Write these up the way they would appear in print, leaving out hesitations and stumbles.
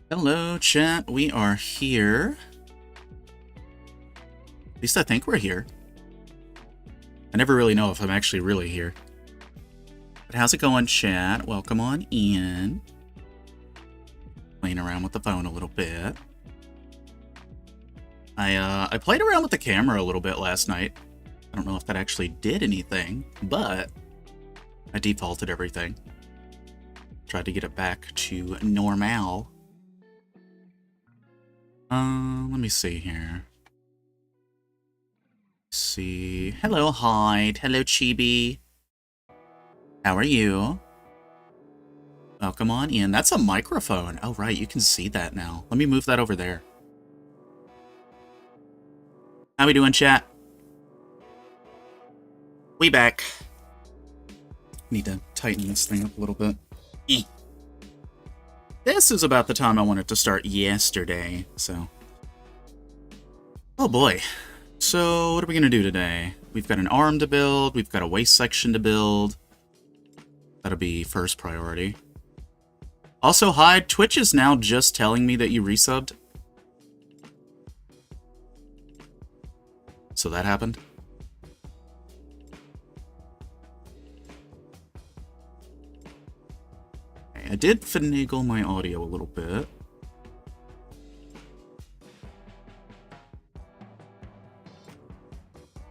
Hello, chat. We are here. At least I think we're here. I never really know if I'm actually really here. But how's it going, chat? Welcome on in. Playing around with the phone a little bit. I played around with the camera a little bit last night. I don't know if that actually did anything, but I defaulted everything. Tried to get it back to normal. Let me see here. Let's see. Hello, Hyde. Hello, Chibi. How are you? Welcome on in. That's a microphone. Oh, right. You can see that now. Let me move that over there. How we doing, chat? We back. Need to tighten this thing up a little bit. This is about the time I wanted to start yesterday, so... Oh boy. So, what are we gonna do today? We've got an arm to build, we've got a waist section to build. That'll be first priority. Also, hi, Twitch is now just telling me that you resubbed. So that happened. I did finagle my audio a little bit.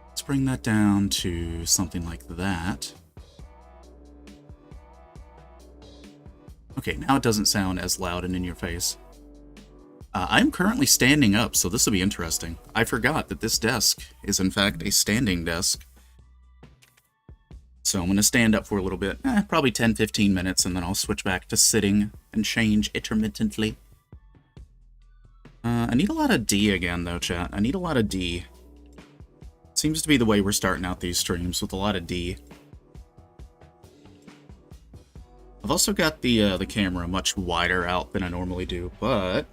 Let's bring that down to something like that. Okay, now it doesn't sound as loud and in your face. I'm currently standing up, so this will be interesting. I forgot that this desk is in fact a standing desk. So I'm going to stand up for a little bit, probably 10-15 minutes, and then I'll switch back to sitting and change intermittently. I need a lot of D again, though, chat. I need a lot of D. Seems to be the way we're starting out these streams, with a lot of D. I've also got the camera much wider out than I normally do, but...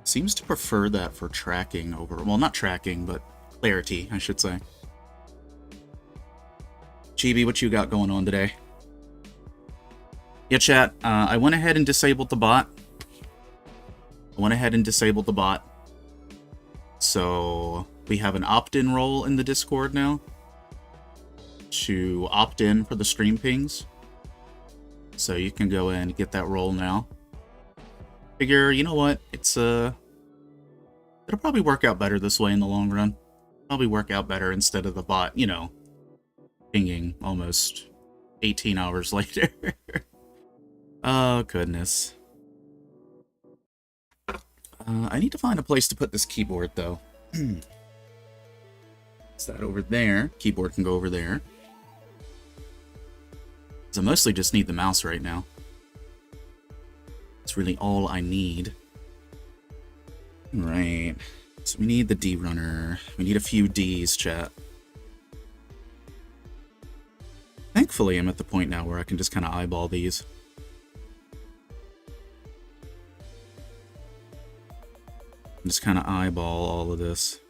seems to prefer that for tracking over... well, not tracking, but clarity, I should say. Chibi, what you got going on today? Yeah, chat, I went ahead and disabled the bot. So, we have an opt-in role in the Discord now. To opt in for the stream pings. So you can go in and get that role now. Figure, you know what? It's, it'll probably work out better this way in the long run. Probably work out better instead of the bot, you know, pinging almost 18 hours later. Oh, goodness. I need to find a place to put this keyboard, though. Is that over there? Keyboard can go over there. So I mostly just need the mouse right now. That's really all I need. Right. So we need the D runner. We need a few Ds, chat. Thankfully, I'm at the point now where I can just kind of eyeball these. Just kind of eyeball all of this.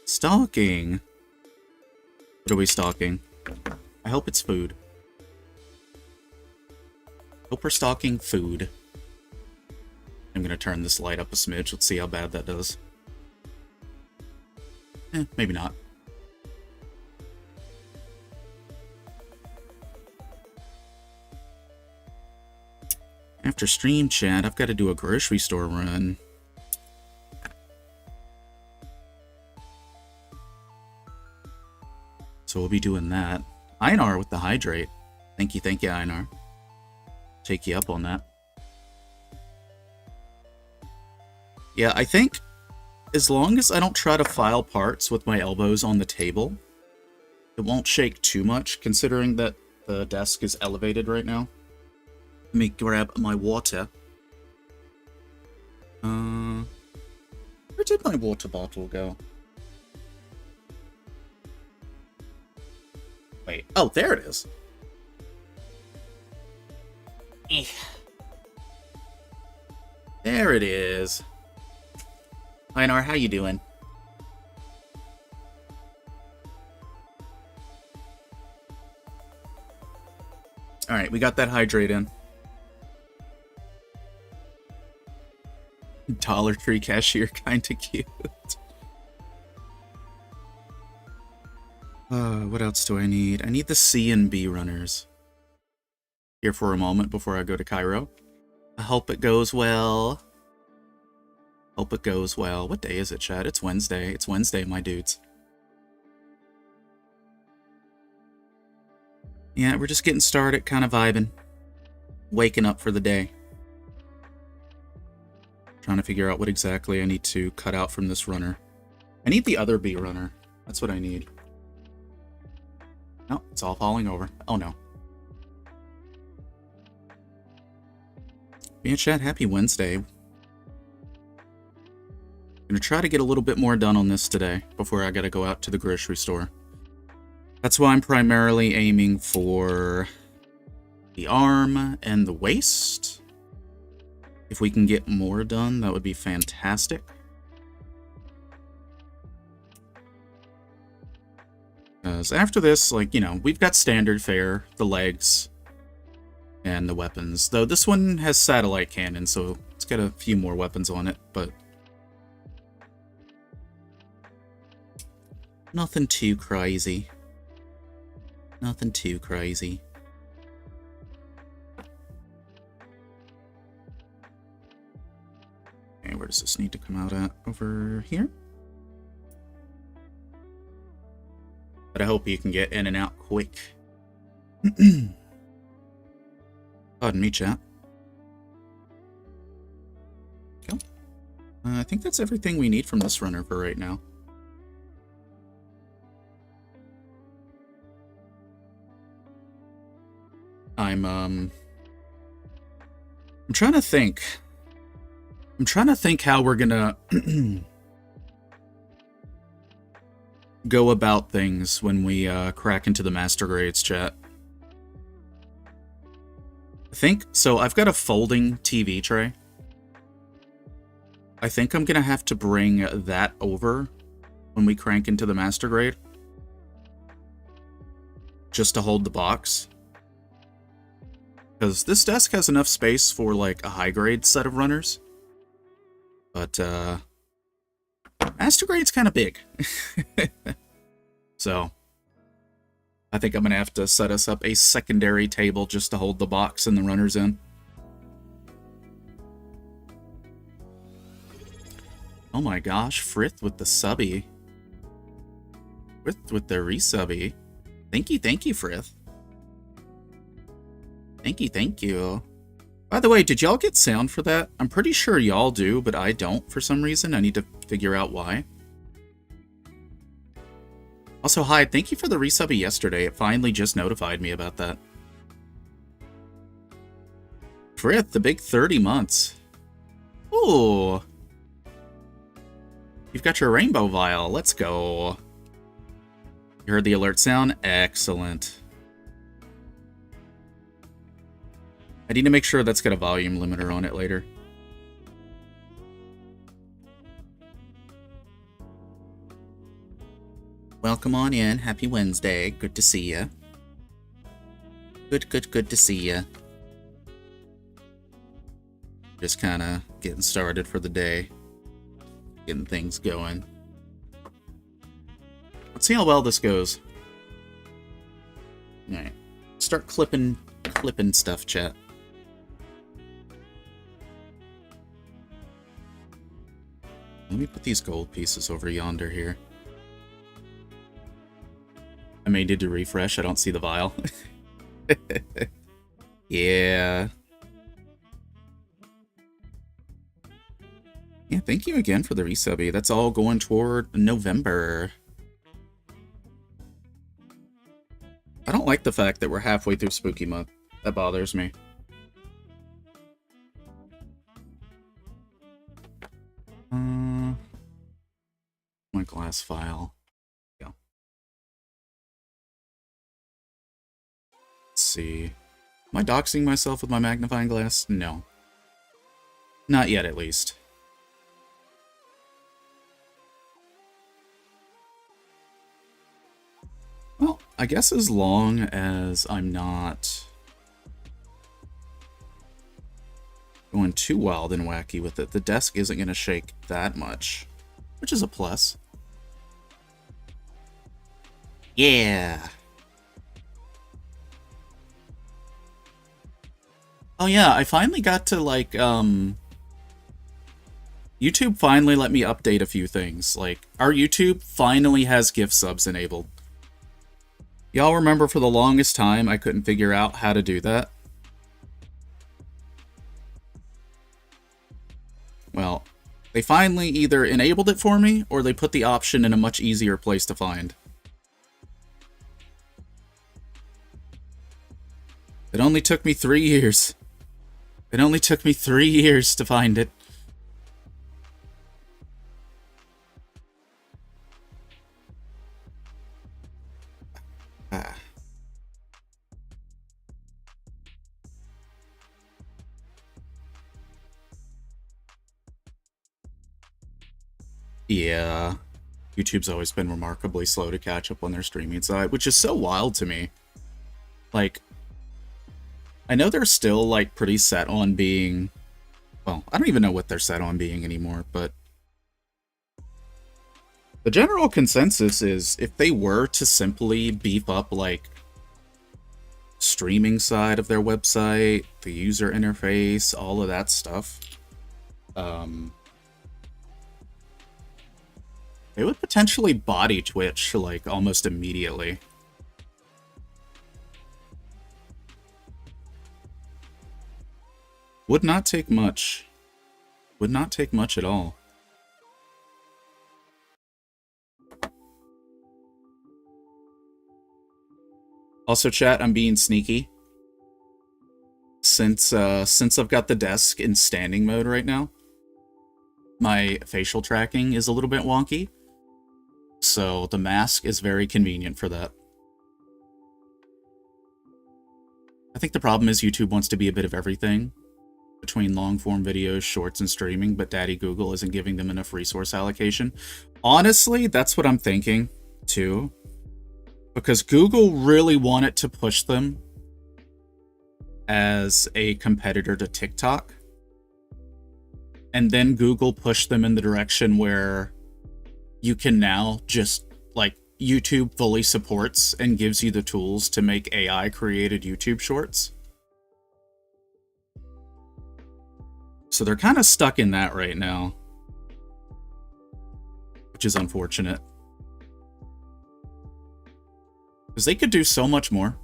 Stalking! What are we stalking? I hope it's food. Hope we're stalking food. I'm gonna turn this light up a smidge. Let's see how bad that does. Maybe not. After stream chat, I've got to do a grocery store run. So we'll be doing that. Einar with the hydrate. Thank you, Einar. Take you up on that. Yeah, I think as long as I don't try to file parts with my elbows on the table, it won't shake too much, considering that the desk is elevated right now. Let me grab my water. Where did my water bottle go? Wait, oh, there it is. There it is. Einar, how you doing? Alright, we got that hydrate in. Dollar Tree cashier, kinda cute. What else do I need? I need the C and B runners. Here for a moment before I go to Cairo. I hope it goes well. Hope it goes well. What day is it, Chad? It's Wednesday. It's Wednesday, my dudes. Yeah, we're just getting started, kind of vibing. Waking up for the day. Trying to figure out what exactly I need to cut out from this runner. I need the other B runner. That's what I need. No, it's all falling over. Oh no. Yeah, chat, happy Wednesday. Gonna try to get a little bit more done on this today before I gotta go out to the grocery store. That's why I'm primarily aiming for the arm and the waist. If we can get more done, that would be fantastic. Because after this, like, you know, we've got standard fare, the legs, and the weapons. Though this one has satellite cannon, so it's got a few more weapons on it, but nothing too crazy. Nothing too crazy. Okay, where does this need to come out at? Over here? But I hope you can get in and out quick. Pardon me, chat. Go. I think that's everything we need from this runner for right now. I'm trying to think. I'm trying to think how we're gonna go about things when we crack into the master grades, chat. I think so. I've got a folding TV tray. I think I'm gonna have to bring that over when we crank into the master grade, just to hold the box. Because this desk has enough space for, like, a high-grade set of runners. But, master grade's kind of big. So, I think I'm going to have to set us up a secondary table just to hold the box and the runners in. Oh my gosh, Frith with the subby. Frith with the resubby. Thank you, Frith. Thank you. By the way, did y'all get sound for that? I'm pretty sure y'all do, but I don't for some reason. I need to figure out why. Also, hi, thank you for the resubby yesterday. It finally just notified me about that. Frith, the big 30 months. Ooh. You've got your rainbow vial. Let's go. You heard the alert sound? Excellent. I need to make sure that's got a volume limiter on it later. Welcome on in. Happy Wednesday. Good to see ya. Good to see ya. Just kind of getting started for the day. Getting things going. Let's see how well this goes. Alright. Start clipping stuff, chat. Let me put these gold pieces over yonder here. I may need to refresh. I don't see the vial. Yeah. Yeah, thank you again for the resubby. That's all going toward November. I don't like the fact that we're halfway through Spooky Month. That bothers me. My glass file. Go. Let's see. Am I doxing myself with my magnifying glass? No. Not yet, at least. Well, I guess as long as I'm not Going too wild and wacky with it. The desk isn't going to shake that much, which is a plus. Yeah. Oh yeah, I finally got to, like, YouTube finally let me update a few things. Like, our YouTube finally has gift subs enabled. Y'all remember for the longest time I couldn't figure out how to do that? Well, they finally either enabled it for me, or they put the option in a much easier place to find. It only took me 3 years. It only took me 3 years to find it. Yeah. YouTube's always been remarkably slow to catch up on their streaming side, which is so wild to me. Like, I know they're still, like, pretty set on being... Well, I don't even know what they're set on being anymore, but... The general consensus is, if they were to simply beef up, like, streaming side of their website, the user interface, all of that stuff, they would potentially body Twitch, like, almost immediately. Would not take much. Would not take much at all. Also, chat, I'm being sneaky. Since I've got the desk in standing mode right now, my facial tracking is a little bit wonky. So the mask is very convenient for that. I think the problem is YouTube wants to be a bit of everything between long-form videos, shorts, and streaming, but Daddy Google isn't giving them enough resource allocation. Honestly, that's what I'm thinking, too. Because Google really wanted to push them as a competitor to TikTok. And then Google pushed them in the direction where you can now just, like, YouTube fully supports and gives you the tools to make AI-created YouTube shorts. So they're kind of stuck in that right now, which is unfortunate. Because they could do so much more.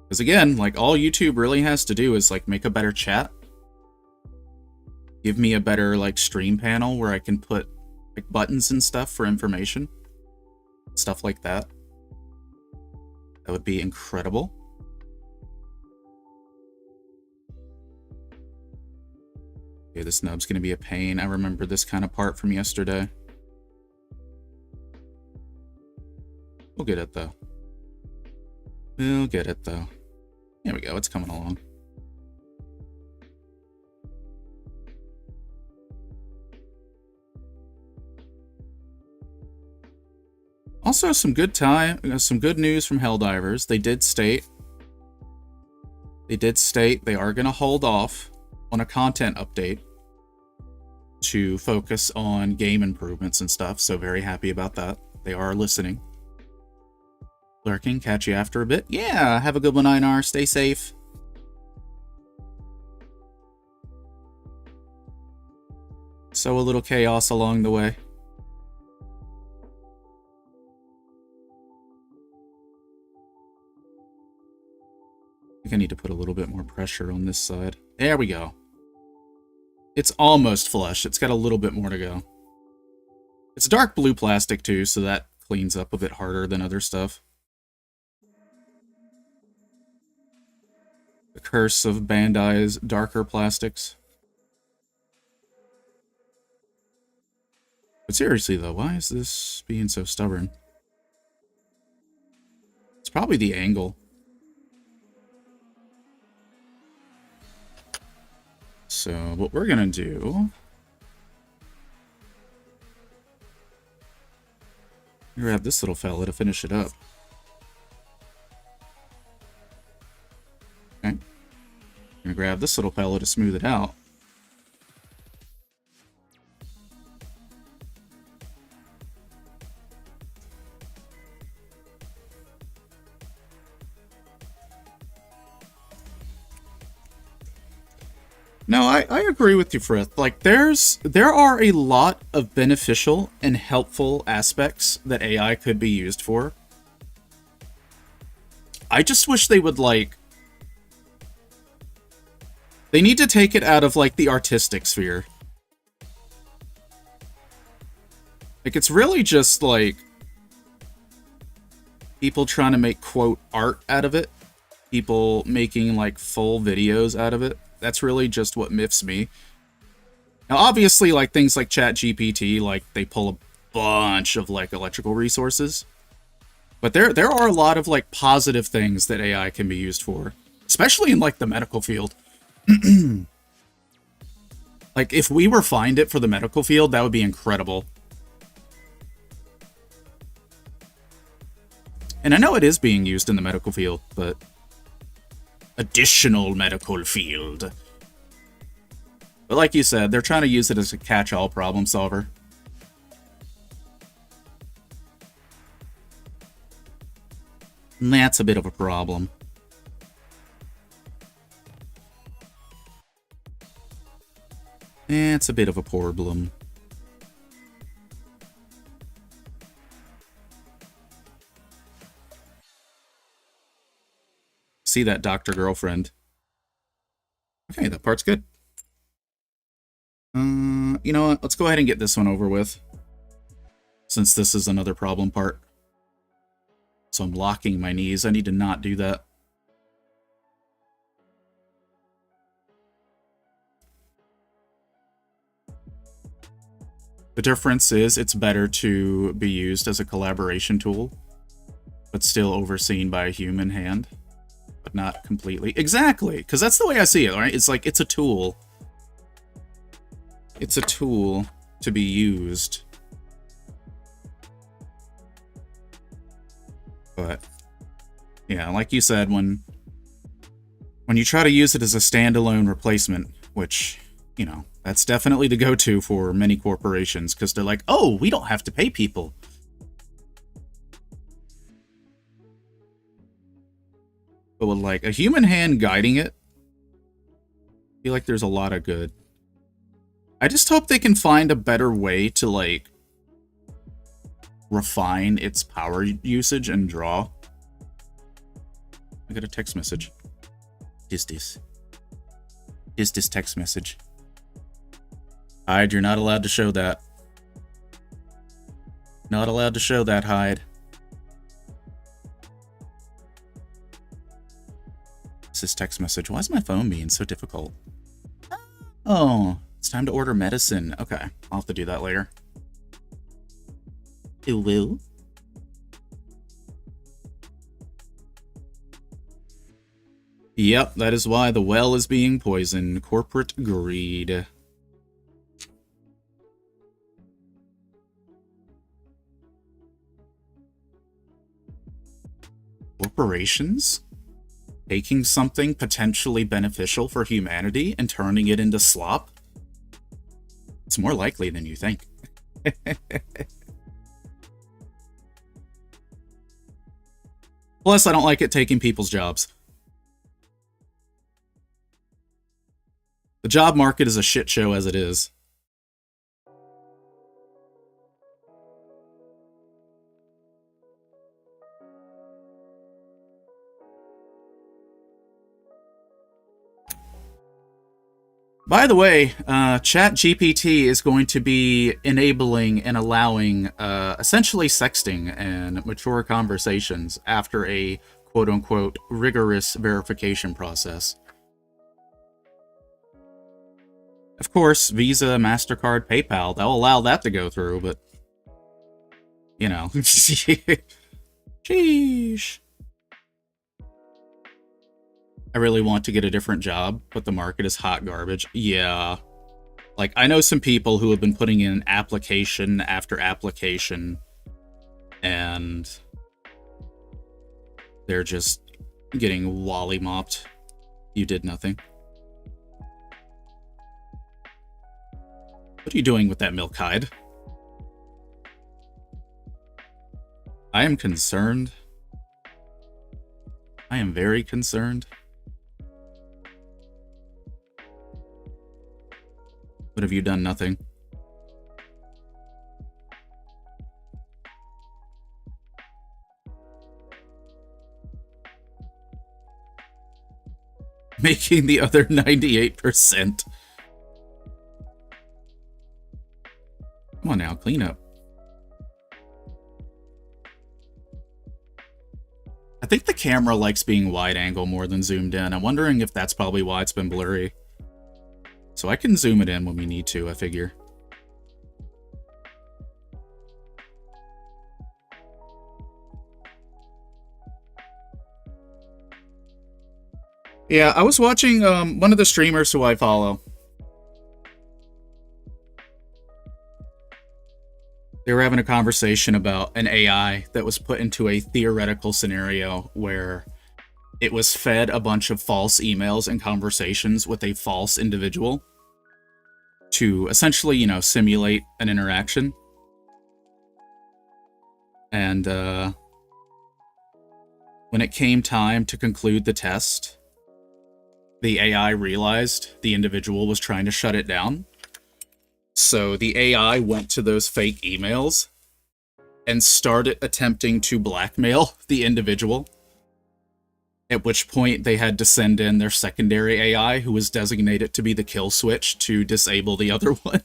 Because again, like, all YouTube really has to do is, like, make a better chat. Give me a better, like, stream panel where I can put, like, buttons and stuff for information. Stuff like that. That would be incredible. Okay, this nub's gonna be a pain. I remember this kind of part from yesterday. We'll get it, though. We'll get it, though. There we go, it's coming along. Also, some good news from Helldivers. They did state they are going to hold off on a content update to focus on game improvements and stuff, so very happy about that. They are listening. Lurking, catch you after a bit. Yeah, have a good one, Einar. Stay safe. So a little chaos along the way. I think I need to put a little bit more pressure on this side. There we go. It's almost flush. It's got a little bit more to go. It's dark blue plastic too, so that cleans up a bit harder than other stuff. The curse of Bandai's darker plastics. But seriously though, why is this being so stubborn? It's probably the angle. So what we're gonna do Grab this little fella to finish it up. Okay. Gonna grab this little fella to smooth it out. No, I agree with you, Frith. Like, there are a lot of beneficial and helpful aspects that AI could be used for. I just wish they would, like... They need to take it out of, like, the artistic sphere. Like, it's really just, like... people trying to make, quote, art out of it. People making, like, full videos out of it. That's really just what miffs me. Now, obviously, like, things like ChatGPT, like, they pull a bunch of, like, electrical resources. But there are a lot of, like, positive things that AI can be used for. Especially in, like, the medical field. Like, if we refined it for the medical field, that would be incredible. And I know it is being used in the medical field, but... additional medical field. But like you said, they're trying to use it as a catch-all problem solver. And that's a bit of a problem. It's a bit of a problem. See that Dr. Girlfriend. Okay, that part's good. You know what? Let's go ahead and get this one over with. Since this is another problem part. So I'm locking my knees. I need to not do that. The difference is it's better to be used as a collaboration tool, but still overseen by a human hand. But not completely. Exactly! Because that's the way I see it, right? It's like, it's a tool. It's a tool to be used. But, yeah, like you said, when you try to use it as a standalone replacement, which, you know, that's definitely the go-to for many corporations, because they're like, oh, we don't have to pay people. But with, like, a human hand guiding it, I feel like there's a lot of good. I just hope they can find a better way to, like, refine its power usage and draw. I got a text message. Is this text message? Hyde, you're not allowed to show that. Not allowed to show that, Hyde. This is text message. Why is my phone being so difficult? Oh, it's time to order medicine. Okay, I'll have to do that later. It will. Yep, that is why the well is being poisoned. Corporate greed. Corporations? Taking something potentially beneficial for humanity and turning it into slop? It's more likely than you think. Plus, I don't like it taking people's jobs. The job market is a shit show as it is. By the way, ChatGPT is going to be enabling and allowing essentially sexting and mature conversations after a quote-unquote rigorous verification process. Of course, Visa, MasterCard, PayPal, they'll allow that to go through, but, you know. Sheesh. I really want to get a different job, but the market is hot garbage. Yeah. Like, I know some people who have been putting in application after application, and they're just getting wally-mopped. You did nothing. What are you doing with that milk hide? I am concerned. I am very concerned. What have you done? Nothing. Making the other 98%. Come on now, clean up. I think the camera likes being wide angle more than zoomed in. I'm wondering if that's probably why it's been blurry. So I can zoom it in when we need to, I figure. Yeah, I was watching one of the streamers who I follow. They were having a conversation about an AI that was put into a theoretical scenario where it was fed a bunch of false emails and conversations with a false individual to essentially, you know, simulate an interaction. And when it came time to conclude the test, the AI realized the individual was trying to shut it down. So the AI went to those fake emails and started attempting to blackmail the individual. At which point they had to send in their secondary AI, who was designated to be the kill switch to disable the other one.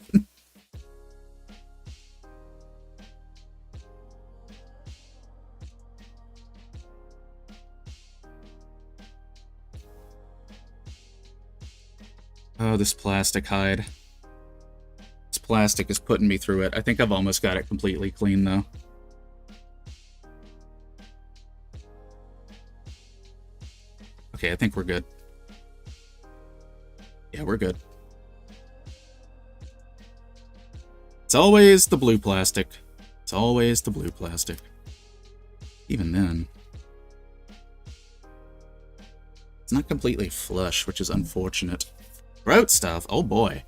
Oh, this plastic hide. This plastic is putting me through it. I think I've almost got it completely clean, though. Okay, I think we're good. Yeah, we're good. It's always the blue plastic. It's always the blue plastic. Even then. It's not completely flush, which is unfortunate. Throat stuff? Oh boy.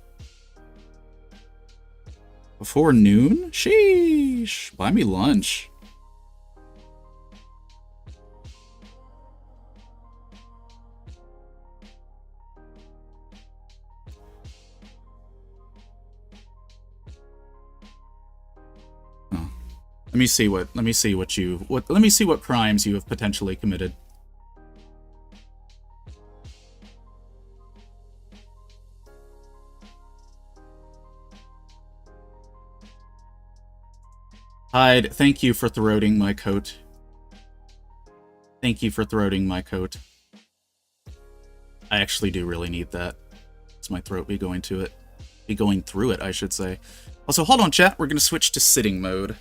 Before noon? Sheesh. Buy me lunch. Oh. Let me see what crimes you have potentially committed. Hyde, thank you for throating my coat. Thank you for throating my coat. I actually do really need that. It's my throat be going through it, I should say. Also, hold on, chat. We're gonna switch to sitting mode.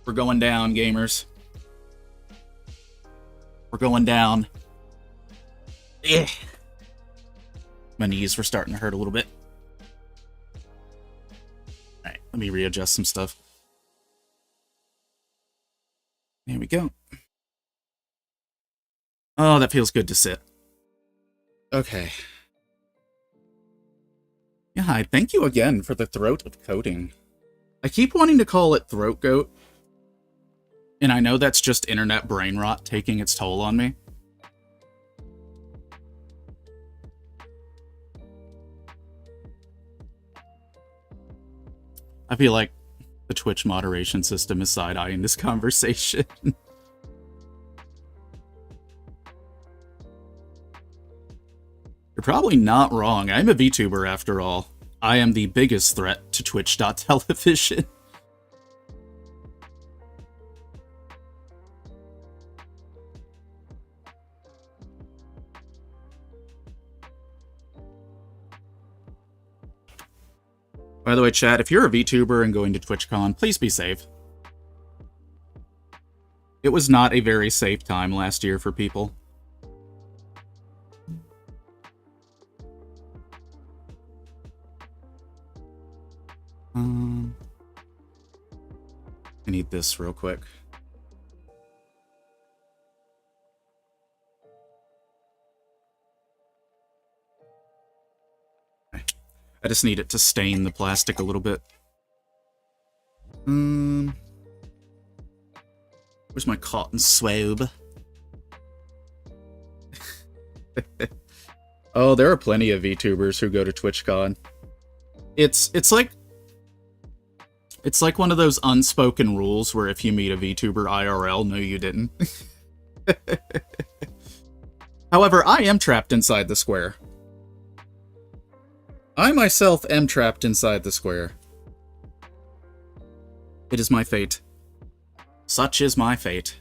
We're going down, gamers. We're going down. Ugh. My knees were starting to hurt a little bit. Alright, let me readjust some stuff. There we go. Oh, that feels good to sit. Okay. Yeah, hi, thank you again for the throat of coating. I keep wanting to call it throat goat, and I know that's just internet brain rot taking its toll on me. I feel like the Twitch moderation system is side-eyeing this conversation. You're probably not wrong. I'm a VTuber after all. I am the biggest threat to Twitch.television. By the way, chat, if you're a VTuber and going to TwitchCon, please be safe. It was not a very safe time last year for people. can eat this real quick. I just need it to stain the plastic a little bit. Where's my cotton swab? Oh, there are plenty of VTubers who go to TwitchCon. It's like one of those unspoken rules where if you meet a VTuber IRL, no you didn't. However, I am trapped inside the square. I myself am trapped inside the square. It is my fate. Such is my fate.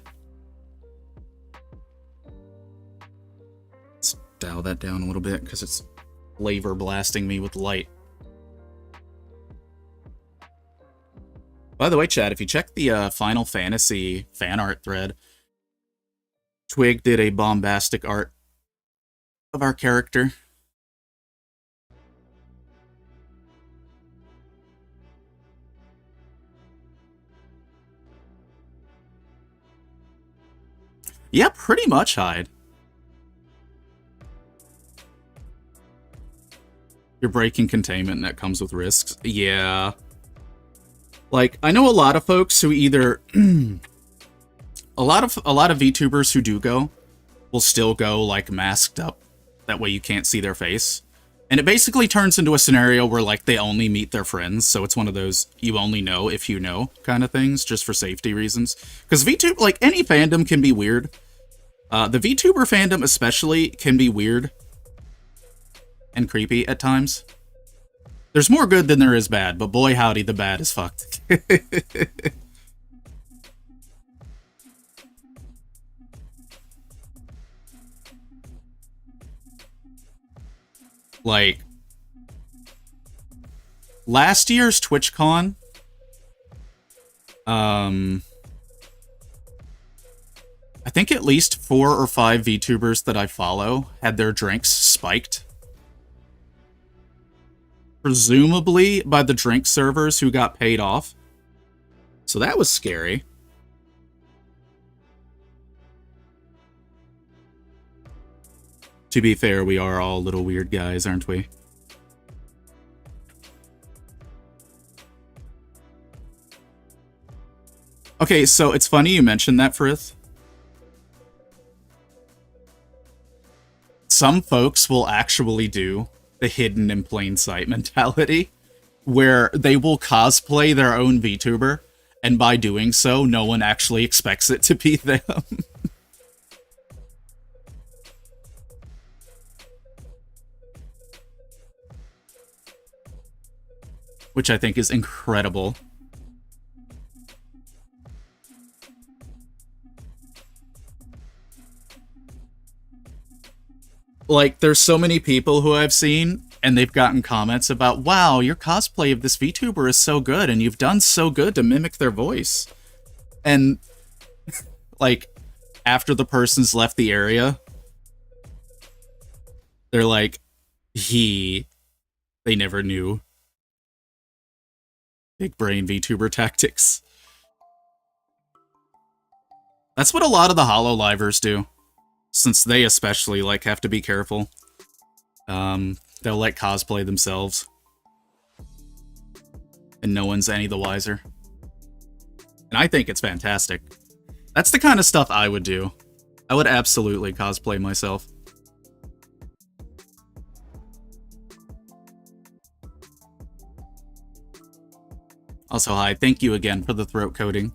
Let's dial that down a little bit because it's flavor blasting me with light. By the way, chat, if you check the Final Fantasy fan art thread, Twig did a bombastic art of our character. Yeah, pretty much, Hyde. You're breaking containment and that comes with risks. Yeah. Like, I know a lot of folks who either... a lot of VTubers who do go will still go, like, masked up. That way you can't see their face. And it basically turns into a scenario where, like, they only meet their friends. So it's one of those you only know if you know kind of things, just for safety reasons. Because VTuber, like, any fandom can be weird. The VTuber fandom especially can be weird and creepy at times. There's more good than there is bad, but boy howdy, the bad is fucked. Like, last year's TwitchCon, I think at least 4 or 5 VTubers that I follow had their drinks spiked. Presumably by the drink servers who got paid off. So that was scary. To be fair, we are all little weird guys, aren't we? Okay, so it's funny you mentioned that, Frith. Some folks will actually do the hidden in plain sight mentality, where they will cosplay their own VTuber, and by doing so, no one actually expects it to be them. Which I think is incredible. Like, there's so many people who I've seen, and they've gotten comments about, wow, your cosplay of this VTuber is so good, and you've done so good to mimic their voice. And, like, after the person's left the area, they're like, they never knew. Big brain VTuber tactics. That's what a lot of the HoloLivers do. Since they especially, like, have to be careful. They'll, like, cosplay themselves. And no one's any the wiser. And I think it's fantastic. That's the kind of stuff I would do. I would absolutely cosplay myself. Also, hi, thank you again for the throat coating.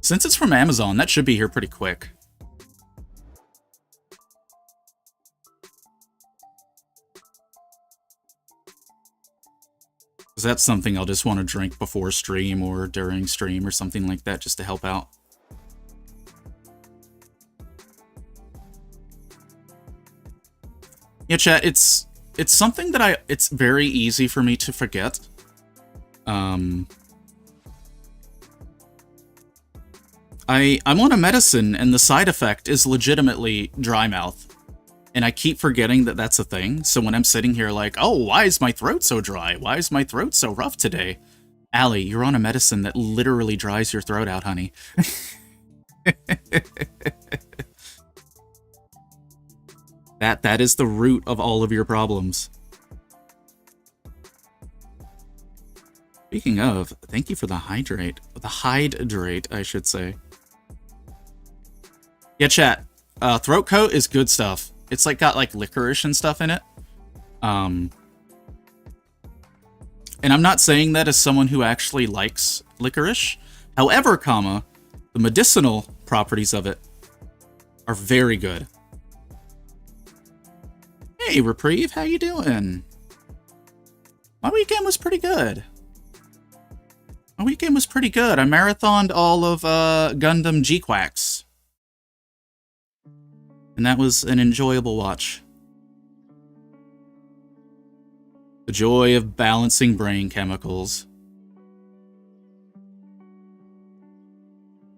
Since it's from Amazon, that should be here pretty quick. Because that's something I'll just want to drink before stream or during stream or something like that, just to help out. Yeah, chat, it's something that it's very easy for me to forget. I'm on a medicine, and the side effect is legitimately dry mouth. And I keep forgetting that that's a thing, so when I'm sitting here like, oh, why is my throat so dry? Why is my throat so rough today? Allie, you're on a medicine that literally dries your throat out, honey. That is the root of all of your problems. Speaking of, thank you for the hydrate. The hydrate, I should say. Yeah, chat. Throat coat is good stuff. It's like got like licorice and stuff in it. And I'm not saying that as someone who actually likes licorice. However, the medicinal properties of it are very good. Hey, Reprieve, how you doing? My weekend was pretty good. I marathoned all of Gundam G-Quacks. And that was an enjoyable watch. The joy of balancing brain chemicals.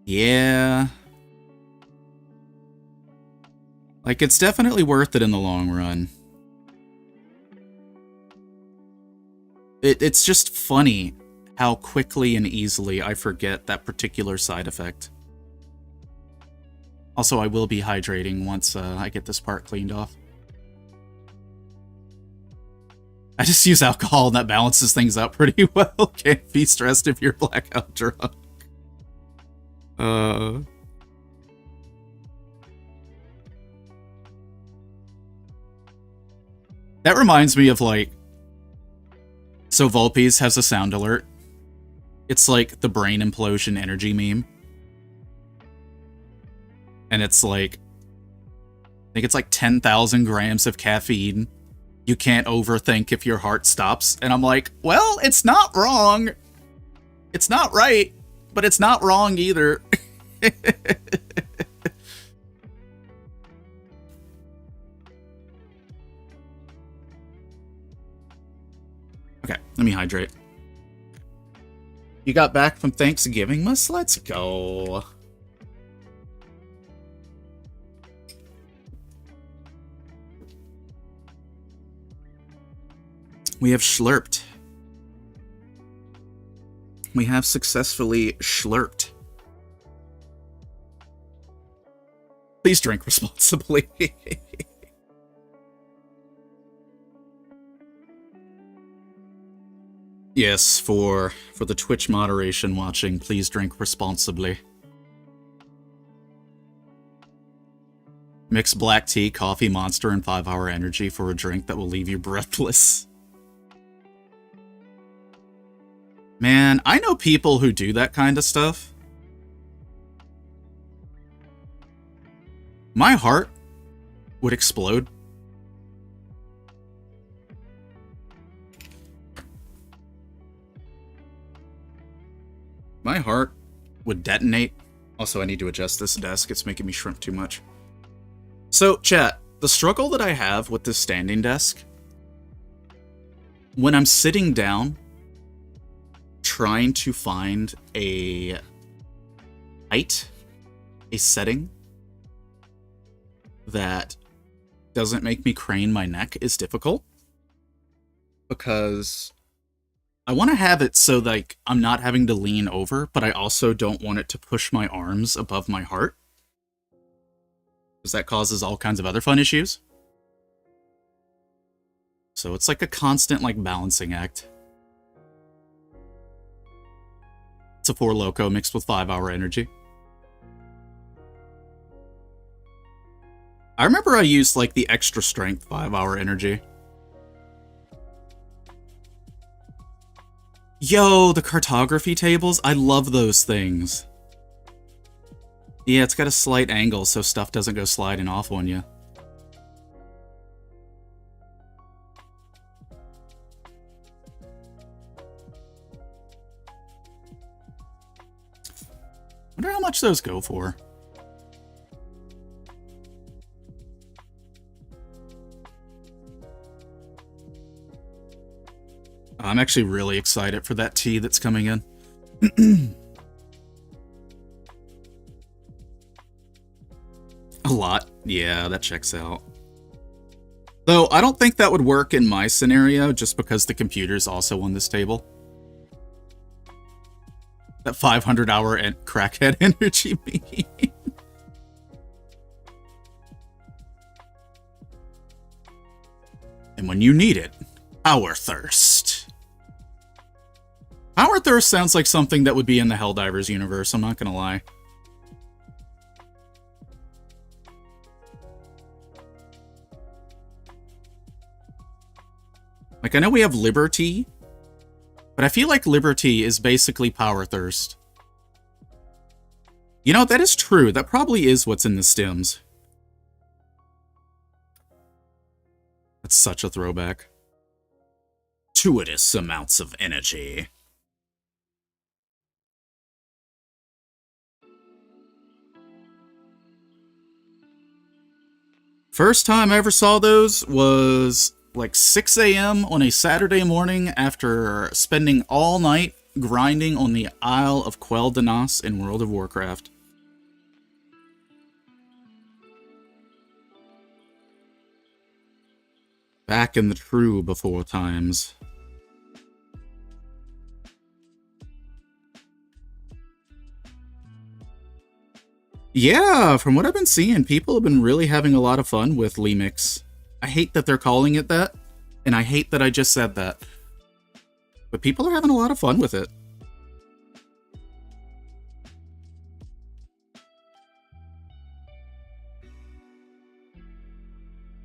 Yeah. Like, it's definitely worth it in the long run. It's just funny how quickly and easily I forget that particular side effect. Also, I will be hydrating once I get this part cleaned off. I just use alcohol and that balances things out pretty well. Can't be stressed if you're blackout drunk. That reminds me of, like... So Vulpes has a sound alert. It's like the brain implosion energy meme. And it's like... I think it's like 10,000 grams of caffeine. You can't overthink if your heart stops. And I'm like, well, it's not wrong. It's not right, but it's not wrong either. Okay, let me hydrate. You got back from Thanksgiving, Mus? Let's go. We have schlurped. We have successfully schlurped. Please drink responsibly. Yes, for the Twitch moderation watching, please drink responsibly. Mix black tea, coffee, Monster, and 5-hour energy for a drink that will leave you breathless. Man, I know people who do that kind of stuff. My heart would explode. My heart would detonate. Also, I need to adjust this desk. It's making me shrink too much. So, chat, the struggle that I have with this standing desk, when I'm sitting down, trying to find a height, a setting that doesn't make me crane my neck is difficult. Because I want to have it so like I'm not having to lean over, but I also don't want it to push my arms above my heart. Because that causes all kinds of other fun issues. So it's like a constant like balancing act. It's a 4 Loco mixed with 5-hour energy. I remember I used like the extra strength 5-hour energy. Yo, the cartography tables, I love those things. Yeah, it's got a slight angle so stuff doesn't go sliding off on you. Wonder how much those go for. I'm actually really excited for that tea that's coming in. A lot. Yeah, that checks out. Though, I don't think that would work in my scenario, just because the computer's also on this table. That 500-hour crackhead energy meme. And when you need it, power thirst. Power thirst sounds like something that would be in the Helldivers universe, I'm not gonna lie. Like, I know we have Liberty, but I feel like Liberty is basically power thirst. You know, that is true. That probably is what's in the stems. That's such a throwback. Gratuitous amounts of energy. First time I ever saw those was like 6 a.m. on a Saturday morning after spending all night grinding on the Isle of Quel'Danas in World of Warcraft. Back in the true before times. Yeah, from what I've been seeing, people have been really having a lot of fun with Lemix. I hate that they're calling it that, and I hate that I just said that. But people are having a lot of fun with it.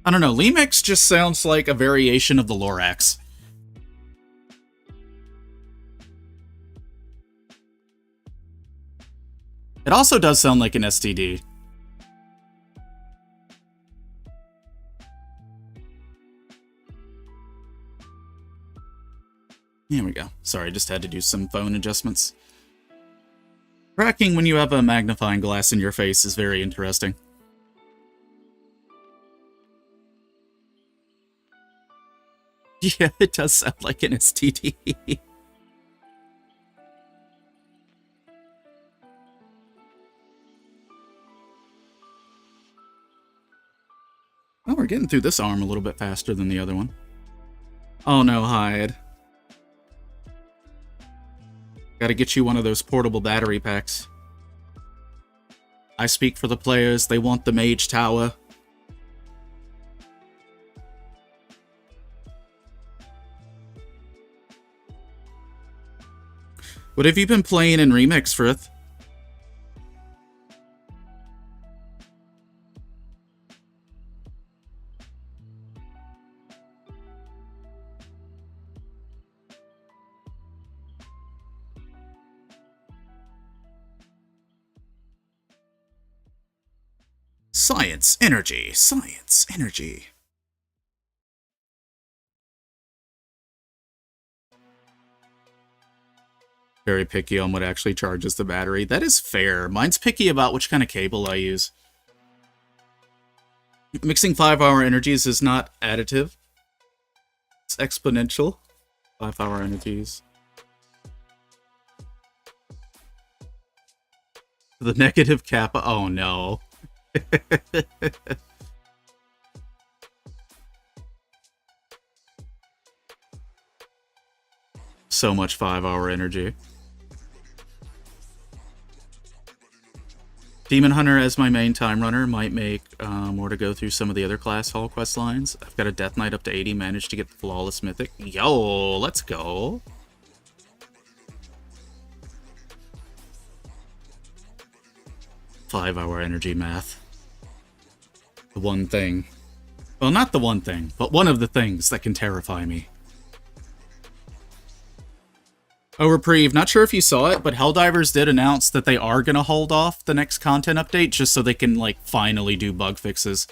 I don't know, Lemix just sounds like a variation of the Lorax. It also does sound like an STD. There we go. Sorry, just had to do some phone adjustments. Tracking when you have a magnifying glass in your face is very interesting. Yeah, it does sound like an STD. Well, we're getting through this arm a little bit faster than the other one. Oh no, hide. Gotta get you one of those portable battery packs. I speak for the players, they want the Mage Tower. What have you been playing in Remix, Frith? Science, energy, science, energy. Very picky on what actually charges the battery. That is fair. Mine's picky about which kind of cable I use. Mixing 5-hour energies is not additive. It's exponential. 5-hour energies. The negative kappa. Oh no. So much 5-hour energy. Demon Hunter as my main time runner might make more to go through some of the other class hall quest lines. I've got a Death Knight up to 80, managed to get the Flawless Mythic. Yo, let's go. Five-hour energy math. The one thing. Well, not the one thing, but one of the things that can terrify me. Oh, Reprieve, not sure if you saw it, but Helldivers did announce that they are going to hold off the next content update just so they can, like, finally do bug fixes.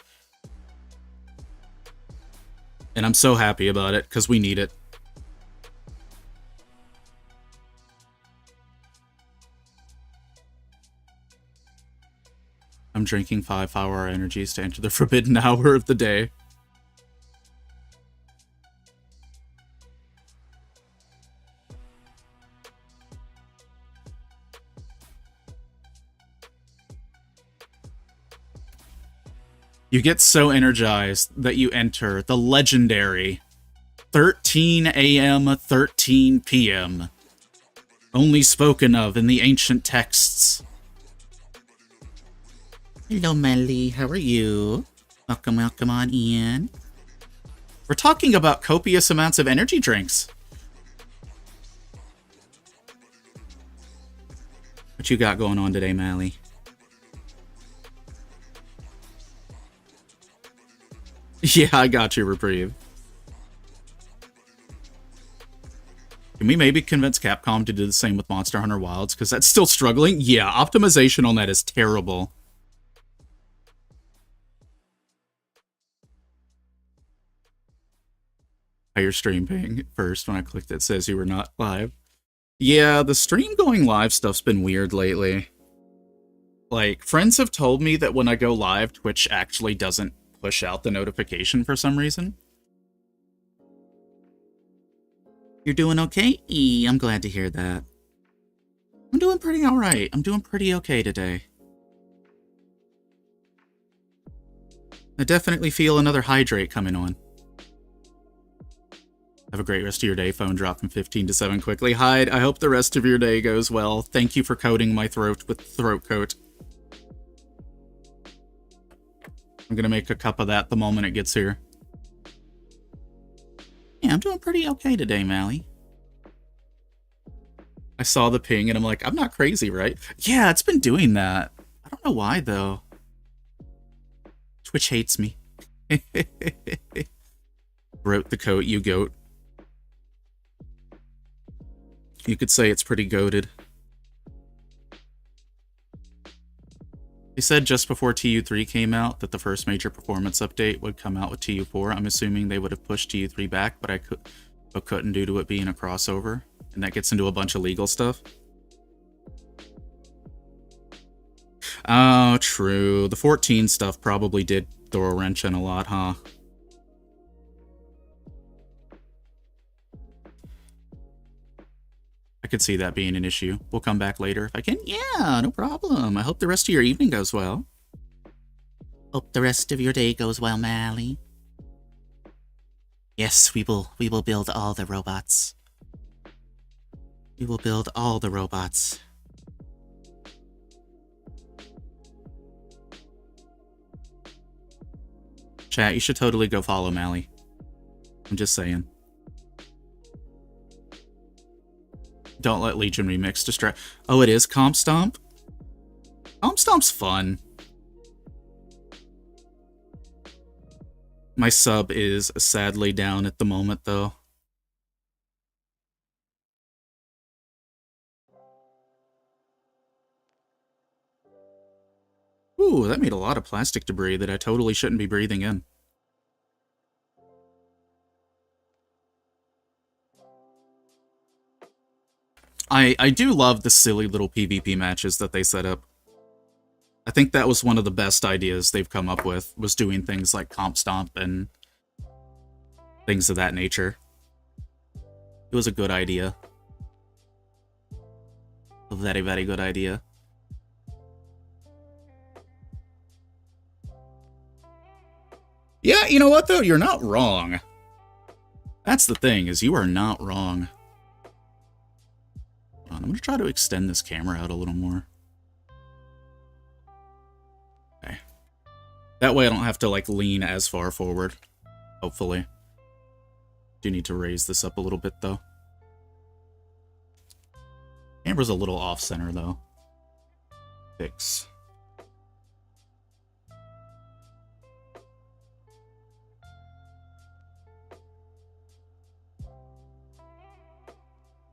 And I'm so happy about it, because we need it. I'm drinking 5-hour energies to enter the forbidden hour of the day. You get so energized that you enter the legendary 13 a.m., 13 p.m. Only spoken of in the ancient texts. Hello, Melly. How are you? Welcome, welcome on in. We're talking about copious amounts of energy drinks. What you got going on today, Mally? Yeah, I got you, Reprieve. Can we maybe convince Capcom to do the same with Monster Hunter Wilds? Because that's still struggling. Yeah, optimization on that is terrible. Your stream ping first when I clicked it says you were not live. Yeah, the stream going live stuff's been weird lately. Like, friends have told me that when I go live, Twitch actually doesn't push out the notification for some reason. You're doing okay? I'm glad to hear that. I'm doing pretty alright. I'm doing pretty okay today. I definitely feel another hydrate coming on. Have a great rest of your day. Phone drop from 15 to 7 quickly. Hyde, I hope the rest of your day goes well. Thank you for coating my throat with throat coat. I'm gonna make a cup of that the moment it gets here. Yeah, I'm doing pretty okay today, Mally. I saw the ping and I'm like, I'm not crazy, right? Yeah, it's been doing that. I don't know why, though. Twitch hates me. Wrote the coat, you goat. You could say it's pretty goated. They said just before TU3 came out that the first major performance update would come out with TU4. I'm assuming they would have pushed TU3 back, but couldn't due to it being a crossover. And that gets into a bunch of legal stuff. Oh, true. The 14 stuff probably did throw a wrench in a lot, huh? I could see that being an issue. We'll come back later if I can. Yeah, no problem. I hope the rest of your evening goes well. Hope the rest of your day goes well, Mally. Yes, we will build all the robots. We will build all the robots. Chat, you should totally go follow Mally. I'm just saying. Don't let Legion Remix distract. Oh, it is Comp Stomp? Comp Stomp's fun. My sub is sadly down at the moment, though. Ooh, that made a lot of plastic debris that I totally shouldn't be breathing in. I do love the silly little PvP matches that they set up. I think that was one of the best ideas they've come up with, was doing things like Comp Stomp and things of that nature. It was a good idea. A very, very good idea. Yeah, you know what, though? You're not wrong. That's the thing, is you are not wrong. Hold on, I'm going to try to extend this camera out a little more. Okay. That way I don't have to, like, lean as far forward. Hopefully. Do need to raise this up a little bit, though. Camera's a little off-center, though. Fix.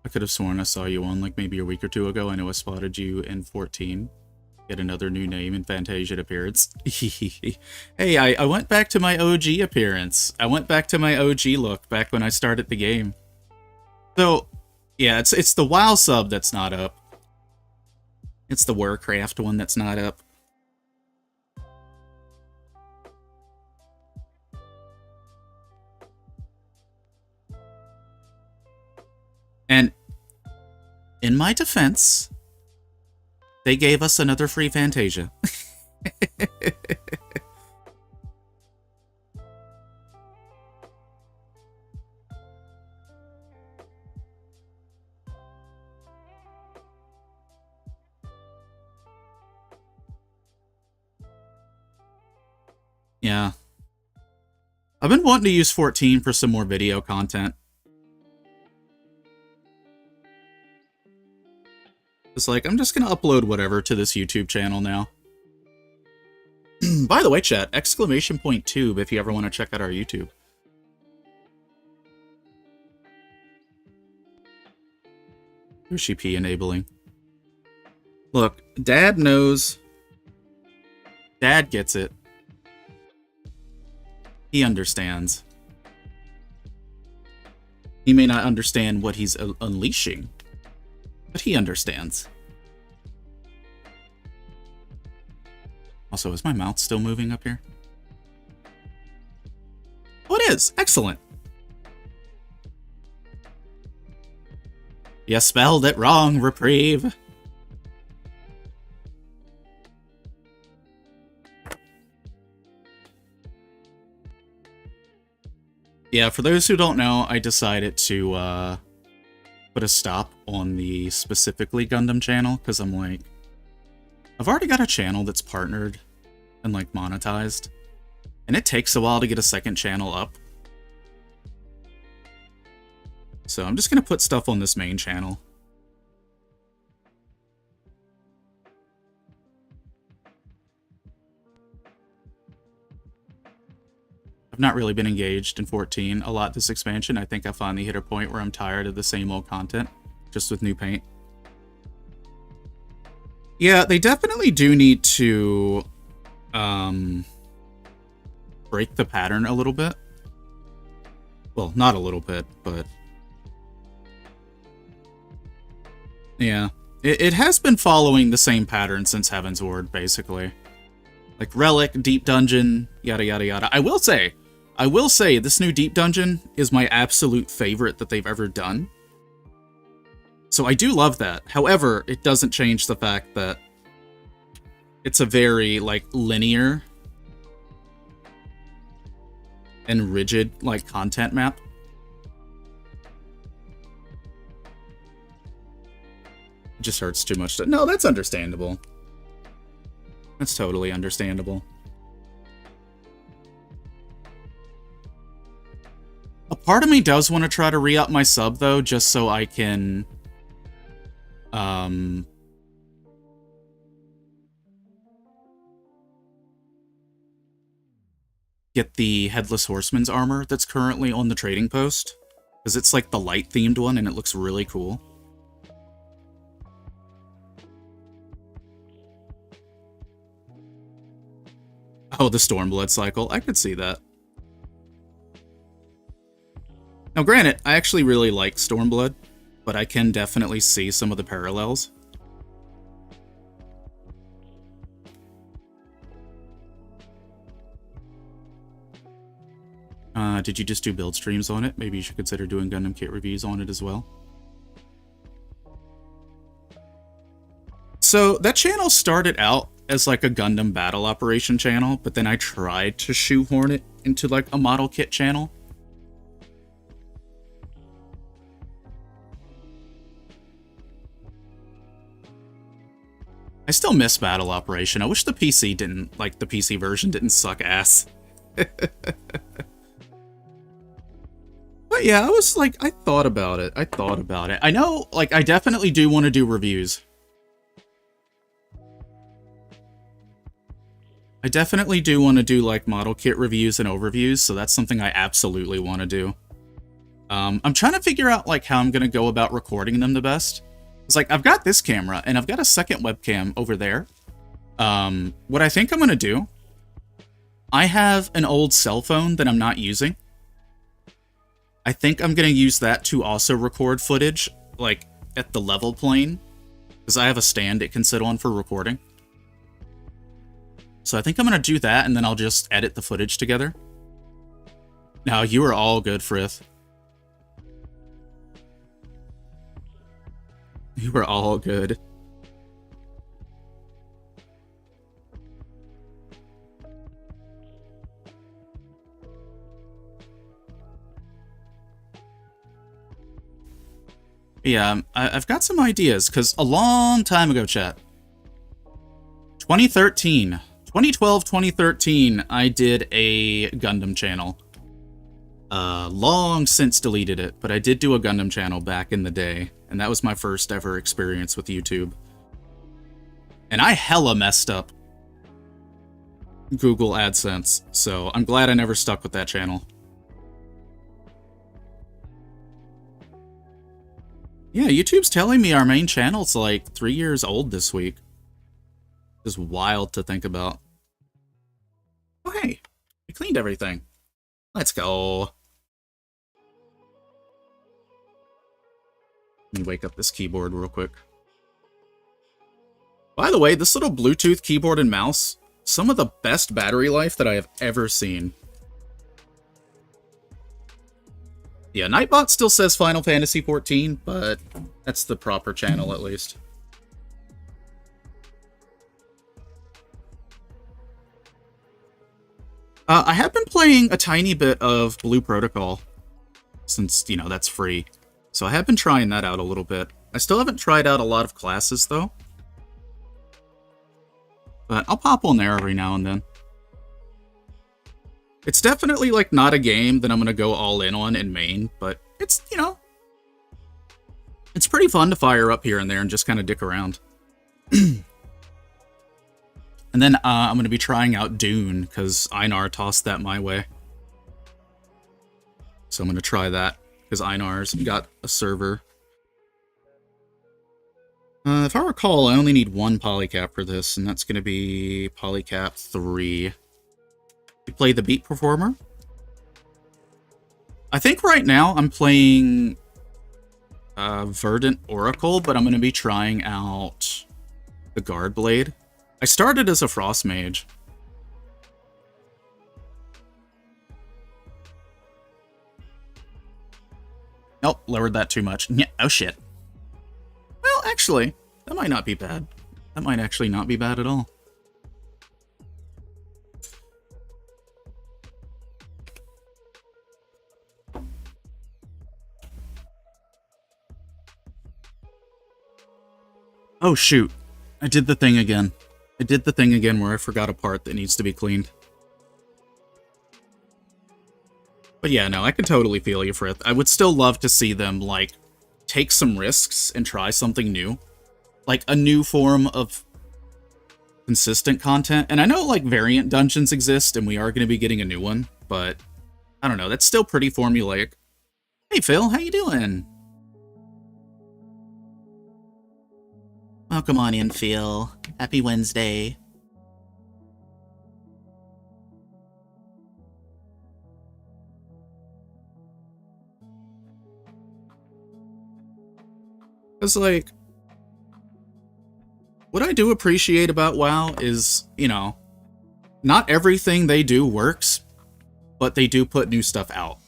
I could have sworn I saw you on, like, maybe a week or two ago. I know I spotted you in 14. Get another new name in Fantasian appearance. Hey, I went back to my OG appearance. I went back to my OG look back when I started the game. So, yeah, it's the WoW sub that's not up. It's the Warcraft one that's not up. And in my defense, they gave us another free Fantasia. Yeah. I've been wanting to use 14 for some more video content. It's like, I'm just gonna upload whatever to this YouTube channel now. By the way, chat, !tube if you ever want to check out our YouTube. Who's she P enabling? Look, Dad knows. Dad gets it. He understands. He may not understand what he's unleashing, but he understands. Also, is my mouth still moving up here? Oh, it is! Excellent! You spelled it wrong, Reprieve! Yeah, for those who don't know, I decided to put a stop on the specifically Gundam channel, because I'm like, I've already got a channel that's partnered and like monetized, and it takes a while to get a second channel up. So I'm just going to put stuff on this main channel. I've not really been engaged in 14 a lot this expansion. I think I finally hit a point where I'm tired of the same old content, just with new paint. Yeah, they definitely do need to break the pattern a little bit. Well, not a little bit, but yeah. It has been following the same pattern since Heaven's Ward, basically. Like Relic, Deep Dungeon, yada yada yada. I will say, this new Deep Dungeon is my absolute favorite that they've ever done. So I do love that. However, it doesn't change the fact that it's a very, like, linear and rigid, like, content map. It just hurts too much to... No, that's understandable. That's totally understandable. A part of me does want to try to re-up my sub, though, just so I can... get the Headless Horseman's armor that's currently on the trading post. Because it's like the light-themed one, and it looks really cool. Oh, the Stormblood cycle. I could see that. Now, granted, I actually really like Stormblood, but I can definitely see some of the parallels. Did you just do build streams on it? Maybe you should consider doing Gundam kit reviews on it as well. So, that channel started out as like a Gundam battle operation channel, but then I tried to shoehorn it into like a model kit channel. I still miss battle operation. I wish the PC didn't, like, the PC version didn't suck ass. But yeah, I was like, I thought about it. I know, like, I definitely do want to do reviews. I definitely do want to do, like, model kit reviews and overviews, so that's something I absolutely want to do. I'm trying to figure out, like, how I'm going to go about recording them the best. It's like, I've got this camera, and I've got a second webcam over there. What I think I'm going to do, I have an old cell phone that I'm not using. I think I'm going to use that to also record footage, like, at the level plane. Because I have a stand it can sit on for recording. So I think I'm going to do that, and then I'll just edit the footage together. Now, you are all good, Frith. You were all good. Yeah, I've got some ideas, because a long time ago, chat. 2013. 2012, 2013, I did a Gundam channel. Long since deleted it, but I did do a Gundam channel back in the day, and that was my first ever experience with YouTube. And I hella messed up Google AdSense, so I'm glad I never stuck with that channel. Yeah, YouTube's telling me our main channel's like 3 years old this week. Just wild to think about. Oh hey, we cleaned everything. Let's go. Let me wake up this keyboard real quick. By the way, this little Bluetooth keyboard and mouse, some of the best battery life that I have ever seen. Yeah, Nightbot still says Final Fantasy XIV, but that's the proper channel at least. I have been playing a tiny bit of Blue Protocol, since, you know, that's free. So I have been trying that out a little bit. I still haven't tried out a lot of classes, though. But I'll pop on there every now and then. It's definitely, like, not a game that I'm going to go all in on in main, but it's, you know, it's pretty fun to fire up here and there and just kind of dick around. And then I'm going to be trying out Dune, because Einar tossed that my way. So I'm going to try that, because Einar's got a server. If I recall, I only need one polycap for this, and that's going to be polycap 3. We play the Beat Performer. I think right now I'm playing Verdant Oracle, but I'm going to be trying out the Guard Blade. I started as a Frost Mage. Nope, lowered that too much. Yeah, oh shit. Well, actually, that might not be bad. That might actually not be bad at all. Oh shoot, I did the thing again. I did the thing again where I forgot a part that needs to be cleaned. But yeah, no, I can totally feel you, Frith. I would still love to see them, like, take some risks and try something new. Like, a new form of consistent content. And I know, like, variant dungeons exist, and we are going to be getting a new one, but I don't know, that's still pretty formulaic. Hey, Phil, how you doing? Welcome on in, Phil. Happy Wednesday. Because, like, what I do appreciate about WoW is, you know, not everything they do works, but they do put new stuff out.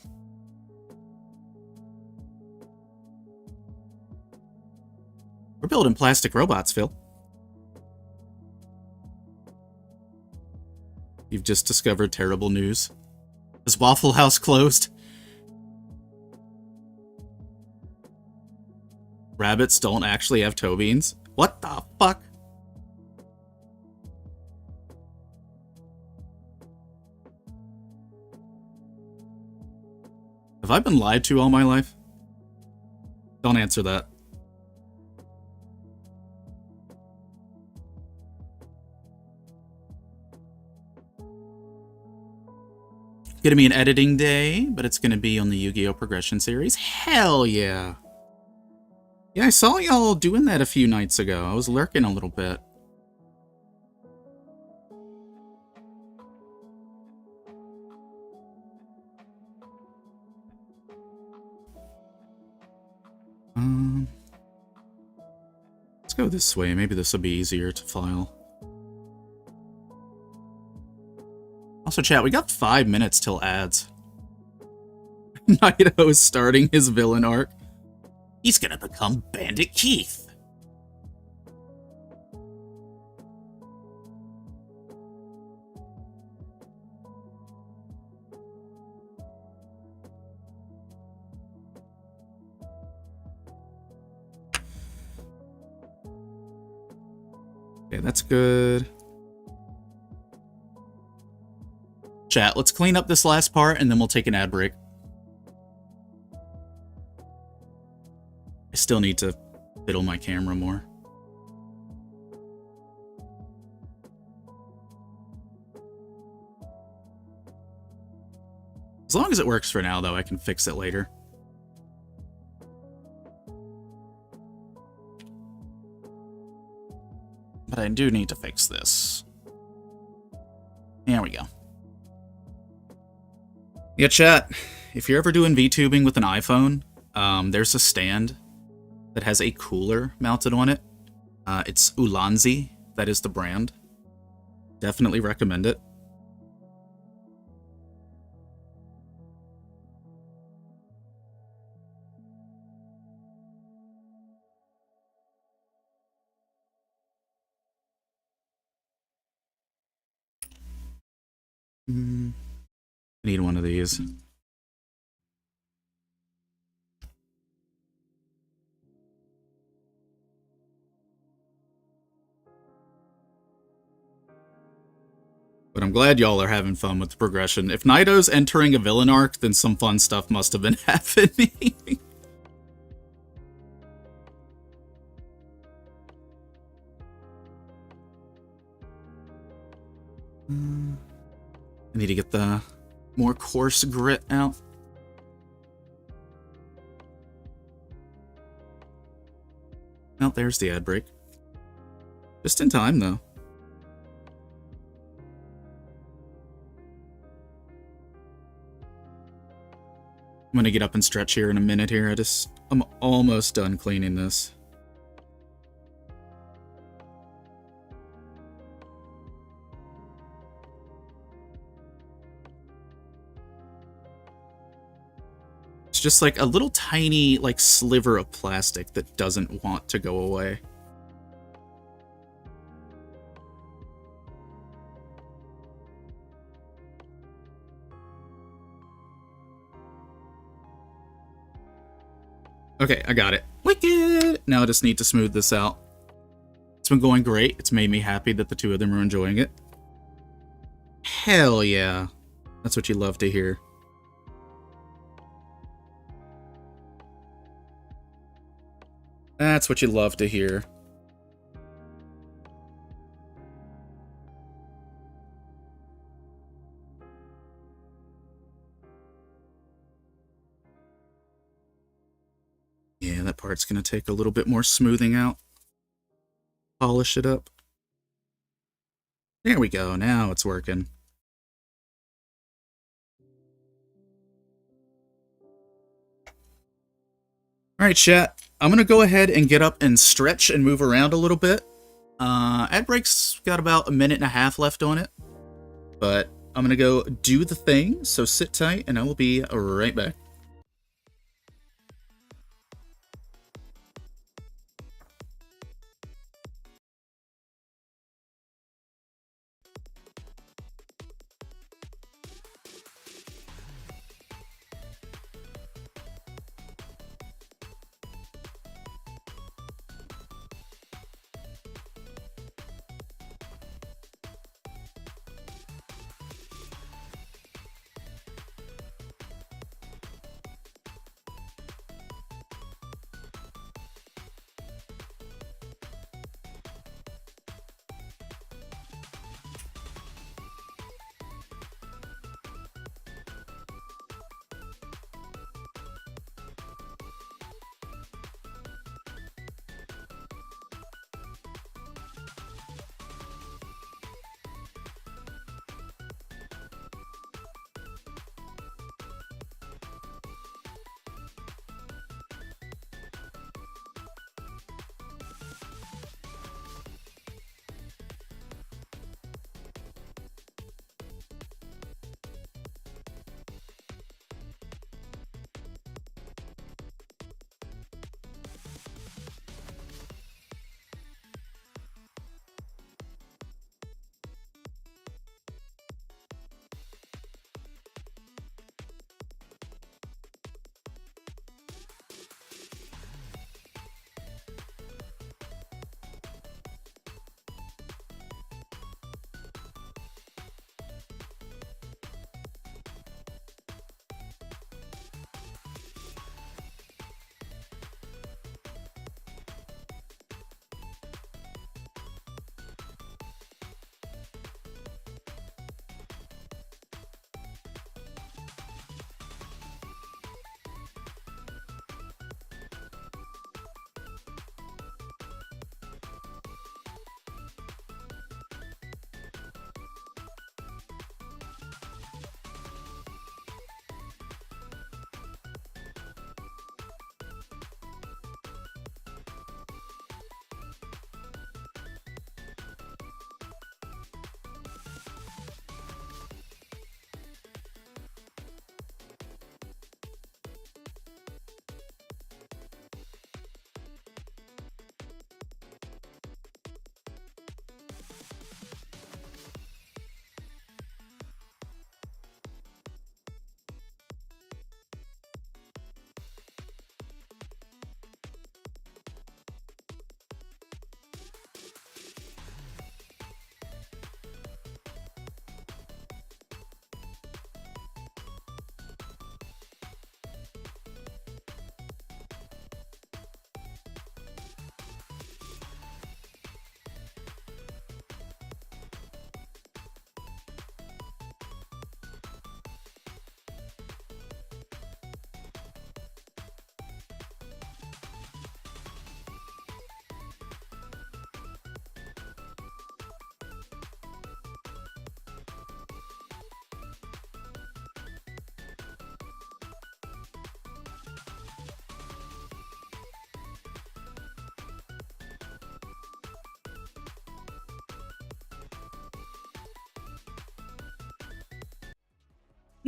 We're building plastic robots, Phil. You've just discovered terrible news. Is Waffle House closed? Rabbits don't actually have toe beans? What the fuck? Have I been lied to all my life? Don't answer that. Gonna be an editing day, but it's gonna be on the Yu-Gi-Oh! Progression series. Hell yeah! Yeah, I saw y'all doing that a few nights ago. I was lurking a little bit. Let's go this way. Maybe this will be easier to file. Also, chat, we got 5 minutes till ads. Naito is starting his villain arc. He's gonna become Bandit Keith. Okay, that's good. Chat, let's clean up this last part and then we'll take an ad break. I still need to fiddle my camera more. As long as it works for now, though, I can fix it later. But I do need to fix this. There we go. Yeah, chat, if you're ever doing VTubing with an iPhone, there's a stand that has a cooler mounted on it. It's Ulanzi, that is the brand. Definitely recommend it. I need one of these. But I'm glad y'all are having fun with the progression. If Naito's entering a villain arc, then some fun stuff must have been happening. I need to get the more coarse grit out. Oh, there's the ad break. Just in time, though. I'm gonna get up and stretch here in a minute here. I'm almost done cleaning this. It's just like a little tiny, like, sliver of plastic that doesn't want to go away. Okay, I got it. Wicked! Now I just need to smooth this out. It's been going great. It's made me happy that the two of them are enjoying it. Hell yeah. That's what you love to hear. That's what you love to hear. Yeah, that part's gonna take a little bit more smoothing out. Polish it up. There we go, now it's working. Alright, chat. I'm gonna go ahead and get up and stretch and move around a little bit. Ad break's got about a minute and a half left on it. But I'm gonna go do the thing, so sit tight and I will be right back.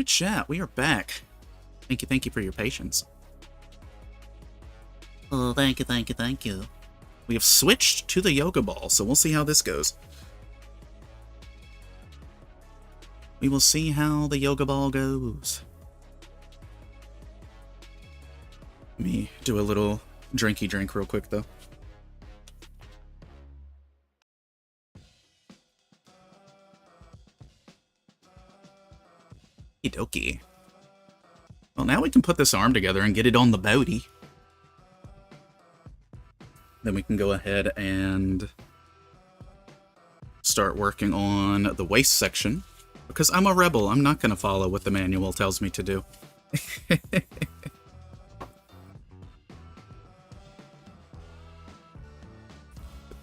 Good chat, we are back. Thank you for your patience. Oh, thank you. We have switched to the yoga ball, so we'll see how this goes. We will see how the yoga ball goes. Let me do a little drinky drink real quick, though. Okie dokie. Well, now we can put this arm together and get it on the boaty. Then we can go ahead and start working on the waist section. Because I'm a rebel, I'm not going to follow what the manual tells me to do. Put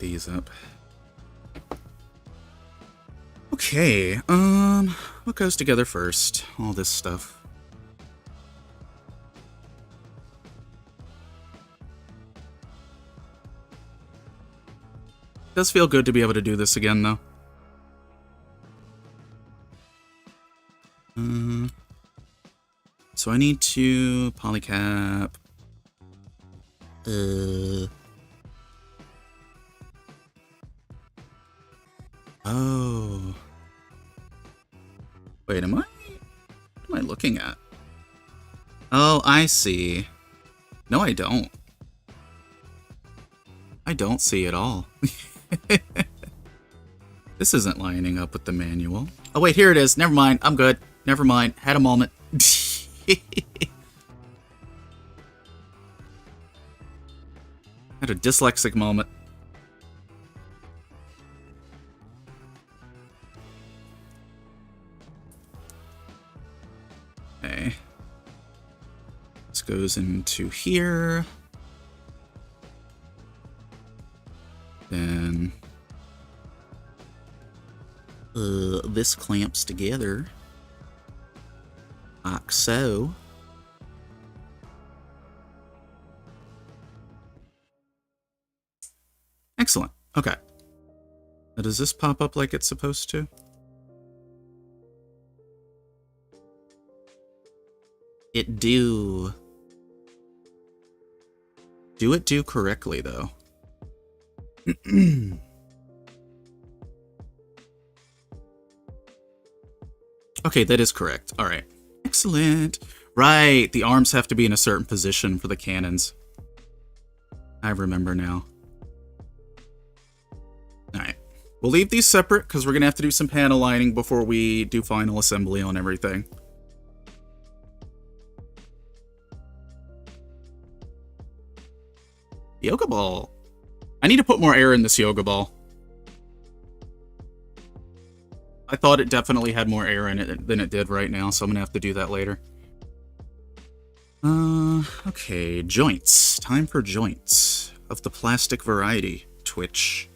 these up. Okay, what goes together first? All this stuff. Does feel good to be able to do this again, though. So I need to polycap. Oh. Wait, what am I looking at? Oh, I see. No, I don't. I don't see at all. This isn't lining up with the manual. Oh wait, here it is. Never mind. I'm good. Never mind. Had a moment. Had a dyslexic moment. Okay. This goes into here. Then this clamps together like so. Excellent. Okay. Now, does this pop up like it's supposed to? It do. Do it do correctly, though? Okay, that is correct. All right. Excellent. Right, the arms have to be in a certain position for the cannons. I remember now. All right. We'll leave these separate because we're going to have to do some panel lining before we do final assembly on everything. Yoga ball. I need to put more air in this yoga ball. I thought it definitely had more air in it than it did right now, so I'm gonna have to do that later. Okay, joints. Time for joints. Of the plastic variety. Twitch.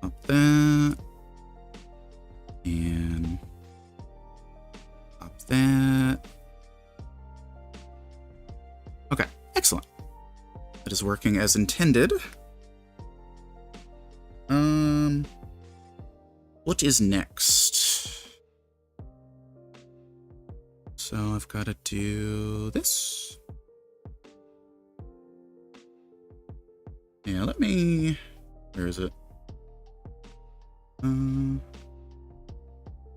Up that. And up that. Okay, excellent. That is working as intended. What is next? So I've got to do this. Yeah, let me... Where is it?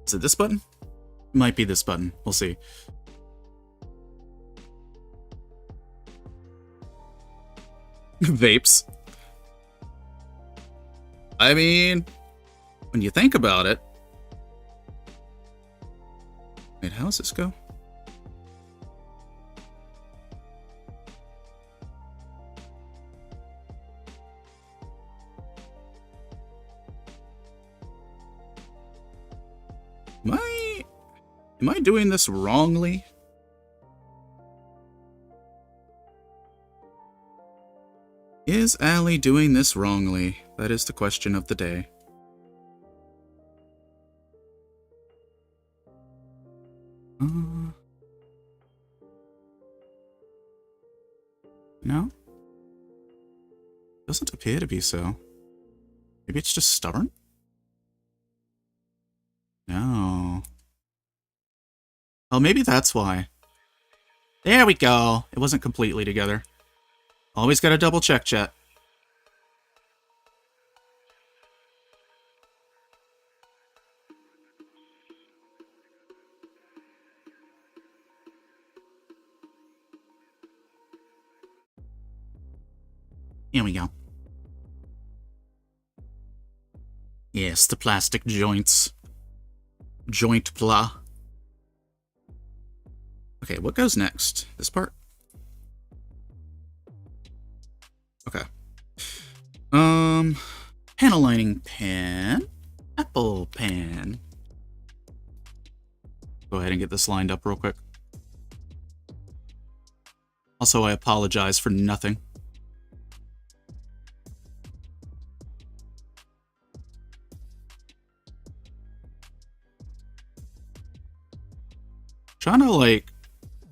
Is it this button? It might be this button. We'll see. Vapes. I mean, when you think about it... Wait, how does this go? Am I doing this wrongly? Is Allie doing this wrongly? That is the question of the day. No? Doesn't appear to be so. Maybe it's just stubborn? No. Oh, maybe that's why. There we go. It wasn't completely together. Always gotta double check, chat. Here we go. Yes, the plastic joints. Jointpla. Okay, what goes next? This part? Okay. Panel lining pan. Apple pan. Go ahead and get this lined up real quick. Also, I apologize for nothing. Trying to, like,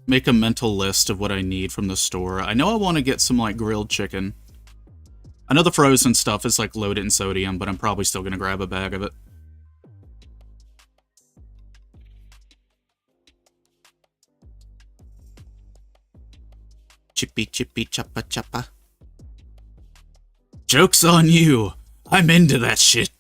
make a mental list of what I need from the store. I know I want to get some, like, grilled chicken. I know the frozen stuff is, like, loaded in sodium, but I'm probably still going to grab a bag of it. Chippy, chippy, choppa, choppa. Joke's on you! I'm into that shit!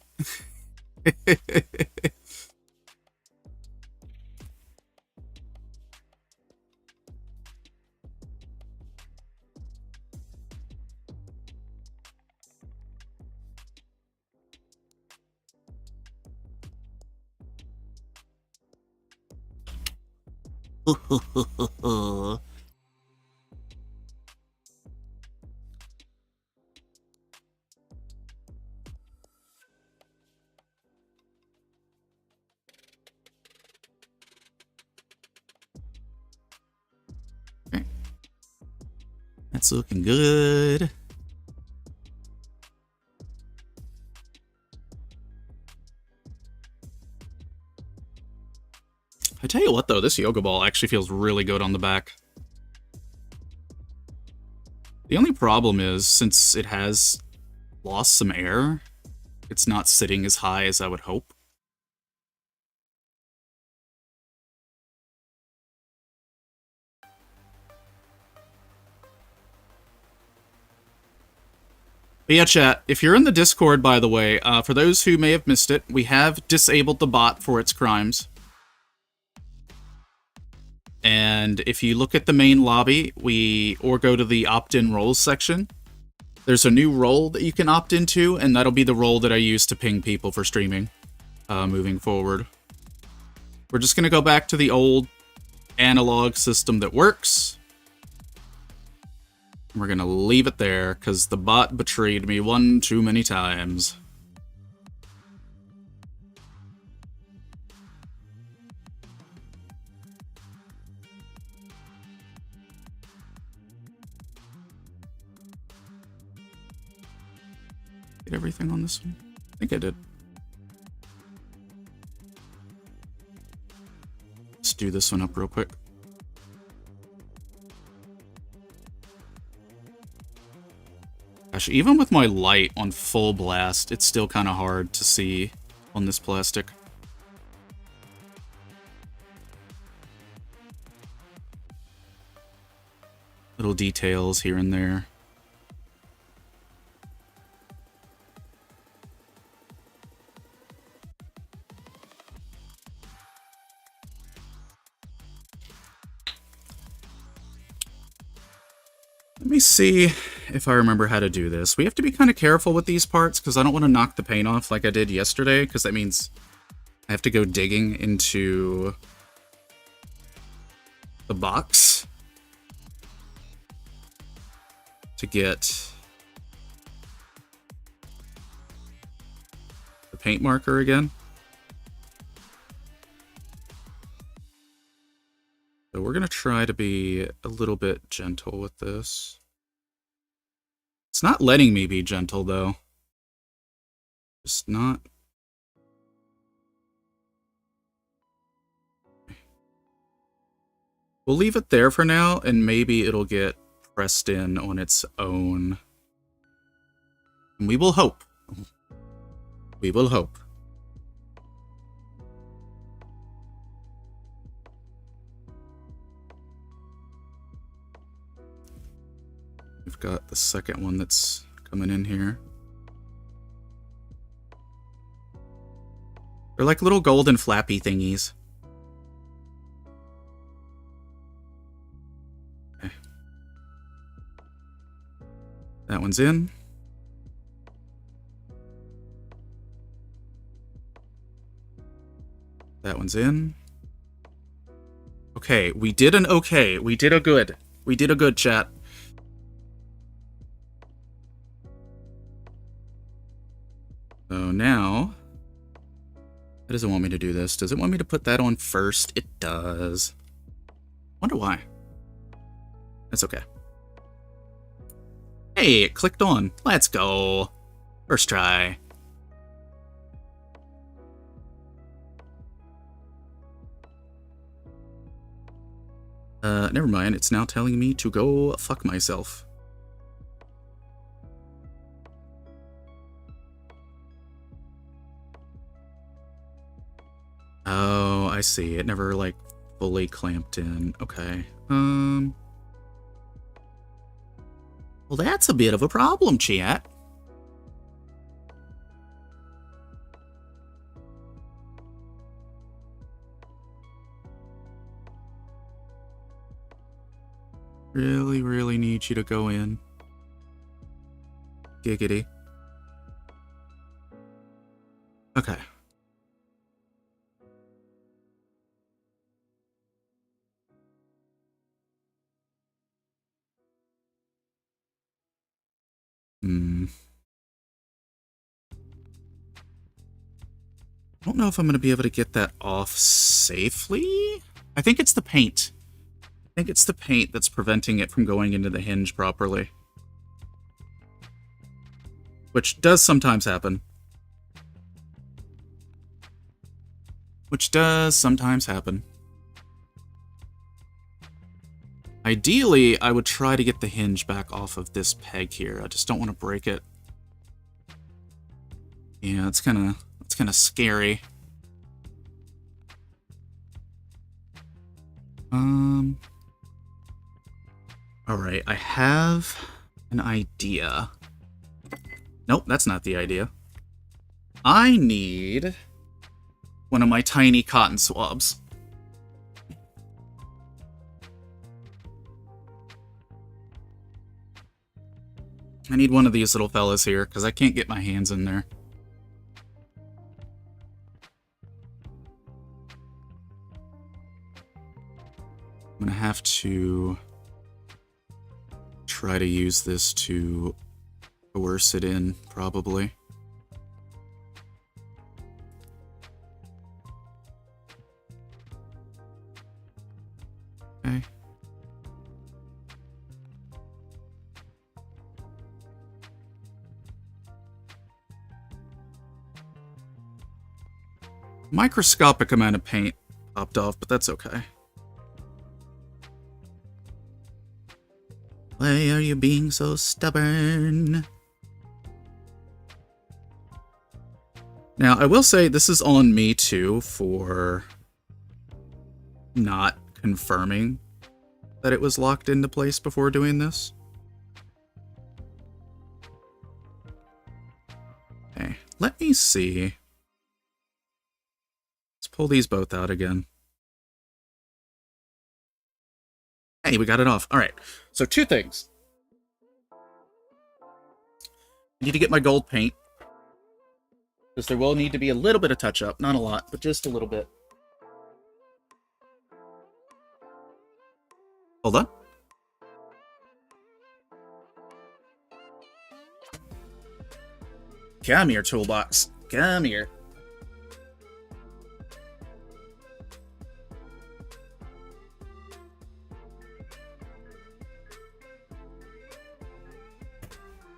Okay. That's looking good. I tell you what, though, this yoga ball actually feels really good on the back. The only problem is, since it has lost some air, it's not sitting as high as I would hope. But yeah, chat, if you're in the Discord, by the way, for those who may have missed it, we have disabled the bot for its crimes. And if you look at the main lobby, or go to the opt-in roles section, there's a new role that you can opt into, and that'll be the role that I use to ping people for streaming moving forward. We're just going to go back to the old analog system that works. We're going to leave it there, because the bot betrayed me one too many times. Get everything on this one? I think I did. Let's do this one up real quick. Gosh, even with my light on full blast, it's still kind of hard to see on this plastic. Little details here and there. Let me see if I remember how to do this. We have to be kind of careful with these parts because I don't want to knock the paint off like I did yesterday, because that means I have to go digging into the box to get the paint marker again. So we're going to try to be a little bit gentle with this. It's not letting me be gentle, though. Just not. We'll leave it there for now, and maybe it'll get pressed in on its own. And we will hope. We will hope. We've got the second one that's coming in here. They're like little golden flappy thingies. Okay. That one's in. That one's in. Okay, we did an okay. We did a good. We did a good, chat. So now... It doesn't want me to do this. Does it want me to put that on first? It does. Wonder why. That's okay. Hey, it clicked on. Let's go. First try. Never mind. It's now telling me to go fuck myself. Oh, I see. It never, like, fully clamped in. Okay. Well, that's a bit of a problem, chat. Really, really need you to go in. Giggity. Okay. I don't know if I'm going to be able to get that off safely. I think it's the paint. I think it's the paint that's preventing it from going into the hinge properly. Which does sometimes happen. Ideally, I would try to get the hinge back off of this peg here. I just don't want to break it. Yeah, it's kind of scary. Alright, I have an idea. Nope, that's not the idea. I need one of my tiny cotton swabs. I need one of these little fellas here, because I can't get my hands in there. I'm going to have to try to use this to coerce it in, probably. Okay. Microscopic amount of paint popped off, but that's okay. Why are you being so stubborn? Now, I will say this is on me, too, for not confirming that it was locked into place before doing this. Okay, let me see. Let's pull these both out again. Hey, we got it off. All right, so two things. I need to get my gold paint, because there will need to be a little bit of touch-up. Not a lot, but just a little bit. Hold on. Come here, toolbox. Come here.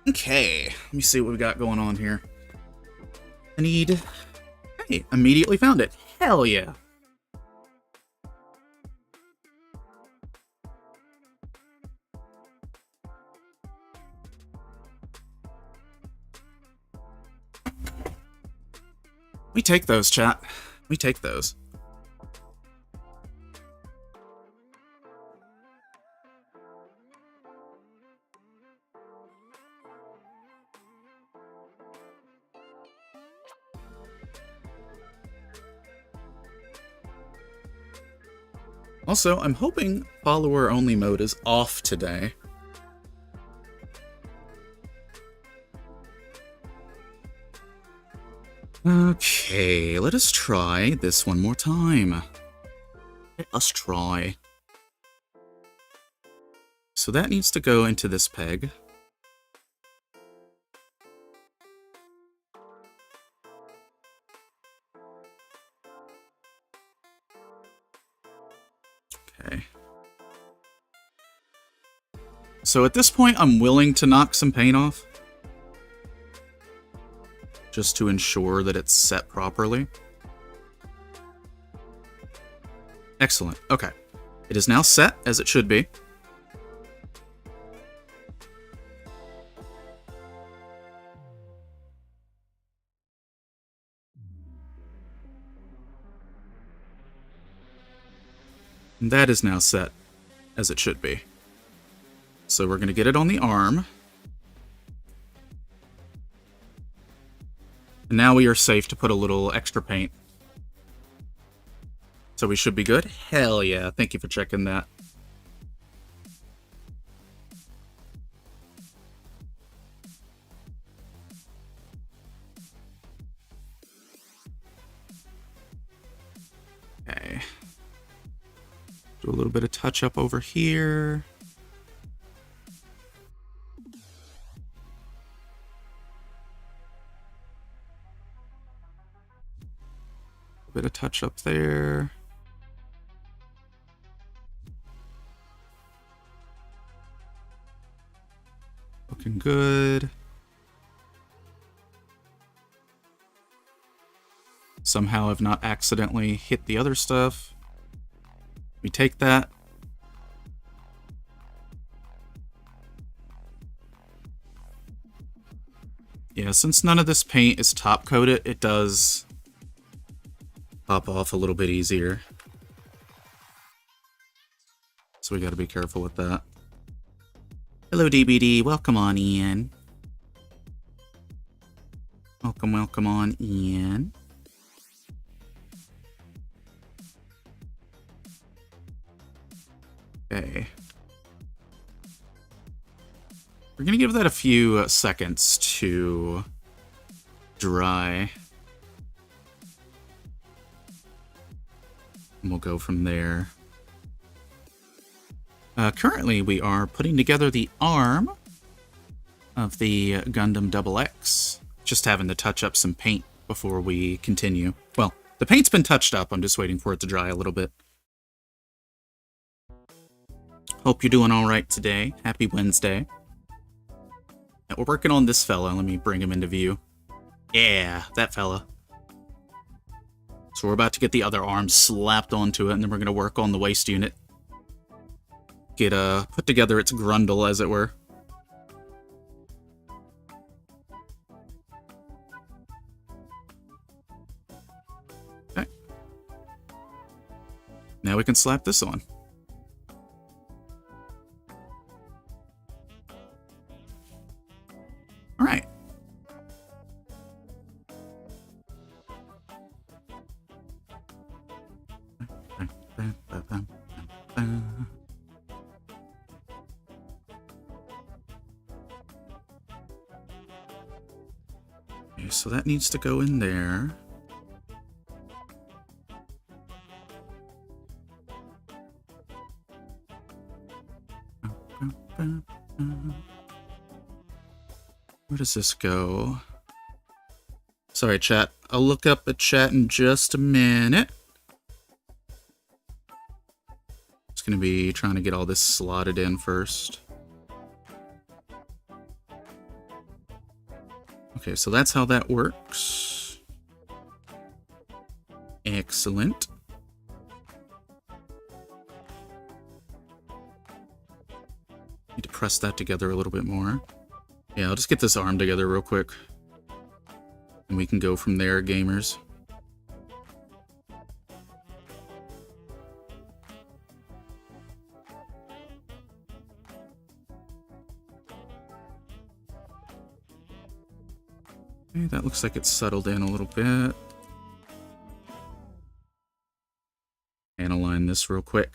Okay, let me see what we got going on here. I need... Hey, immediately found it. Hell yeah. We take those, chat. We take those. Also, I'm hoping follower-only mode is off today. Okay, let us try this one more time. Let us try. So that needs to go into this peg. Okay. So at this point, I'm willing to knock some paint off, just to ensure that it's set properly. Excellent. Okay. It is now set, as it should be. And that is now set, as it should be. So we're going to get it on the arm. And now we are safe to put a little extra paint. So we should be good? Hell yeah, thank you for checking that. Okay. Do a little bit of touch up over here. A bit of touch up there. Looking good. Somehow I've not accidentally hit the other stuff. We take that. Yeah, since none of this paint is top coated, it does pop off a little bit easier. So we gotta be careful with that. Hello, DBD. Welcome on, Ian. Welcome, welcome on, Ian. Okay. We're gonna give that a few seconds to dry. And we'll go from there. Currently, we are putting together the arm of the Gundam Double X. Just having to touch up some paint before we continue. Well, the paint's been touched up. I'm just waiting for it to dry a little bit. Hope you're doing all right today. Happy Wednesday. Now, we're working on this fella. Let me bring him into view. Yeah, that fella. So we're about to get the other arm slapped onto it, and then we're going to work on the waist unit. Get put together its grundle, as it were. Okay. Now we can slap this on. All right. Okay, so that needs to go in there. Where does this go? Sorry, chat. I'll look up at chat in just a minute. Just gonna be trying to get all this slotted in first. Okay, so that's how that works. Excellent. Need to press that together a little bit more. Yeah, I'll just get this arm together real quick. And we can go from there, gamers. Okay, that looks like it's settled in a little bit. And align this real quick.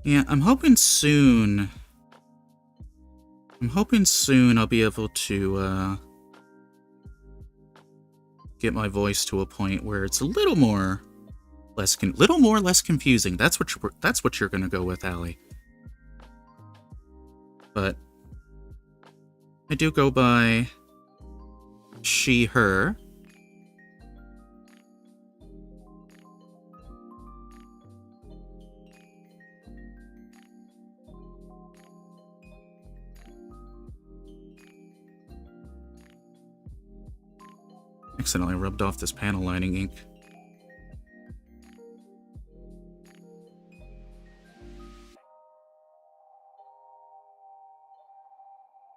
Yeah, I'm hoping soon I'll be able to get my voice to a point where it's a little more less confusing. That's what you're gonna go with, Allie. But I do go by she, her. Accidentally rubbed off this panel lining ink.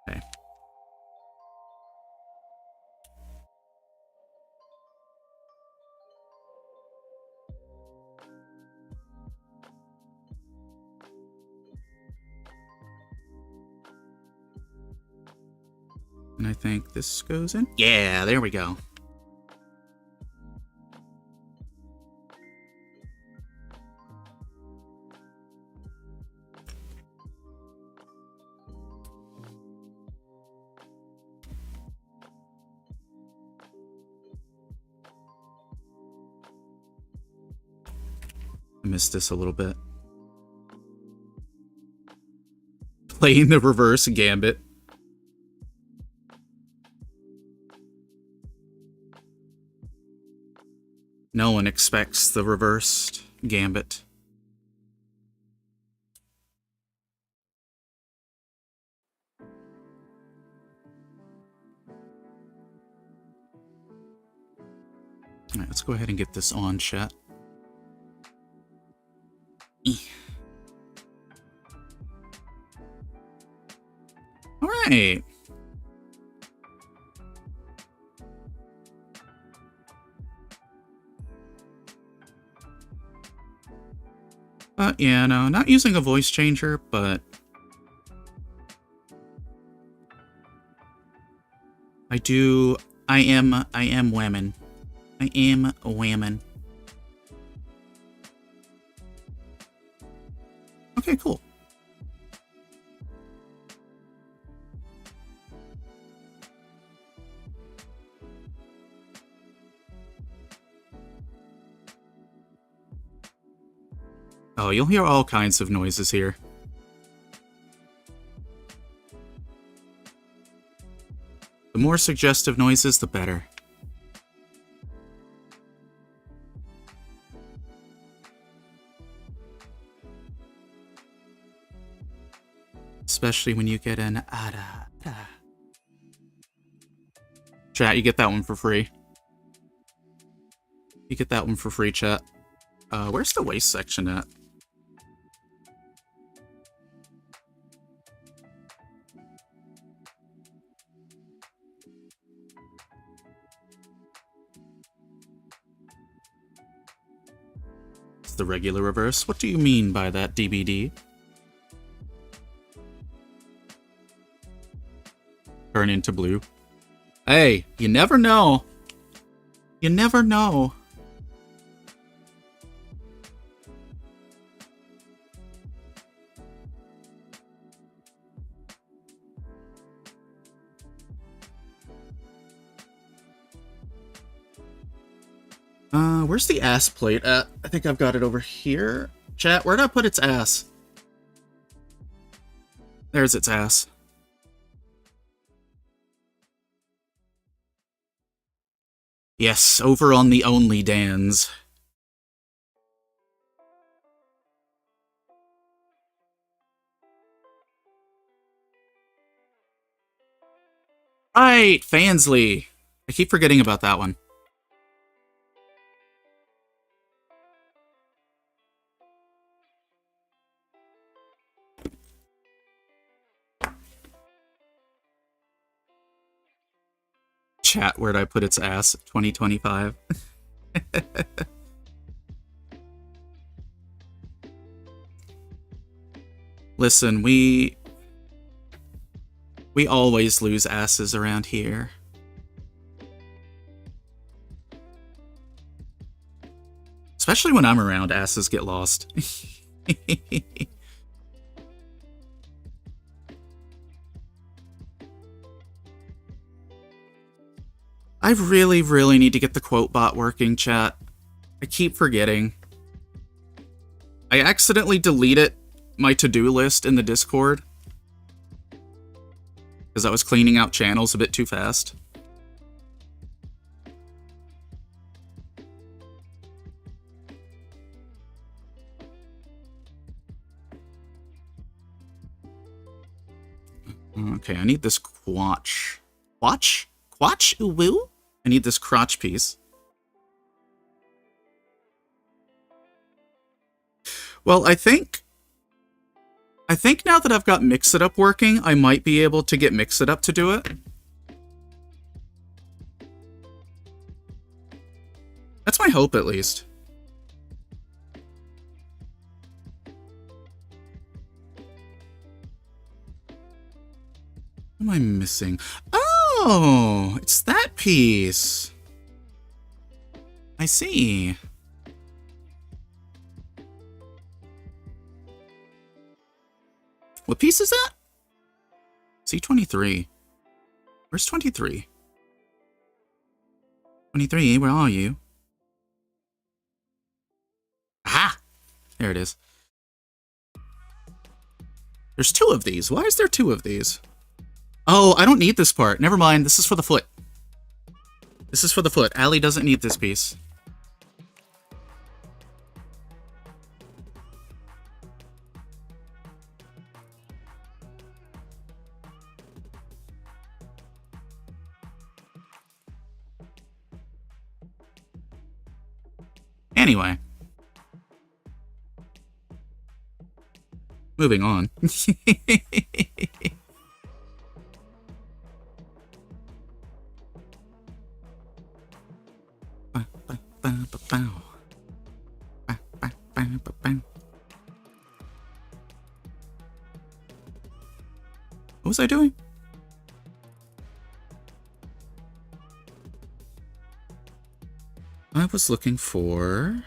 Okay. And I think this goes in. Yeah, there we go. I missed this a little bit. Playing the reverse gambit. No one expects the reversed gambit. Alright, let's go ahead and get this on, chat. Alright. Yeah, no, not using a voice changer, but I am women. I am a woman. Okay, cool. Oh, you'll hear all kinds of noises here. The more suggestive noises, the better. Especially when you get an ada. Chat, you get that one for free. You get that one for free, chat. Where's the waist section at? It's the regular reverse. What do you mean by that, DBD? Turn into blue. Hey, you never know. You never know. Where's the ass plate at? I think I've got it over here. Chat, where'd I put its ass? There's its ass. Yes, over on the Only Dans. Right, Fansley. I keep forgetting about that one. chat where'd I put its ass? 2025. Listen, we always lose asses around here. Especially when I'm around, asses get lost. I really, really need to get the quote bot working, chat. I keep forgetting. I accidentally deleted my to-do list in the Discord because I was cleaning out channels a bit too fast. Okay, I need this quatch. Quatch? Quatch? Uwu? I need this crotch piece. Well, I think now that I've got Mix It Up working, I might be able to get Mix It Up to do it. That's my hope, at least. What am I missing? Oh, it's that piece. I see. What piece is that? C23. Where's 23? 23, where are you? Aha! There it is. There's two of these. Why is there two of these? Oh, I don't need this part. Never mind. This is for the foot. This is for the foot. Allie doesn't need this piece. Anyway. Moving on. What was I doing? I was looking for...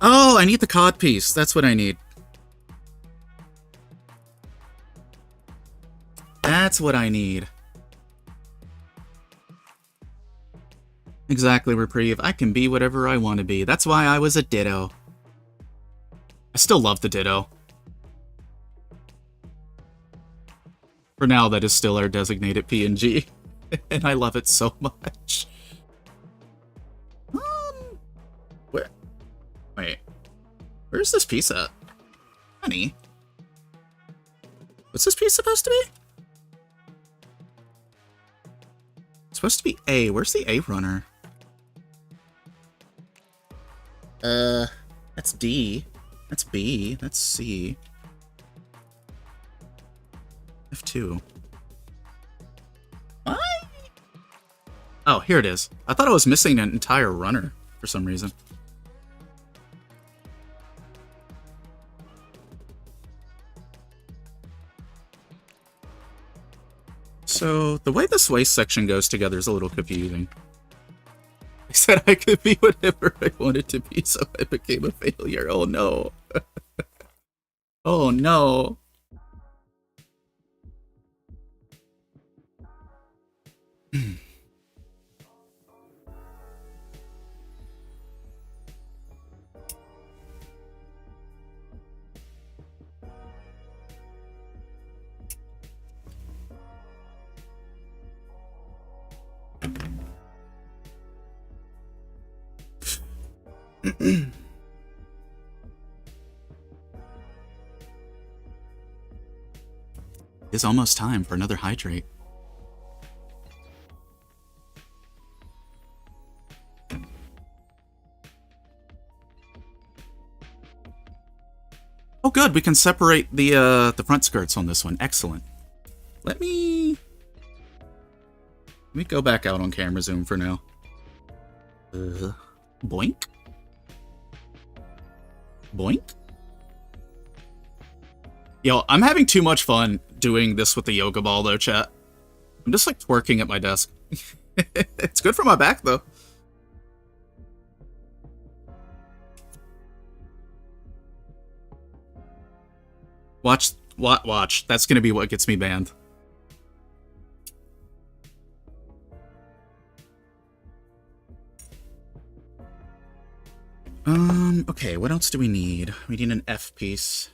Oh, I need the cod piece. That's what I need. That's what I need. Exactly, Reprieve. I can be whatever I want to be. That's why I was a Ditto. I still love the Ditto. For now, that is still our designated PNG. And I love it so much. Where? Wait. Where's this piece at? Honey? What's this piece supposed to be? It's supposed to be A. Where's the A runner? That's D. That's B. That's C. F2. What? Oh, here it is. I thought I was missing an entire runner for some reason. So, the way this waist section goes together is a little confusing. I said I could be whatever I wanted to be, so I became a failure. Oh no. Oh no. It's almost time for another hydrate. Oh good, we can separate the front skirts on this one. Excellent. Let me Let me go back out on camera zoom for now. Boink. Boink. Yo, I'm having too much fun doing this with the yoga ball, though, chat. I'm just, like, twerking at my desk. It's good for my back, though. Watch. That's gonna be what gets me banned. Okay, what else do we need? We need an F piece.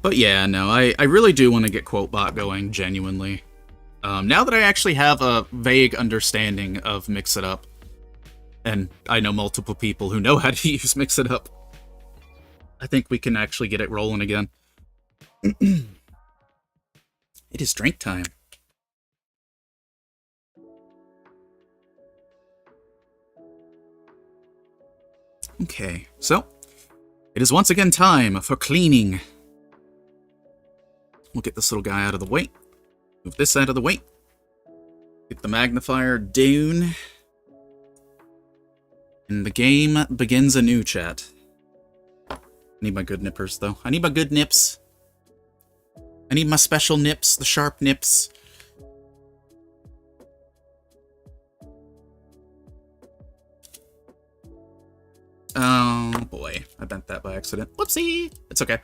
But yeah, no, I really do want to get QuoteBot going, genuinely. Now that I actually have a vague understanding of Mix It Up, and I know multiple people who know how to use Mix It Up, I think we can actually get it rolling again. It is drink time. Okay, so it is once again time for cleaning. We'll get this little guy out of the way. Move this out of the way. Get the magnifier down. And the game begins anew, chat. I need my good nippers, though. I need my good nips. I need my special nips, the sharp nips. Oh, boy. I bent that by accident. Whoopsie! It's okay.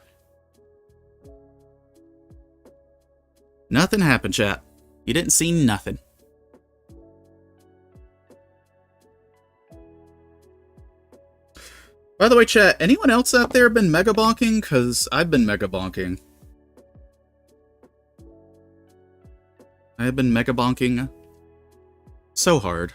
Nothing happened, chat. You didn't see nothing. By the way, chat, anyone else out there been mega bonking? Because I've been mega bonking. I have been mega bonking so hard.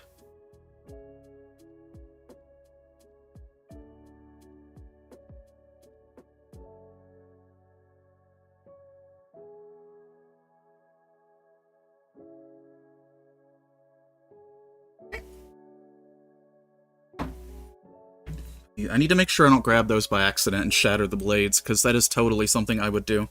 I need to make sure I don't grab those by accident and shatter the blades, because that is totally something I would do.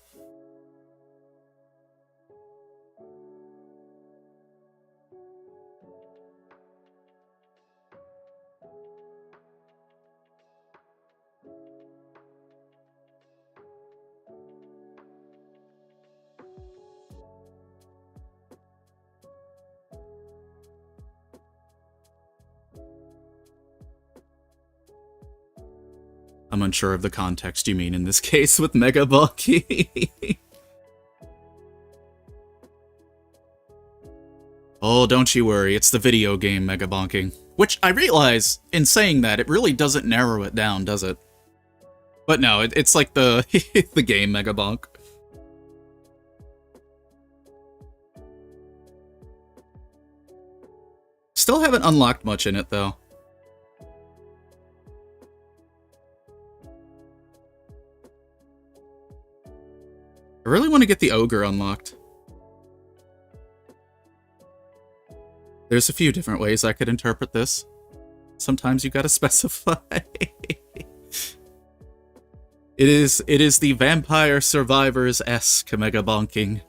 I'm unsure of the context you mean in this case with Mega Bulky. Oh, don't you worry, it's the video game Mega Bonking. Which, I realize, in saying that, it really doesn't narrow it down, does it? But no, it's like the, the game Mega Bonk. Still haven't unlocked much in it, though. I really want to get the ogre unlocked. There's a few different ways I could interpret this. Sometimes you gotta specify. It is the Vampire Survivors-esque Mega Bonking.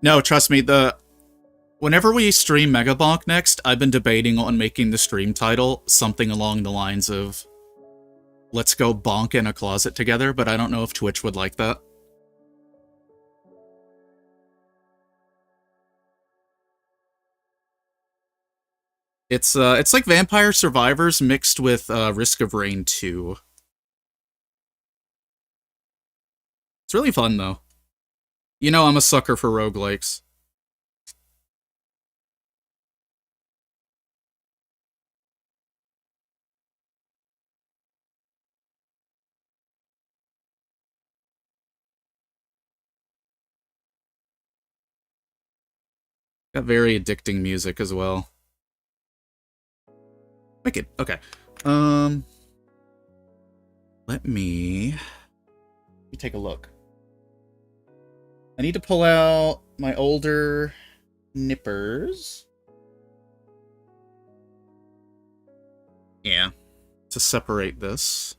No, trust me, whenever we stream Mega Bonk next, I've been debating on making the stream title something along the lines of "Let's go bonk in a closet together," but I don't know if Twitch would like that. It's like Vampire Survivors mixed with Risk of Rain 2. It's really fun, though. You know I'm a sucker for roguelikes. Got very addicting music as well. Wicked. Okay. Let me me take a look. I need to pull out my older nippers. Yeah. To separate this.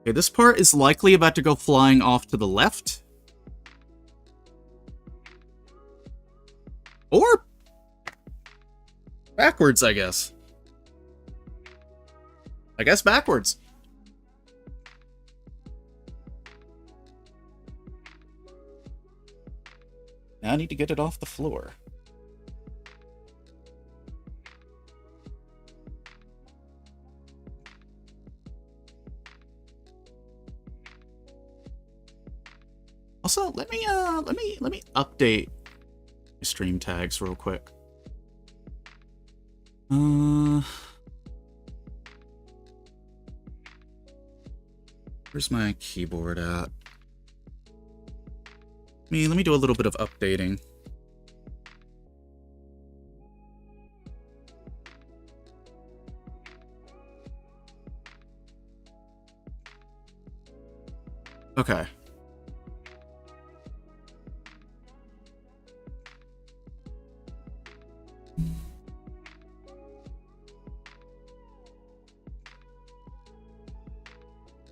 Okay, this part is likely about to go flying off to the left. Or backwards, I guess. I guess backwards. Now I need to get it off the floor. Also, let me update my stream tags real quick. Where's my keyboard at? Let me do a little bit of updating. Okay.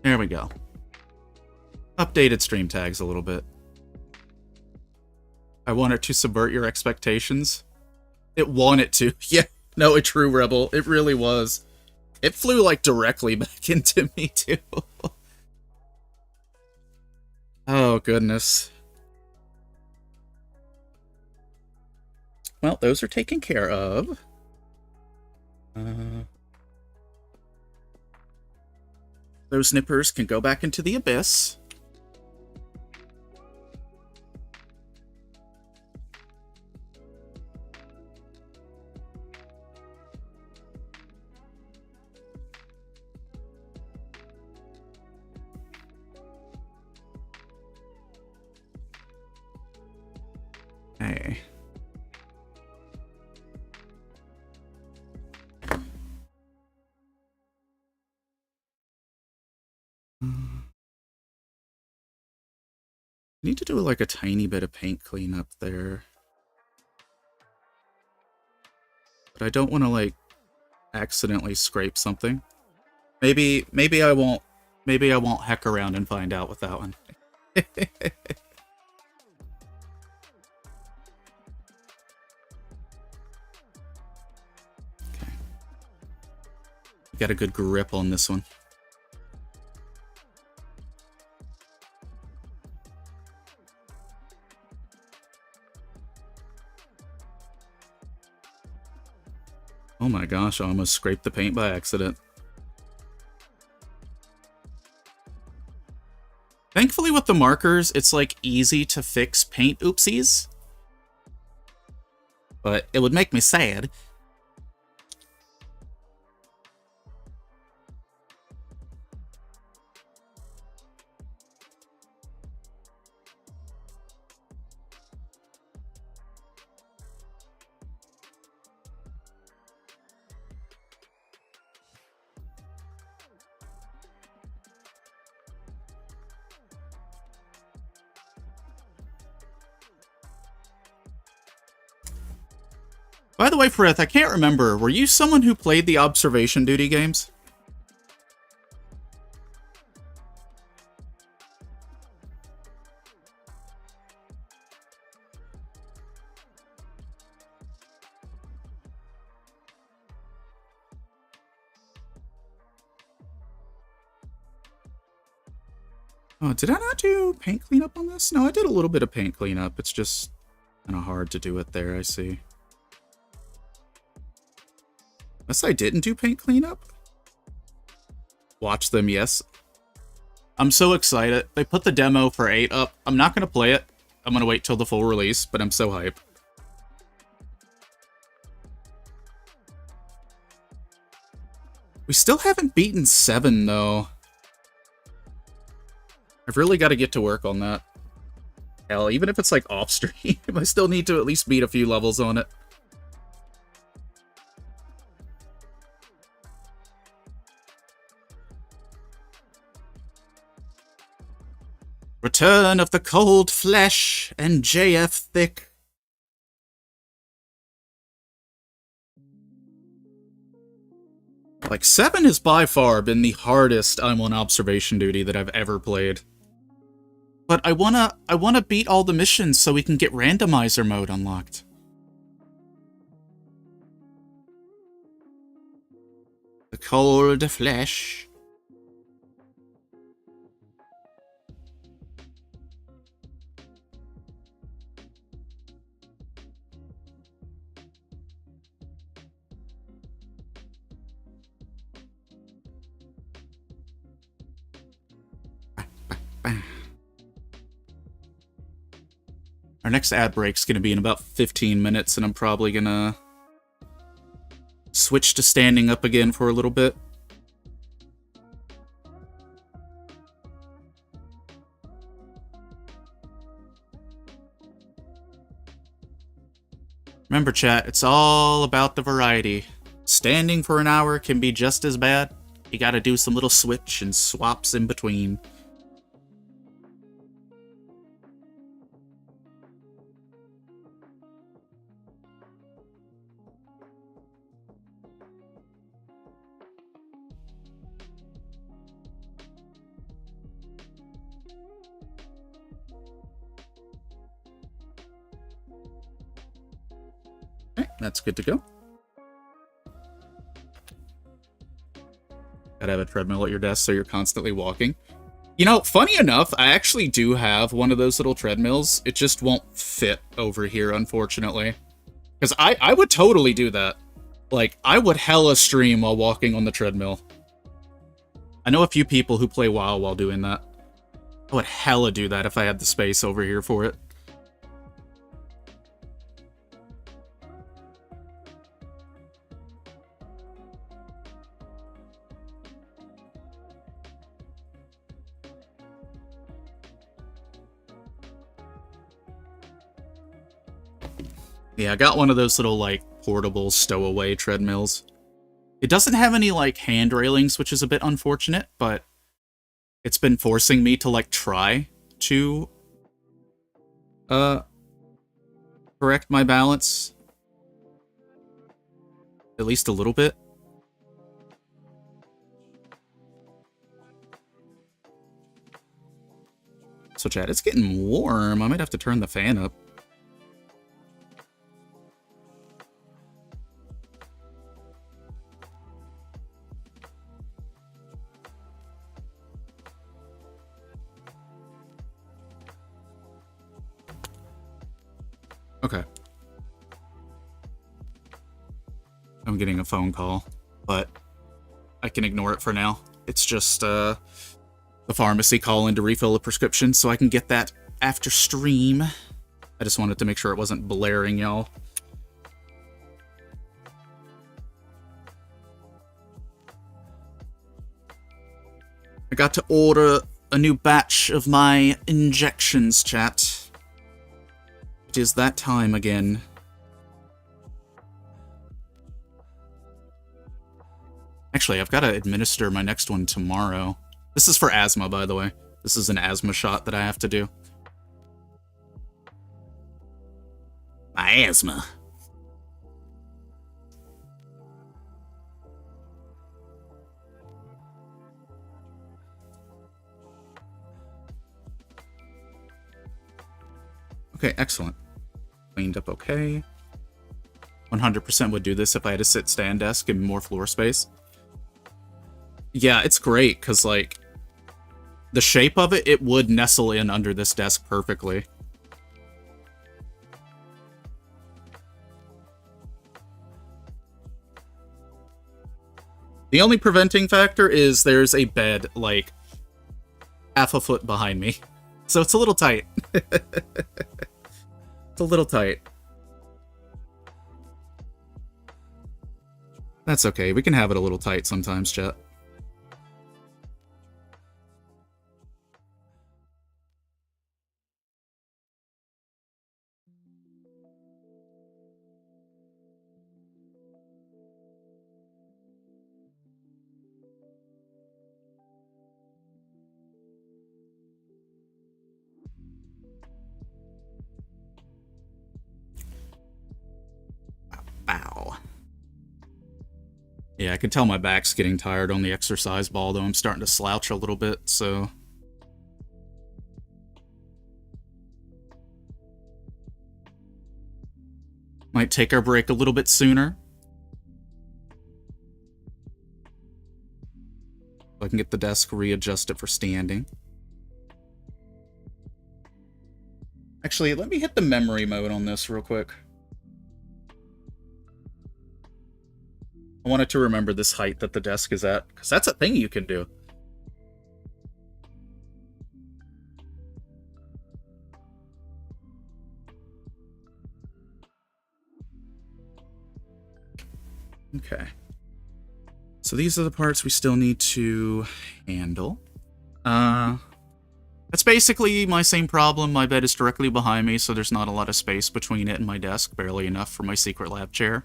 There we go. Updated stream tags a little bit. I want it to subvert your expectations. It wanted to. Yeah, no, a true rebel. It really was. It flew, like, directly back into me, too. Oh, goodness. Well, those are taken care of. Those nippers can go back into the abyss. Hey. Need to do like a tiny bit of paint cleanup there. But I don't want to like accidentally scrape something. Maybe I won't heck around and find out with that one. Okay. Got a good grip on this one. Oh my gosh, I almost scraped the paint by accident. Thankfully with the markers, it's like easy to fix paint oopsies. But it would make me sad. By the way, Frith, I can't remember. Were you someone who played the observation duty games? Oh, did I not do paint cleanup on this? No, I did a little bit of paint cleanup. It's just kind of hard to do it there, I see. Unless I didn't do paint cleanup? Watch them, yes. I'm so excited. They put the demo for 8 up. I'm not going to play it. I'm going to wait till the full release, but I'm so hyped. We still haven't beaten 7, though. I've really got to get to work on that. Hell, even if it's like off stream, I still need to at least beat a few levels on it. Return of the cold flesh and JF thick. Like, 7 has by far been the hardest I'm on observation duty that I've ever played. But I wanna beat all the missions so we can get randomizer mode unlocked. The cold flesh. Our next ad break's gonna be in about 15 minutes, and I'm probably gonna switch to standing up again for a little bit. Remember, chat, it's all about the variety. Standing for an hour can be just as bad. You gotta do some little switch and swaps in between. Okay, that's good to go. Gotta have a treadmill at your desk so you're constantly walking. You know, funny enough, I actually do have one of those little treadmills. It just won't fit over here, unfortunately. Because I would totally do that. Like, I would hella stream while walking on the treadmill. I know a few people who play WoW while doing that. I would hella do that if I had the space over here for it. Yeah, I got one of those little, like, portable stowaway treadmills. It doesn't have any, like, hand railings, which is a bit unfortunate, but it's been forcing me to, like, try to, correct my balance. At least a little bit. So, chat, it's getting warm. I might have to turn the fan up. Okay. I'm getting a phone call, but I can ignore it for now. It's just, the pharmacy calling to refill a prescription, so I can get that after stream. I just wanted to make sure it wasn't blaring, y'all. I got to order a new batch of my injections, chat. It is that time again. Actually, I've got to administer my next one tomorrow. This is for asthma, by the way. This is an asthma shot that I have to do. My asthma. Okay, excellent. Cleaned up okay. 100% would do this if I had a sit-stand desk and more floor space. Yeah, it's great, because, like, the shape of it, it would nestle in under this desk perfectly. The only preventing factor is there's a bed, like, half a foot behind me. So it's a little tight. It's a little tight. That's okay. We can have it a little tight sometimes, chat. Yeah, I can tell my back's getting tired on the exercise ball, though I'm starting to slouch a little bit, so... Might take our break a little bit sooner. So I can get the desk readjusted for standing. Actually, let me hit the memory mode on this real quick. I wanted to remember this height that the desk is at, because that's a thing you can do. Okay. So these are the parts we still need to handle. That's basically my same problem. My bed is directly behind me, so there's not a lot of space between it and my desk. Barely enough for my secret lab chair.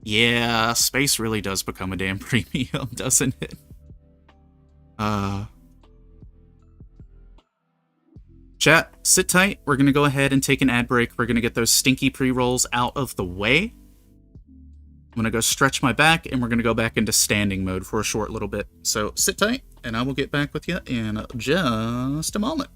Yeah, space really does become a damn premium, doesn't it? Chat, sit tight. We're gonna go ahead and take an ad break. We're gonna get those stinky pre-rolls out of the way. I'm gonna go stretch my back, and we're gonna go back into standing mode for a short little bit. So sit tight, and I will get back with you in just a moment.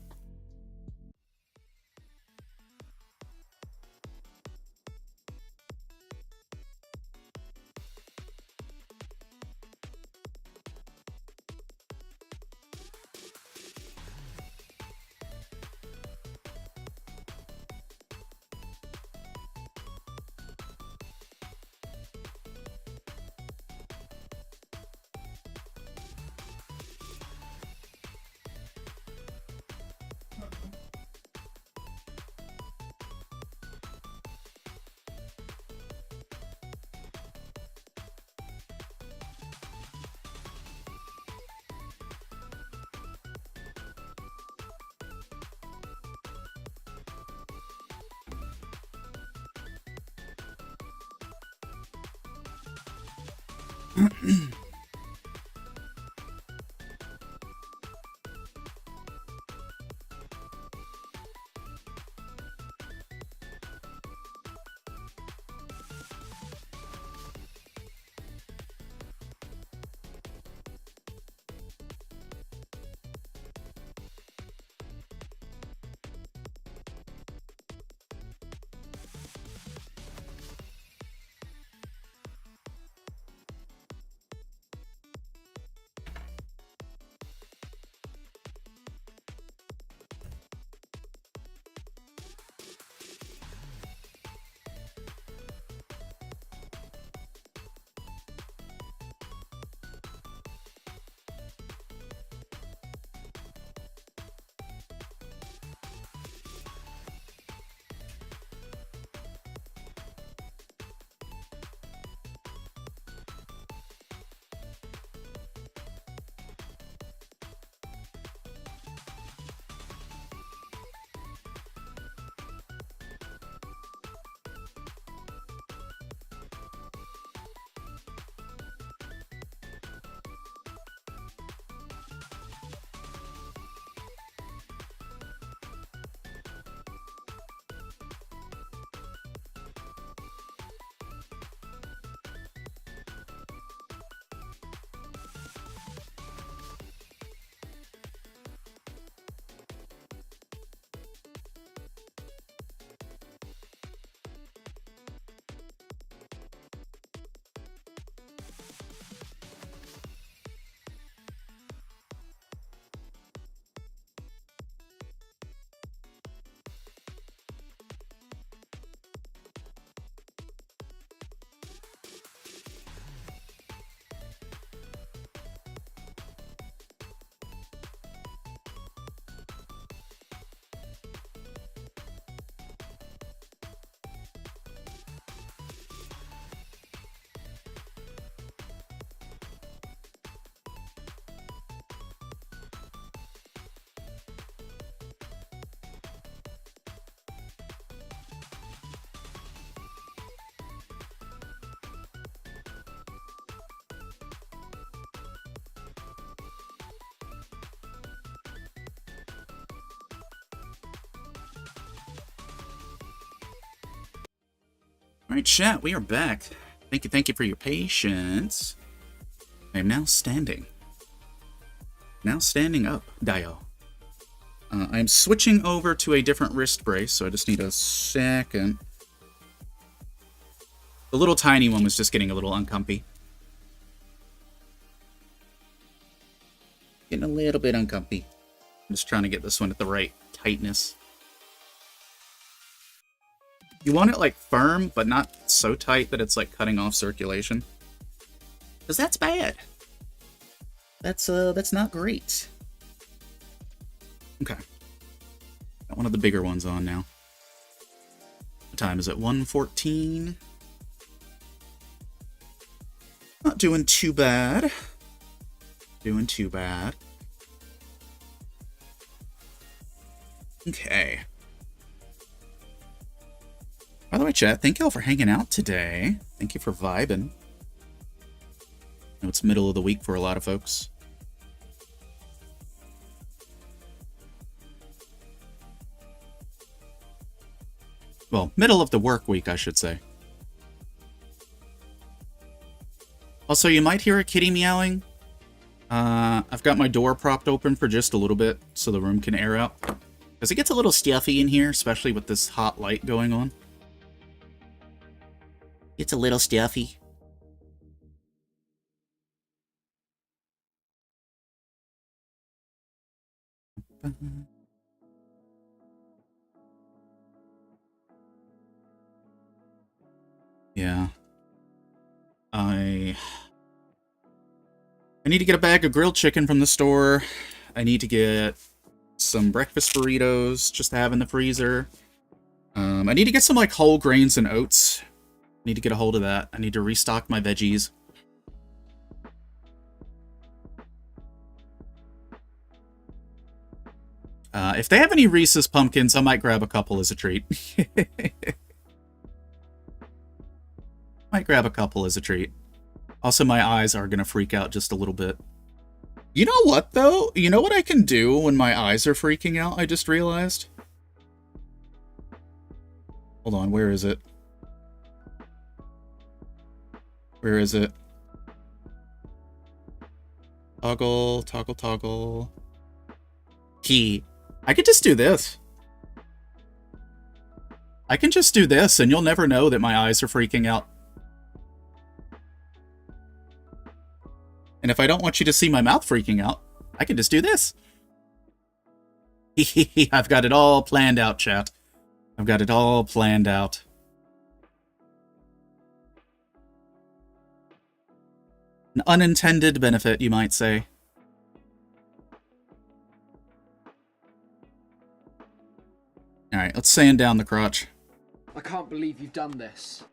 Alright, chat, we are back. Thank you for your patience. I am now standing. Now standing up, Dio. I'm switching over to a different wrist brace, so I just need a second. The little tiny one was just getting a little uncomfy. Getting a little bit uncomfy. I'm just trying to get this one at the right tightness. You want it, like, firm, but not so tight that it's, like, cutting off circulation. Because that's bad. That's not great. Okay. Got one of the bigger ones on now. What time is it? 1:14. Not doing too bad. Doing too bad. Okay. By the way, chat, thank y'all for hanging out today. Thank you for vibing. I know it's middle of the week for a lot of folks. Well, middle of the work week, I should say. Also, you might hear a kitty meowing. I've got my door propped open for just a little bit so the room can air out. Because it gets a little stuffy in here, especially with this hot light going on. It's a little stuffy. Yeah. I need to get a bag of grilled chicken from the store. I need to get some breakfast burritos just to have in the freezer. I need to get some, like, whole grains and oats. I need to get a hold of that. I need to restock my veggies. If they have any Reese's pumpkins, I might grab a couple as a treat. Might grab a couple as a treat. Also, my eyes are gonna freak out just a little bit. You know what, though? You know what I can do when my eyes are freaking out, I just realized? Hold on, where is it? Where is it? Toggle, toggle, toggle. Key. I could just do this. I can just do this, and you'll never know that my eyes are freaking out. And if I don't want you to see my mouth freaking out, I can just do this. I've got it all planned out, chat. I've got it all planned out. An unintended benefit, you might say. Alright, let's sand down the crotch. I can't believe you've done this.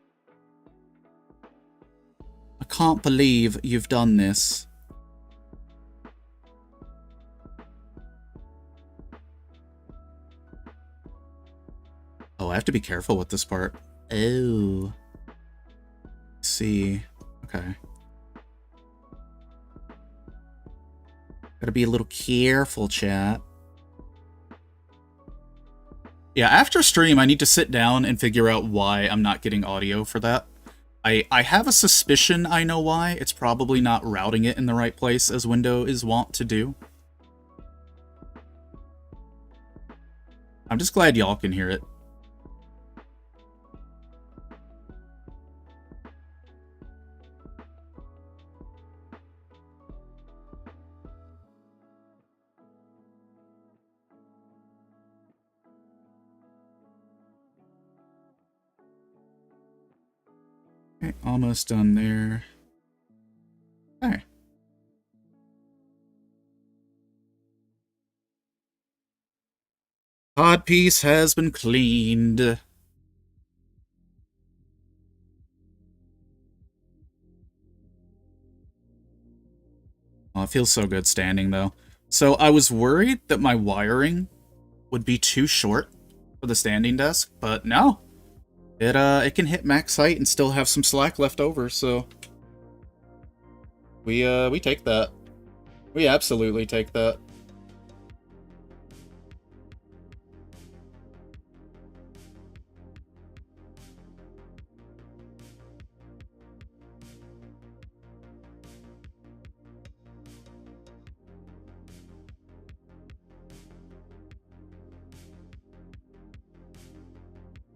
I can't believe you've done this. Oh, I have to be careful with this part. Oh. Let's see. Okay. Gotta be a little careful, chat. Yeah, after stream, I need to sit down and figure out why I'm not getting audio for that. I have a suspicion I know why. It's probably not routing it in the right place, as Window is wont to do. I'm just glad y'all can hear it. Okay, almost done there. Okay. Pod piece has been cleaned. Oh, it feels so good standing, though. So I was worried that my wiring would be too short for the standing desk, but no. It can hit max height and still have some slack left over, so we take that. We absolutely take that.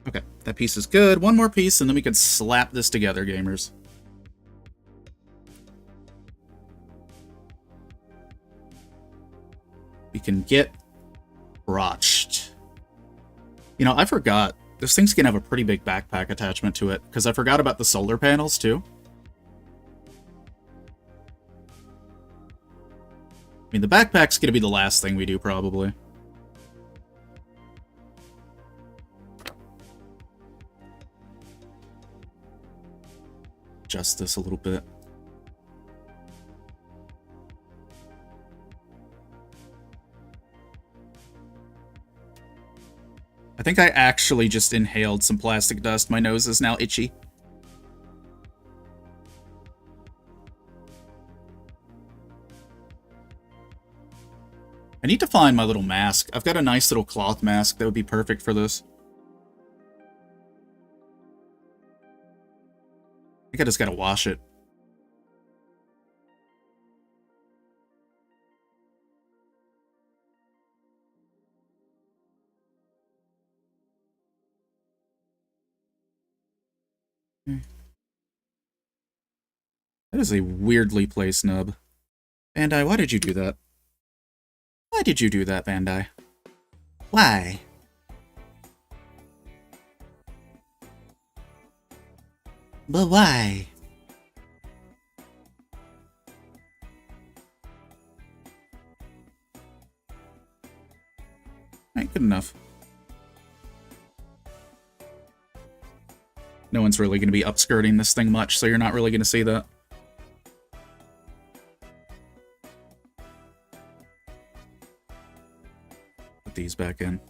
Okay, that piece is good. One more piece, and then we can slap this together, gamers. We can get crotched. You know, I forgot. This thing's gonna have a pretty big backpack attachment to it, because I forgot about the solar panels, too. I mean, the backpack's gonna be the last thing we do, probably. Adjust this a little bit. I think I actually just inhaled some plastic dust. My nose is now itchy. I need to find my little mask. I've got a nice little cloth mask that would be perfect for this. I think I just gotta wash it. That is a weirdly placed nub. Bandai, why did you do that? Why did you do that, Bandai? Why? But why? Alright, good enough. No one's really going to be upskirting this thing much, so you're not really going to see that. Put these back in.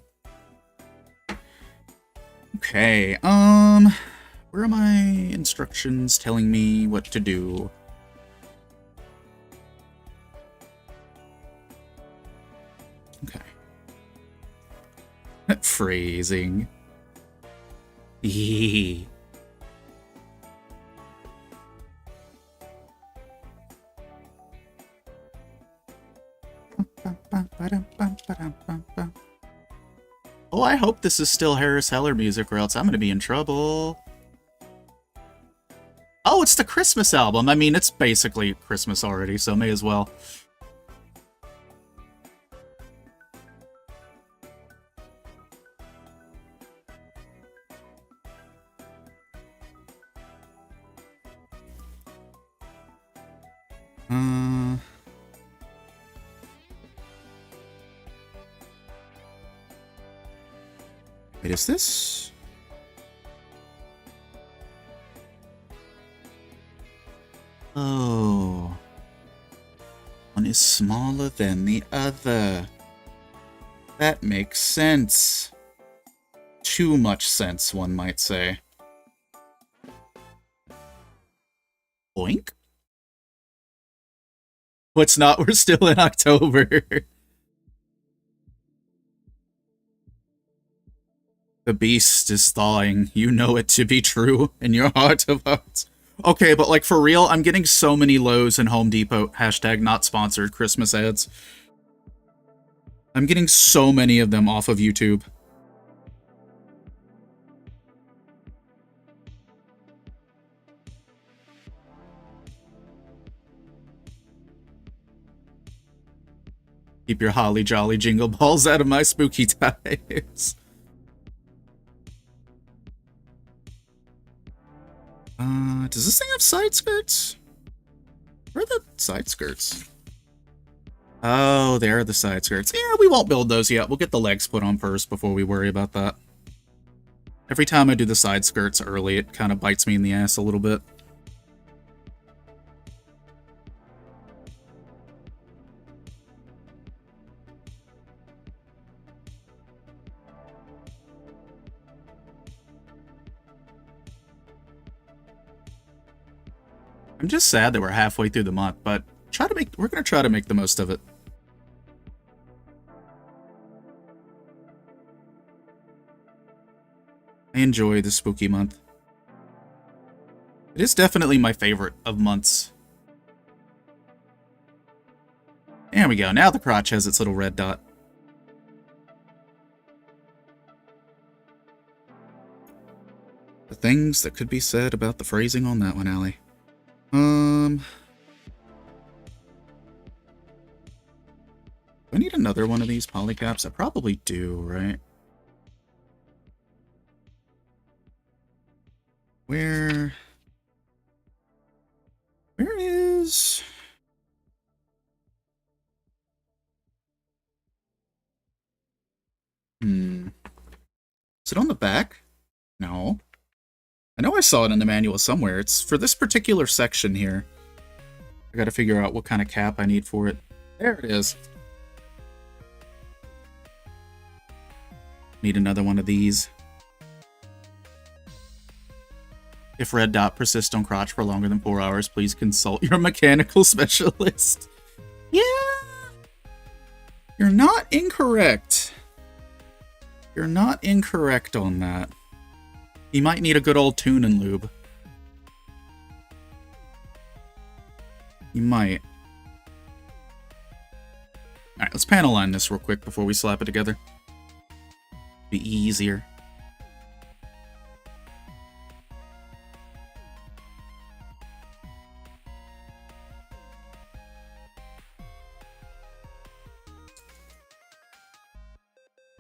Okay, where are my instructions telling me what to do? Okay. Phrasing. Eee. Oh, I hope this is still Harris Heller music, or else I'm gonna be in trouble. Oh, it's the Christmas album. I mean, it's basically Christmas already, so may as well. Wait, is this? Oh. One is smaller than the other. That makes sense. Too much sense, one might say. Boink? What's not? We're still in October. The beast is thawing. You know it to be true in your heart of hearts. Okay, but like for real, I'm getting so many Lowe's and Home Depot hashtag not sponsored Christmas ads. I'm getting so many of them off of YouTube. Keep your holly jolly jingle balls out of my spooky ties. Does this thing have side skirts? Where are the side skirts? Oh, there are the side skirts. Yeah, we won't build those yet. We'll get the legs put on first before we worry about that. Every time I do the side skirts early, it kind of bites me in the ass a little bit. I'm just sad that we're halfway through the month, but we're gonna try to make the most of it. I enjoy the spooky month. It is definitely my favorite of months. There we go. Now the crotch has its little red dot. The things that could be said about the phrasing on that one, Allie. Do I need another one of these polycaps? I probably do, right? Where is... Is it on the back? No. I know I saw it in the manual somewhere. It's for this particular section here. I gotta figure out what kind of cap I need for it. There it is. Need another one of these. If red dot persists on crotch for longer than 4 hours, please consult your mechanical specialist. Yeah! You're not incorrect. You're not incorrect on that. You might need a good old tune and lube. You might. Alright, let's panel line this real quick before we slap it together. Be easier.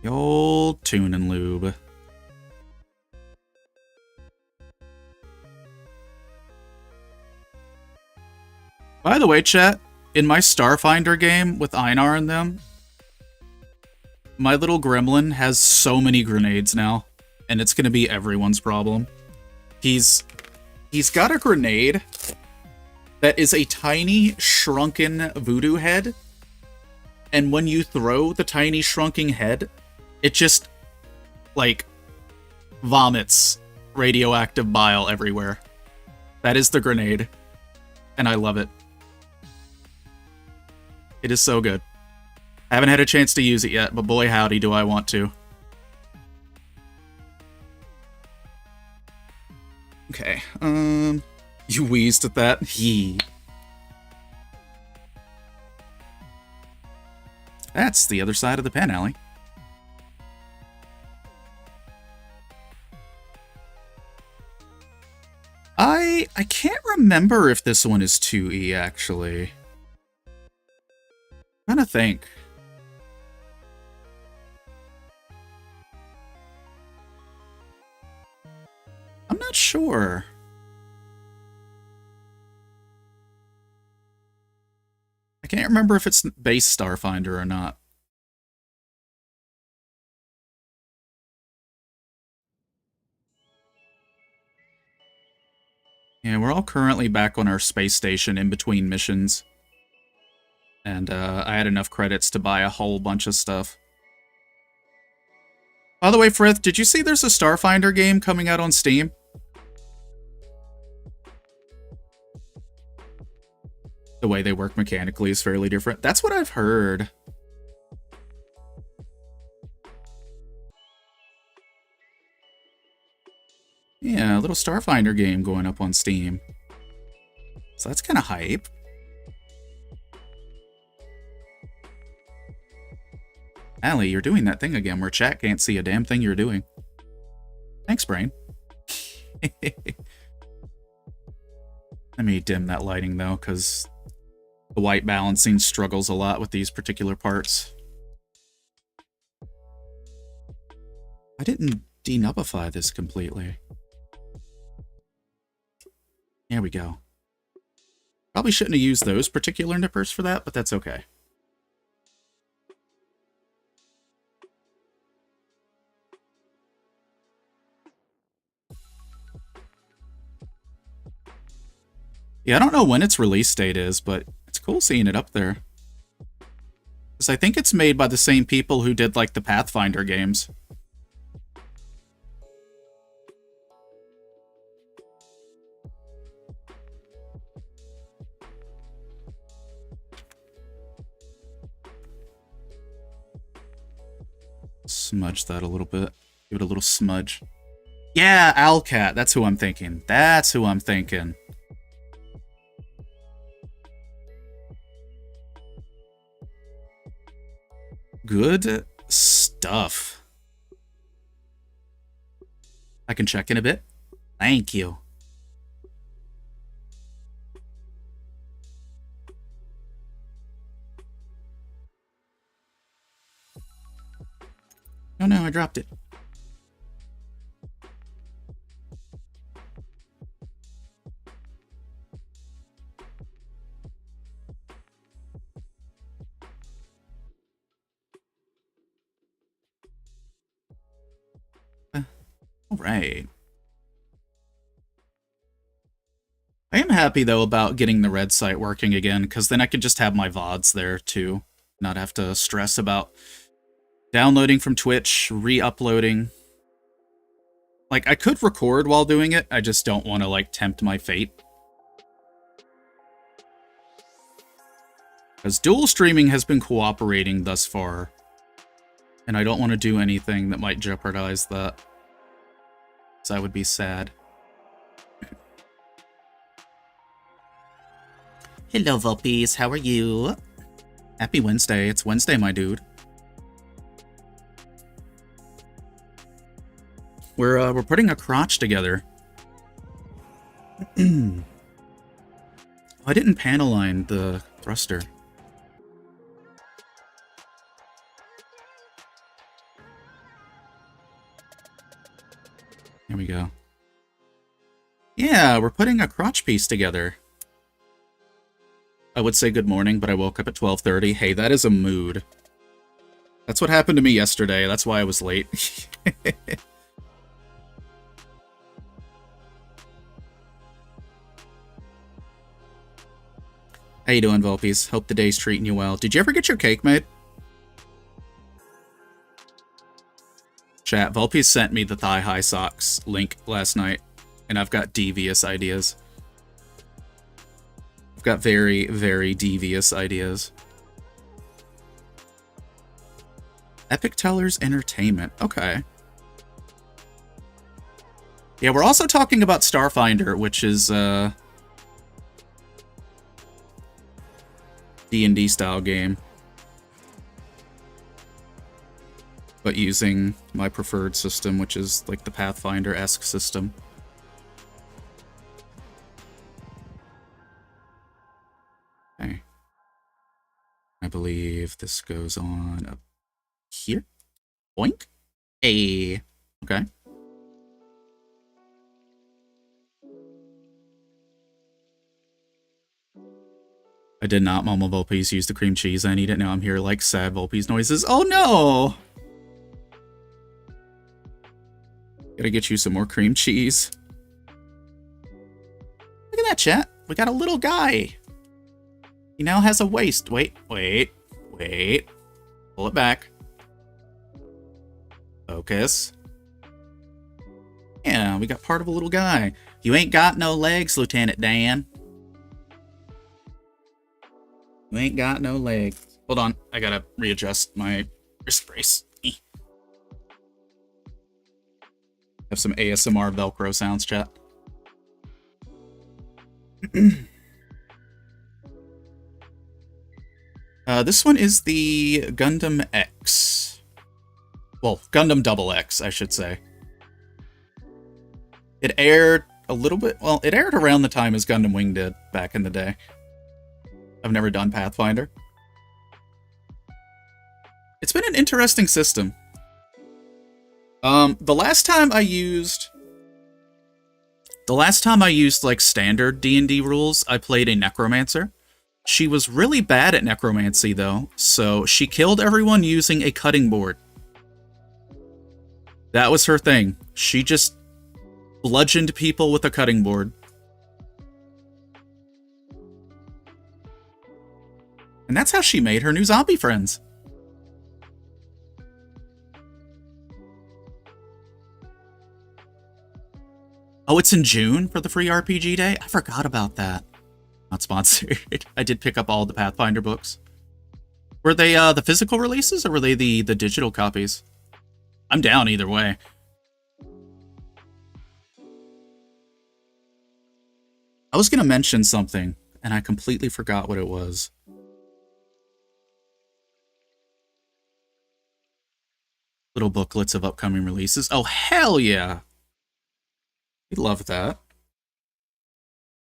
The old tune and lube. By the way, chat, in my Starfinder game with Einar and them, my little gremlin has so many grenades now, and it's gonna be everyone's problem. He's got a grenade that is a tiny, shrunken voodoo head, and when you throw the tiny, shrunken head, it just, like, vomits radioactive bile everywhere. That is the grenade, and I love it. It is so good. I haven't had a chance to use it yet, but boy howdy do I want to. Okay, you wheezed at that? Yee. That's the other side of the pen, Allie. I can't remember if this one is 2E, actually. I'm trying to think. I'm not sure. I can't remember if it's base Starfinder or not. Yeah, we're all currently back on our space station in between missions. And I had enough credits to buy a whole bunch of stuff. By the way, Frith, did you see there's a Starfinder game coming out on Steam? The way they work mechanically is fairly different. That's what I've heard. Yeah, a little Starfinder game going up on Steam. So that's kind of hype. Allie, you're doing that thing again where chat can't see a damn thing you're doing. Thanks, Brain. Let me dim that lighting, though, because the white balancing struggles a lot with these particular parts. I didn't denubbify this completely. There we go. Probably shouldn't have used those particular nippers for that, but that's okay. Yeah, I don't know when its release date is, but it's cool seeing it up there. Because I think it's made by the same people who did, like, the Pathfinder games. Smudge that a little bit. Give it a little smudge. Yeah, Owlcat. That's who I'm thinking. That's who I'm thinking. Good stuff. I can check in a bit. Thank you. Oh no, I dropped it. All right. I am happy, though, about getting the red site working again, because then I could just have my VODs there, too. Not have to stress about downloading from Twitch, re-uploading. Like, I could record while doing it, I just don't want to, like, tempt my fate. Because dual streaming has been cooperating thus far, and I don't want to do anything that might jeopardize that. Because I would be sad. Hello, Vulpies. How are you? Happy Wednesday. It's Wednesday, my dude. We're putting a crotch together. I didn't panel line the thruster. Here we go. Yeah, we're putting a crotch piece together. I would say good morning, but I woke up at 12:30. Hey, that is a mood. That's what happened to me yesterday. That's why I was late. How you doing, Vulpies? Hope the day's treating you well. Did you ever get your cake made? Chat, Vulpies sent me the thigh-high socks link last night, and I've got devious ideas. I've got very, very devious ideas. Epic Tellers Entertainment. Okay. Yeah, we're also talking about Starfinder, which is, D&D style game. But using my preferred system, which is like the Pathfinder-esque system. Okay. I believe this goes on up here. Boink. Hey. Okay. I did not, Mama Vulpies, use the cream cheese. I need it now. I'm here like sad Vulpies noises. Oh no! Gotta get you some more cream cheese. Look at that, chat. We got a little guy. He now has a waist. Wait. Pull it back. Focus. Yeah, we got part of a little guy. You ain't got no legs, Lieutenant Dan. You ain't got no legs. Hold on, I gotta readjust my wrist brace. Have some ASMR Velcro sounds, chat. This one is the Gundam X. Well, Gundam Double X, I should say. It aired a little bit... Well, it aired around the time as Gundam Wing did back in the day. I've never done Pathfinder. It's been an interesting system. The last time I used like standard D&D rules, I played a necromancer. She was really bad at necromancy though, so she killed everyone using a cutting board. That was her thing. She just bludgeoned people with a cutting board. And that's how she made her new zombie friends. Oh, it's in June for the free RPG day? I forgot about that. Not sponsored. I did pick up all the Pathfinder books. Were they the physical releases or were they the digital copies? I'm down either way. I was going to mention something, and I completely forgot what it was. Little booklets of upcoming releases. Oh, hell yeah! We love that.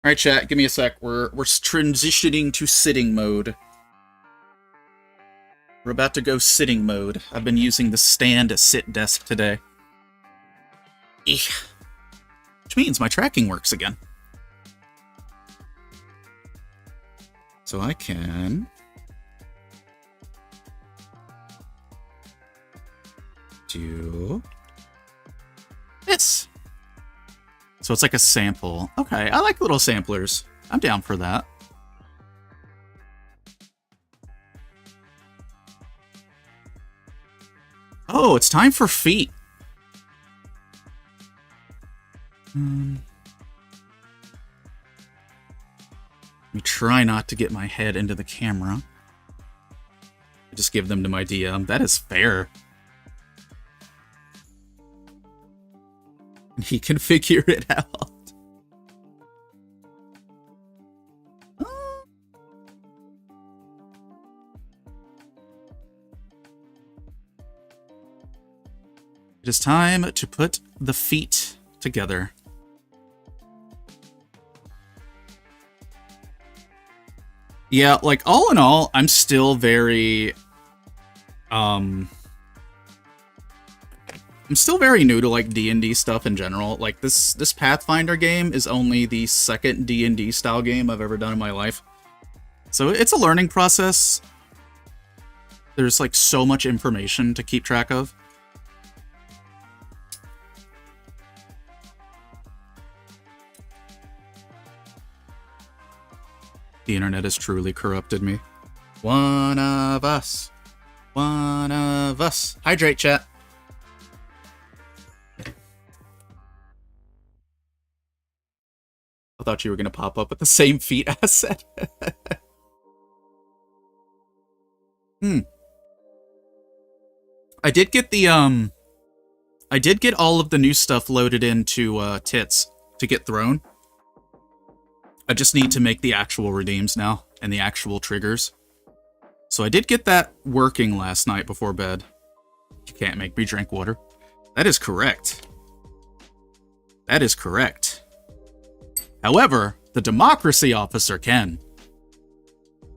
Alright, chat, give me a sec. We're transitioning to sitting mode. We're about to go sitting mode. I've been using the stand-sit desk today. Eek. Which means my tracking works again. So I can... do... this. So it's like a sample. Okay, I like little samplers. I'm down for that. Oh, it's time for feet. Let me try not to get my head into the camera. Just give them to my DM. That is fair. He can figure it out. It is time to put the feet together. Yeah, like, all in all, I'm still very... I'm still very new to, like, D&D stuff in general. Like, this Pathfinder game is only the second D&D style game I've ever done in my life. So it's a learning process. There's, like, so much information to keep track of. The internet has truly corrupted me. One of us. One of us. Hydrate, chat. I thought you were going to pop up with the same feet asset. I did get the, I did get all of the new stuff loaded into, Tits to get thrown. I just need to make the actual redeems now, and the actual triggers. So I did get that working last night before bed. You can't make me drink water. That is correct. That is correct. However, the democracy officer can.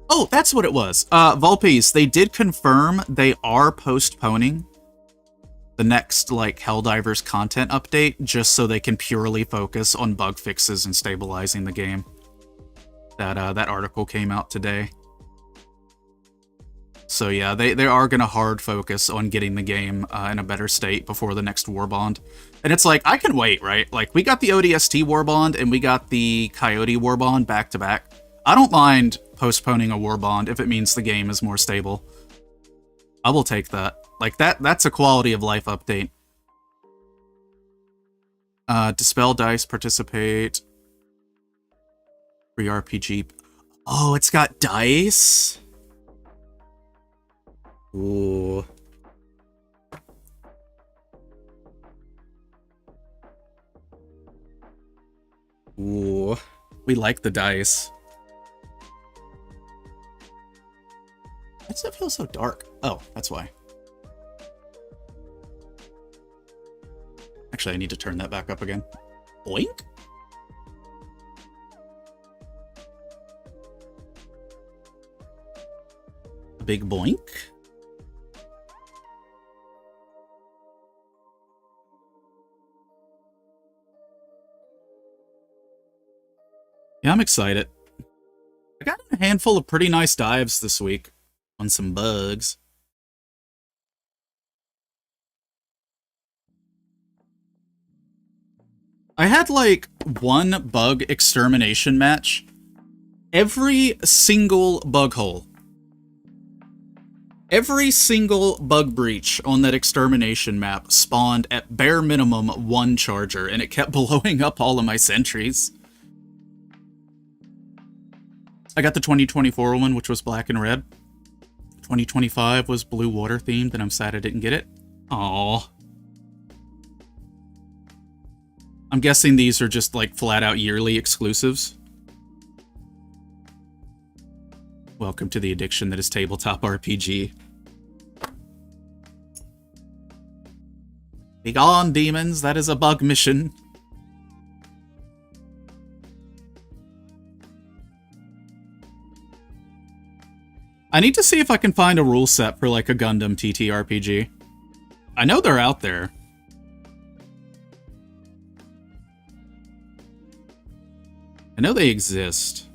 Oh, that's what it was. Vulpes, they did confirm they are postponing the next, like, Helldivers content update, just so they can purely focus on bug fixes and stabilizing the game. That article came out today. So yeah, they are gonna hard focus on getting the game in a better state before the next Warbond. And it's like, I can wait, right? Like, we got the ODST Warbond and we got the Coyote Warbond back to back. I don't mind postponing a Warbond if it means the game is more stable. I will take that. Like, that's a quality of life update. Dispel dice, participate. Free RPG. Oh, it's got dice? Ooh. Ooh. We like the dice. Why does it feel so dark? Oh, that's why. Actually, I need to turn that back up again. Boink? A big boink? Yeah, I'm excited. I got a handful of pretty nice dives this week on some bugs. I had, like, one bug extermination match. Every single bug hole. Every single bug breach on that extermination map spawned at bare minimum one charger, and it kept blowing up all of my sentries. I got the 2024 one, which was black and red. 2025 was blue water themed, and I'm sad I didn't get it. Aww. I'm guessing these are just, like, flat-out yearly exclusives. Welcome to the addiction that is tabletop RPG. Be gone, demons. That is a bug mission. I need to see if I can find a rule set for like a Gundam TTRPG. I know they're out there. I know they exist.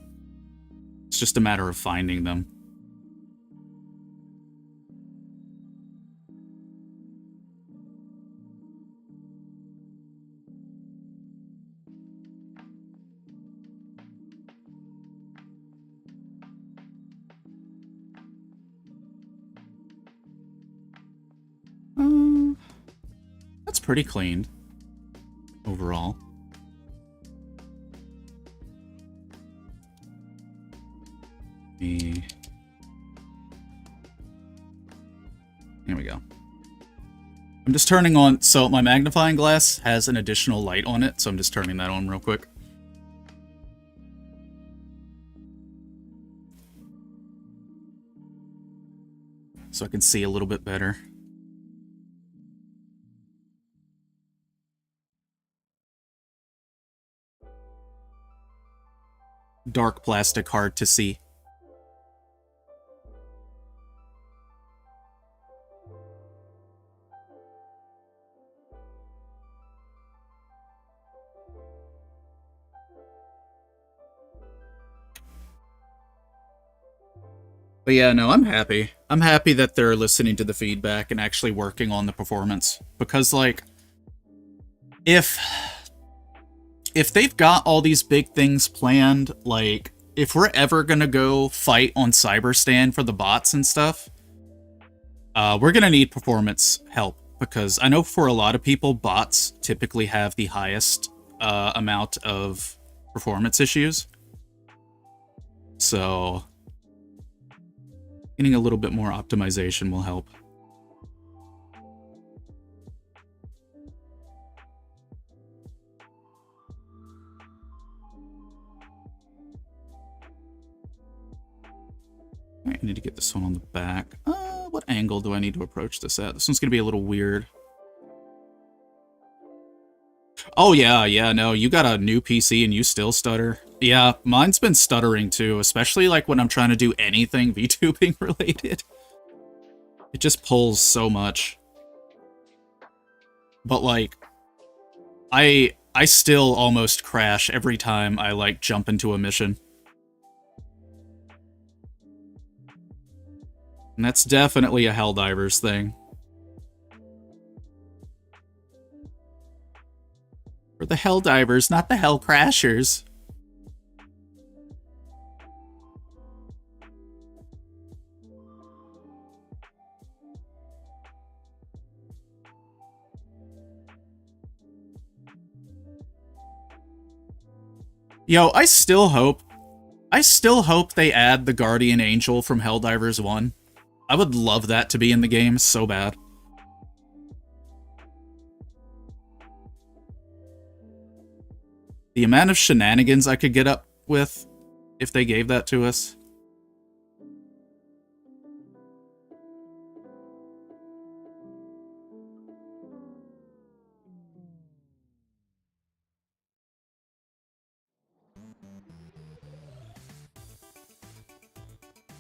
It's just a matter of finding them. That's pretty clean overall. Here we go. I'm just turning on, so my magnifying glass has an additional light on it, so I'm just turning that on real quick. So I can see a little bit better. Dark plastic, hard to see. But yeah, no, I'm happy. I'm happy that they're listening to the feedback and actually working on the performance. Because, like, if they've got all these big things planned, like, if we're ever gonna go fight on Cyberstan for the bots and stuff, we're gonna need performance help. Because I know for a lot of people, bots typically have the highest amount of performance issues. So getting a little bit more optimization will help. I need to get this one on the back. What angle do I need to approach this at? This one's gonna be a little weird. Oh yeah, no, you got a new PC and you still stutter. Yeah, mine's been stuttering too, especially like when I'm trying to do anything VTubing related. It just pulls so much. But like, I still almost crash every time I like jump into a mission. And that's definitely a Helldivers thing. We're the Helldivers, not the Hellcrashers. Yo, I still hope they add the Guardian Angel from Helldivers 1. I would love that to be in the game so bad. The amount of shenanigans I could get up with if they gave that to us.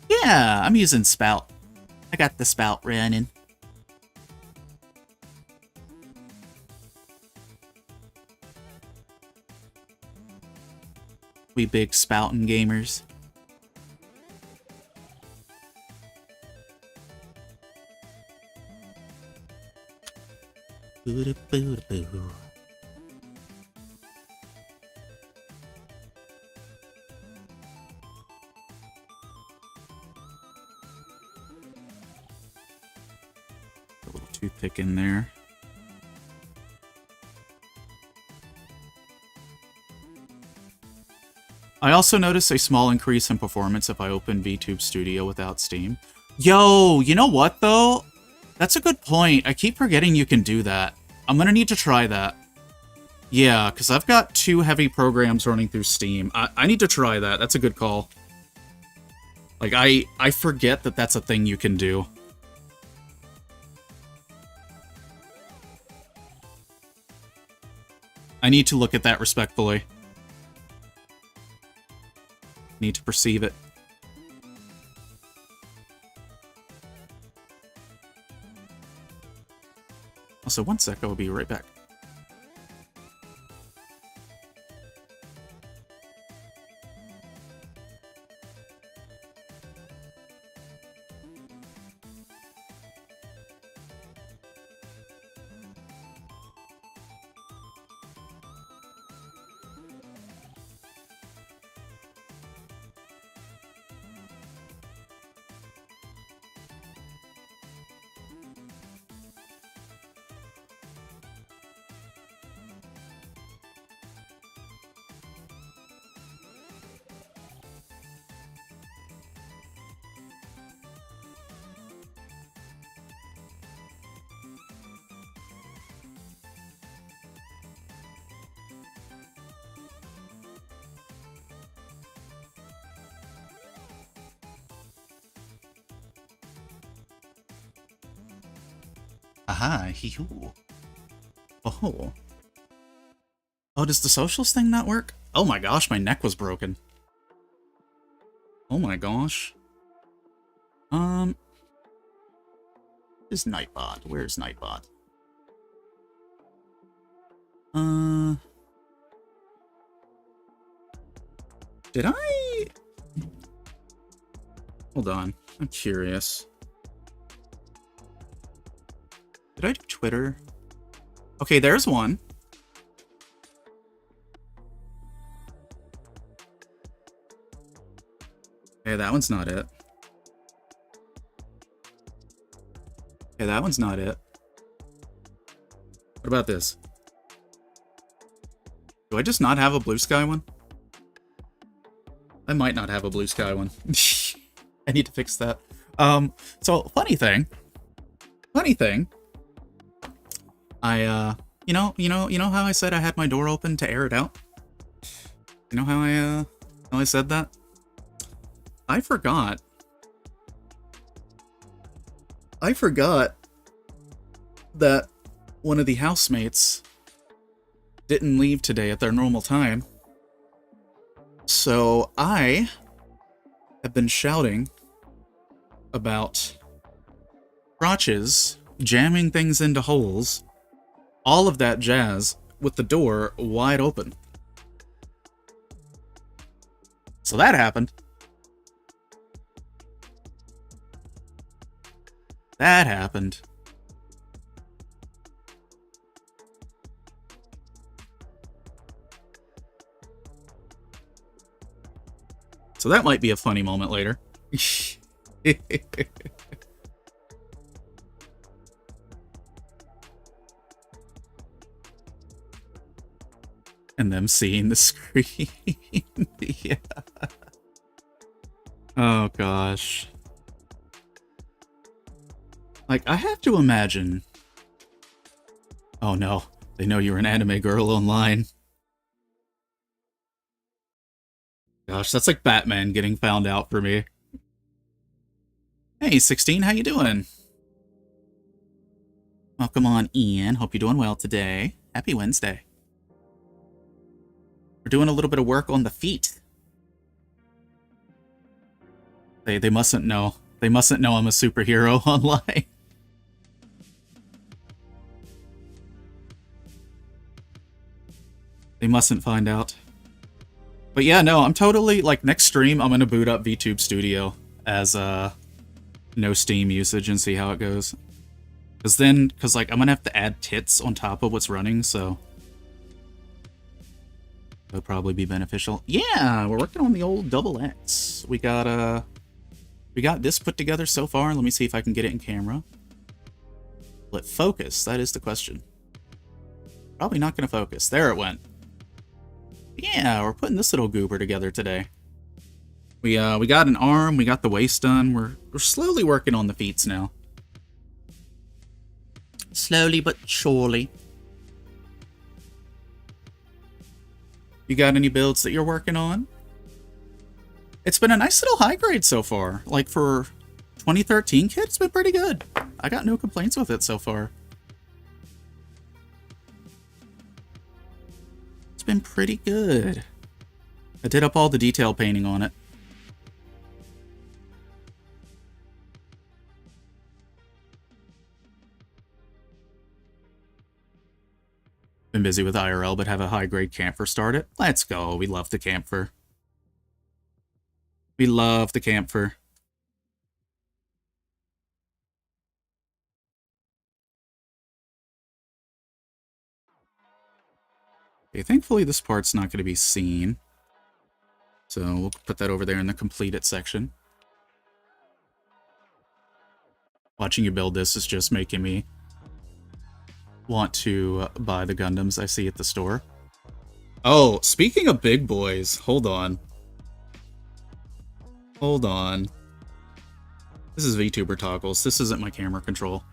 Yeah, I'm using Spout. I got the Spout running. We big spouting gamers. Boo-da-boo-da-boo. A little toothpick in there. I also notice a small increase in performance if I open VTube Studio without Steam. Yo, you know what though? That's a good point. I keep forgetting you can do that. I'm gonna need to try that. Yeah, because I've got 2 heavy programs running through Steam. I need to try that. That's a good call. Like, I forget that that's a thing you can do. I need to look at that respectfully. Need to perceive it. Also, one sec, I will be right back. Aha, hee-hoo. Oh. Oh, does the socials thing not work? Oh my gosh, my neck was broken. Oh my gosh. Is Nightbot? Where's Nightbot? Did I? Hold on, I'm curious. Did I do Twitter? Okay, there's one. Okay, that one's not it. Okay, that one's not it. What about this? Do I just not have a blue sky one? I might not have a blue sky one. I need to fix that. So funny thing. You know how I said I had my door open to air it out? You know how I said that? I forgot that one of the housemates didn't leave today at their normal time. So I have been shouting about crotches jamming things into holes, all of that jazz, with the door wide open. So that happened. That happened. So that might be a funny moment later. And them seeing the screen. Yeah. Oh gosh. Like, I have to imagine... Oh no, they know you're an anime girl online. Gosh, that's like Batman getting found out for me. Hey, 16, how you doing? Welcome on in. Hope you're doing well today. Happy Wednesday. We're doing a little bit of work on the feet. They mustn't know. They mustn't know I'm a superhero online. They mustn't find out. But yeah, no, I'm totally, like, next stream, I'm gonna boot up VTube Studio as, no Steam usage and see how it goes. Cause like, I'm gonna have to add tits on top of what's running, so... It'll probably be beneficial. Yeah, we're working on the old Double X. We got this put together so far. Let me see if I can get it in camera. Will it focus? That is the question. Probably not gonna focus. There it went. Yeah, we're putting this little goober together today. We got an arm, we got the waist done. We're slowly working on the feet now. Slowly but surely. You got any builds that you're working on? It's been a nice little high grade so far. Like, for 2013 kit, it's been pretty good. I got no complaints with it so far. It's been pretty good. I did up all the detail painting on it. Been busy with IRL, but have a high-grade camphor started. Let's go. We love the camphor. We love the camphor. Okay, thankfully this part's not going to be seen. So we'll put that over there in the complete it section. Watching you build this is just making me want to buy the Gundams I see at the store. Oh, speaking of big boys, hold on. Hold on. This is VTuber toggles. This isn't my camera control.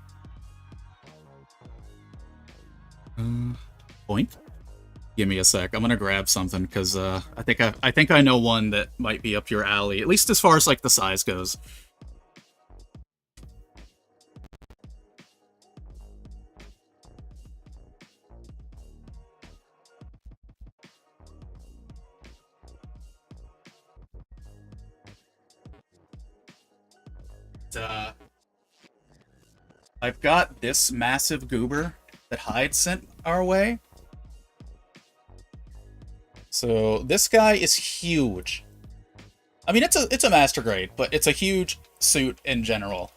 Boink. Give me a sec. I'm gonna grab something because I think I know one that might be up your alley, at least as far as like the size goes. I've got this massive goober that Hyde sent our way. So this guy is huge. I mean, it's a master grade, but it's a huge suit in general.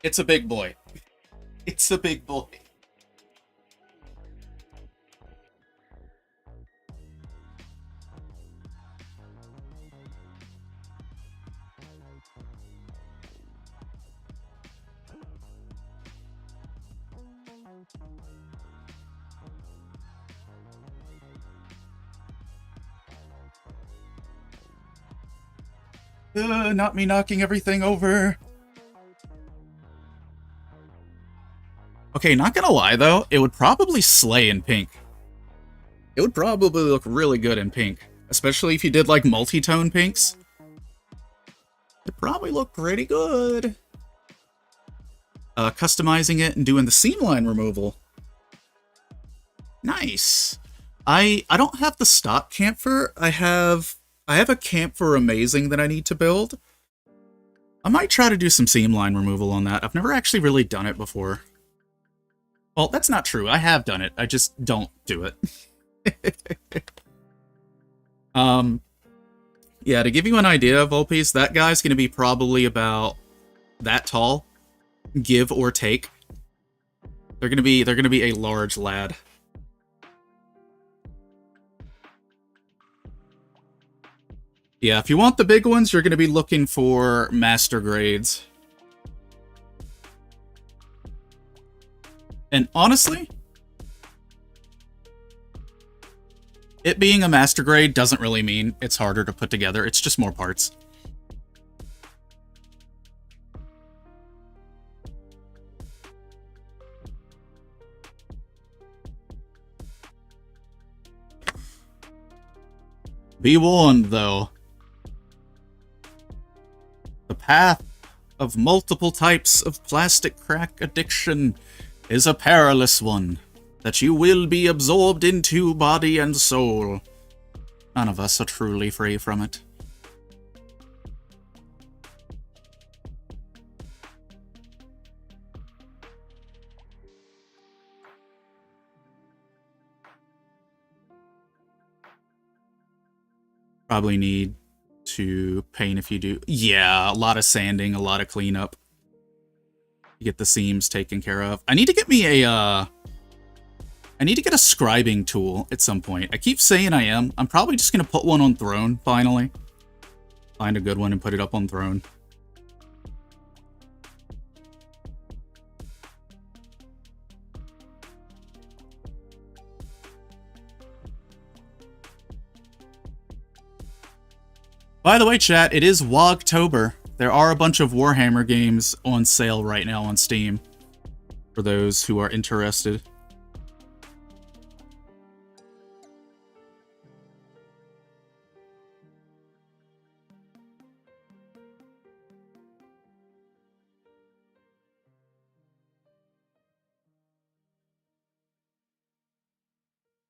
It's a big boy. It's a big boy. Not me knocking everything over. Okay, not gonna lie though, it would probably slay in pink. It would probably look really good in pink. Especially if you did like multi-tone pinks. It'd probably look pretty good. Customizing it and doing the seam line removal. Nice. I don't have the stock camphor. I have a camphor amazing that I need to build. I might try to do some seam line removal on that. I've never actually really done it before. Well, that's not true. I have done it. I just don't do it. Yeah, to give you an idea of Volpies, that guy's going to be probably about that tall, give or take. They're going to be a large lad. Yeah, if you want the big ones, you're going to be looking for master grades. And honestly, it being a master grade doesn't really mean it's harder to put together. It's just more parts. Be warned, though. The path of multiple types of plastic crack addiction is a perilous one that you will be absorbed into body and soul. None of us are truly free from it. Probably need to paint if you do. Yeah, a lot of sanding, a lot of cleanup. Get the seams taken care of. I need to get me a, I need to get a scribing tool at some point. I keep saying I am. I'm probably just gonna put one on Throne, finally. Find a good one and put it up on Throne. By the way, chat, it is Wogtober. There are a bunch of Warhammer games on sale right now on Steam, for those who are interested.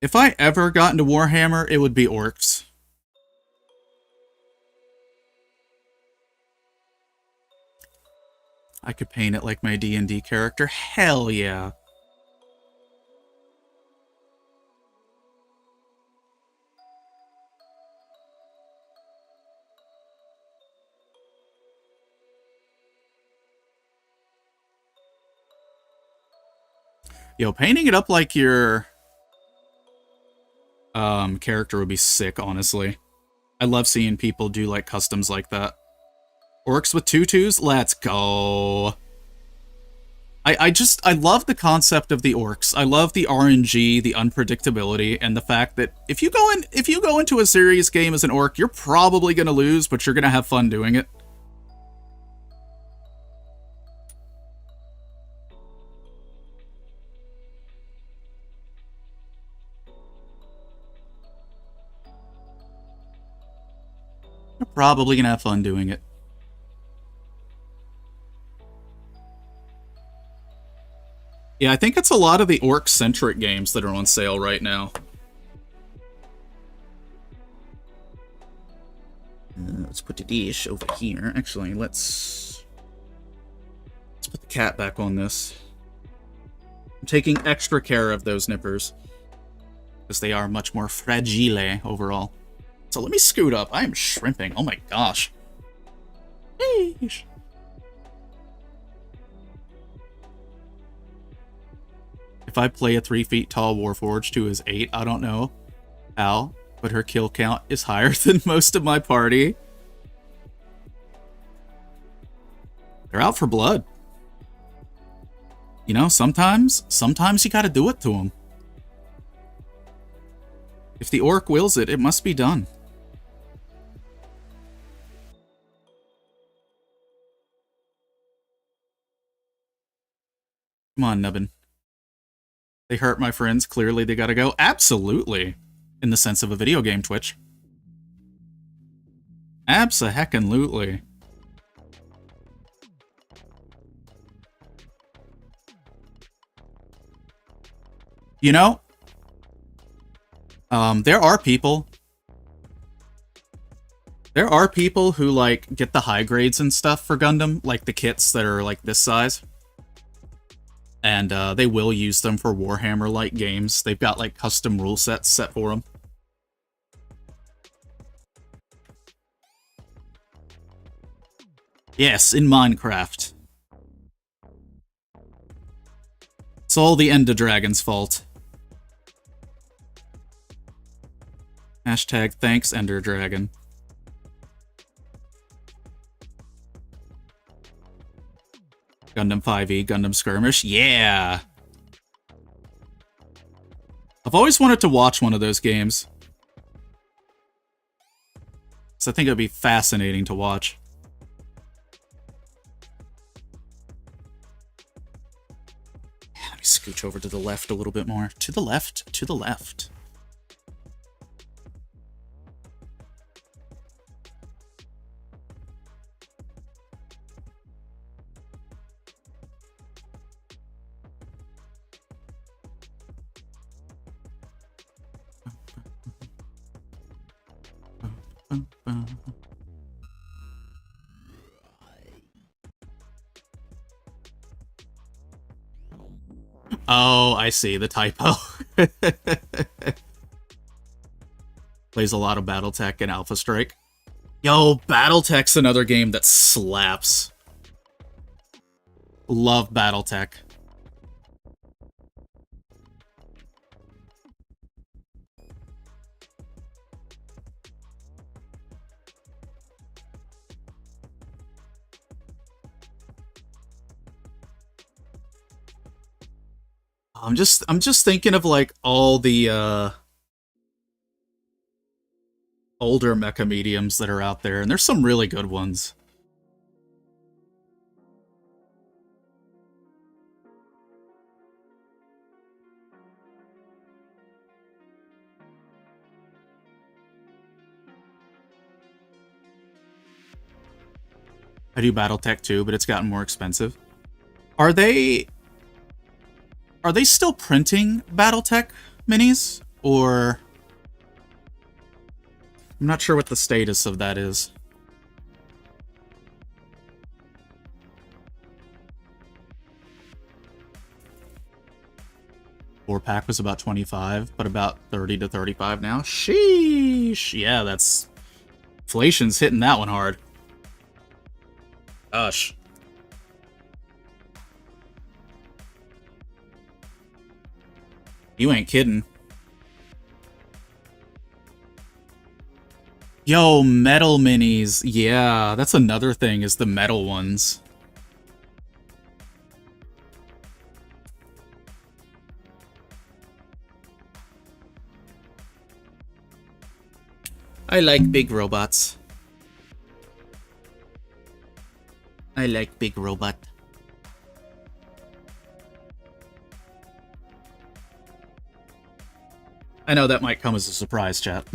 If I ever got into Warhammer, it would be Orcs. I could paint it like my D&D character. Hell yeah. Yo, painting it up like your character would be sick, honestly. I love seeing people do like customs like that. Orcs with tutus? Let's go. I love the concept of the orcs. I love the RNG, the unpredictability, and the fact that if you go into a serious game as an orc, you're probably gonna lose, but you're gonna have fun doing it. You're probably gonna have fun doing it. Yeah, I think it's a lot of the orc-centric games that are on sale right now. Let's put the dish over here. Actually, let's put the cat back on this. I'm taking extra care of those nippers, because they are much more fragile overall. So let me scoot up. I am shrimping. Oh my gosh. Yeesh. If I play a 3 feet tall Warforged who is 8, I don't know how, but her kill count is higher than most of my party. They're out for blood. You know, sometimes you gotta do it to them. If the orc wills it, it must be done. Come on, Nubbin. They hurt my friends. Clearly they gotta go. Absolutely. In the sense of a video game, Twitch. Abso-heckin-lutely. You know, there are people who, like, get the high grades and stuff for Gundam, like the kits that are, like, this size. And they will use them for Warhammer-like games. They've got, like, custom rule sets set for them. Yes, in Minecraft. It's all the Ender Dragon's fault. Hashtag thanks, Ender Dragon. Gundam 5e, Gundam Skirmish. Yeah! I've always wanted to watch one of those games. So I think it would be fascinating to watch. Let me scooch over to the left a little bit more. To the left, to the left. Oh, I see, the typo. Plays a lot of Battletech and Alpha Strike. Yo, Battletech's another game that slaps. Love Battletech. I'm just thinking of, like, all the older mecha mediums that are out there, and there's some really good ones. I do Battletech too, but it's gotten more expensive. Are they still printing Battletech minis? Or... I'm not sure what the status of that is. Four-pack was about 25, but about 30 to 35 now. Sheesh! Yeah, that's... Inflation's hitting that one hard. Gosh. You ain't kidding. Yo, metal minis. Yeah, that's another thing, is the metal ones. I like big robots. I like big robot. I know that might come as a surprise, chat.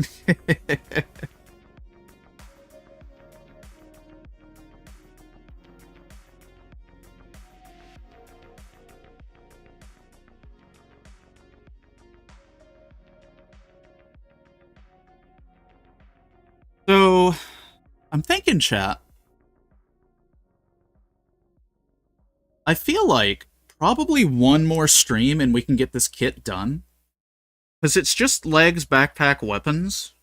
So, I'm thinking, chat. I feel like probably one more stream and we can get this kit done. Because it's just legs, backpack, weapons.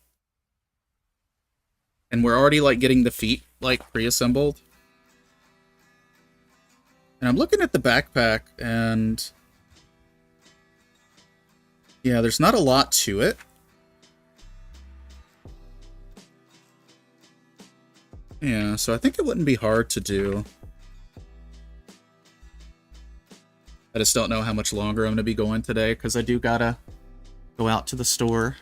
And we're already, like, getting the feet, like, pre-assembled. And I'm looking at the backpack, and... yeah, there's not a lot to it. Yeah, so I think it wouldn't be hard to do. I just don't know how much longer I'm going to be going today, because I do gotta go out to the store.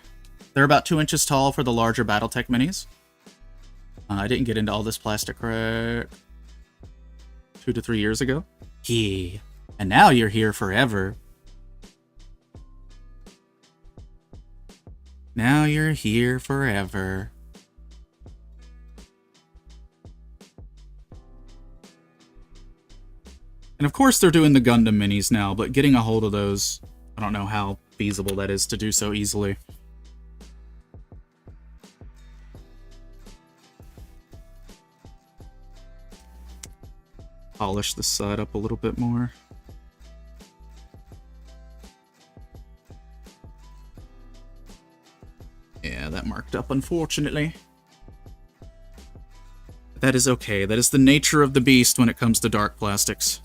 They're about 2 inches tall for the larger Battletech minis. I didn't get into all this plastic crap 2 to 3 years ago. Yeah. And now you're here forever. Now you're here forever. And of course they're doing the Gundam minis now, but getting a hold of those, I don't know how feasible that is to do so easily. Polish this side up a little bit more. Yeah, that marked up, unfortunately. That is okay. That is the nature of the beast when it comes to dark plastics.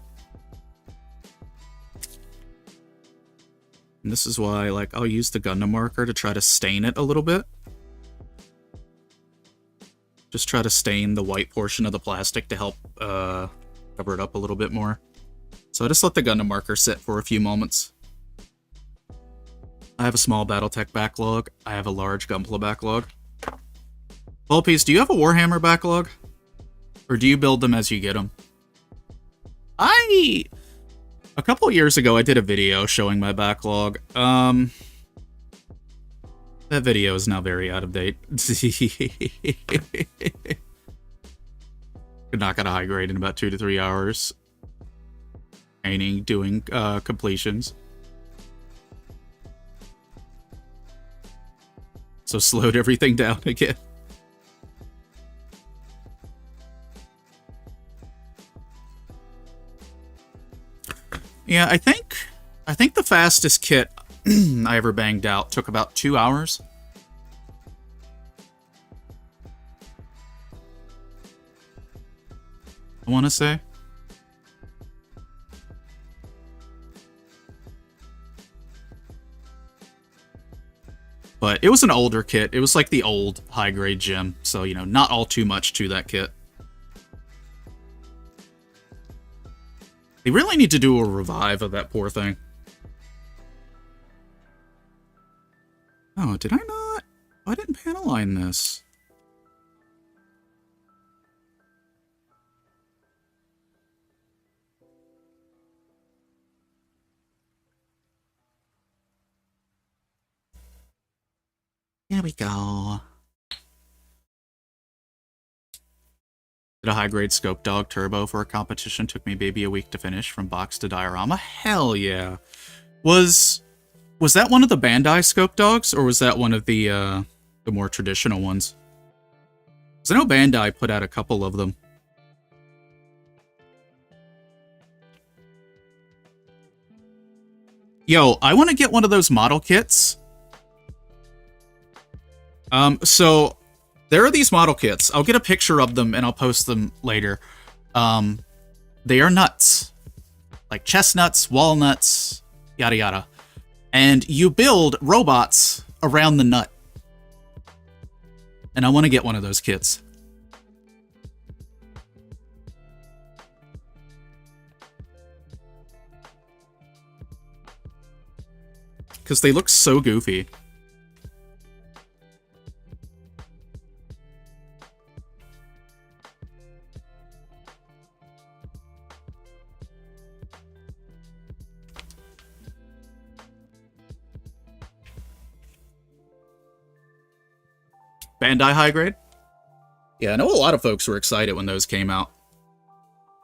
And this is why, like, I'll use the Gundam marker to try to stain it a little bit. Just try to stain the white portion of the plastic to help cover it up a little bit more. So I just let the Gundam marker sit for a few moments. I have a small Battletech backlog. I have a large Gunpla backlog. Bulpies, do you have a Warhammer backlog? Or do you build them as you get them? A couple years ago, I did a video showing my backlog. That video is now very out of date. Could knock out a high grade in about 2 to 3 hours. Painting, doing completions. So slowed everything down again. Yeah, I think the fastest kit I ever banged out took about 2 hours. I want to say. But it was an older kit. It was like the old high-grade gem, so, you know, not all too much to that kit. They really need to do a revive of that poor thing. Oh, did I not? Oh, I didn't panelline this. There we go. Did a high-grade Scope Dog Turbo for a competition. Took me maybe a week to finish from box to diorama. Hell yeah. Was that one of the Bandai Scope Dogs, or was that one of the more traditional ones? Because I know Bandai put out a couple of them. Yo, I want to get one of those model kits. So there are these model kits. I'll get a picture of them and I'll post them later. They are nuts. Like chestnuts, walnuts, yada yada. And you build robots around the nut. And I want to get one of those kits. Because they look so goofy. Bandai High Grade? Yeah, I know a lot of folks were excited when those came out.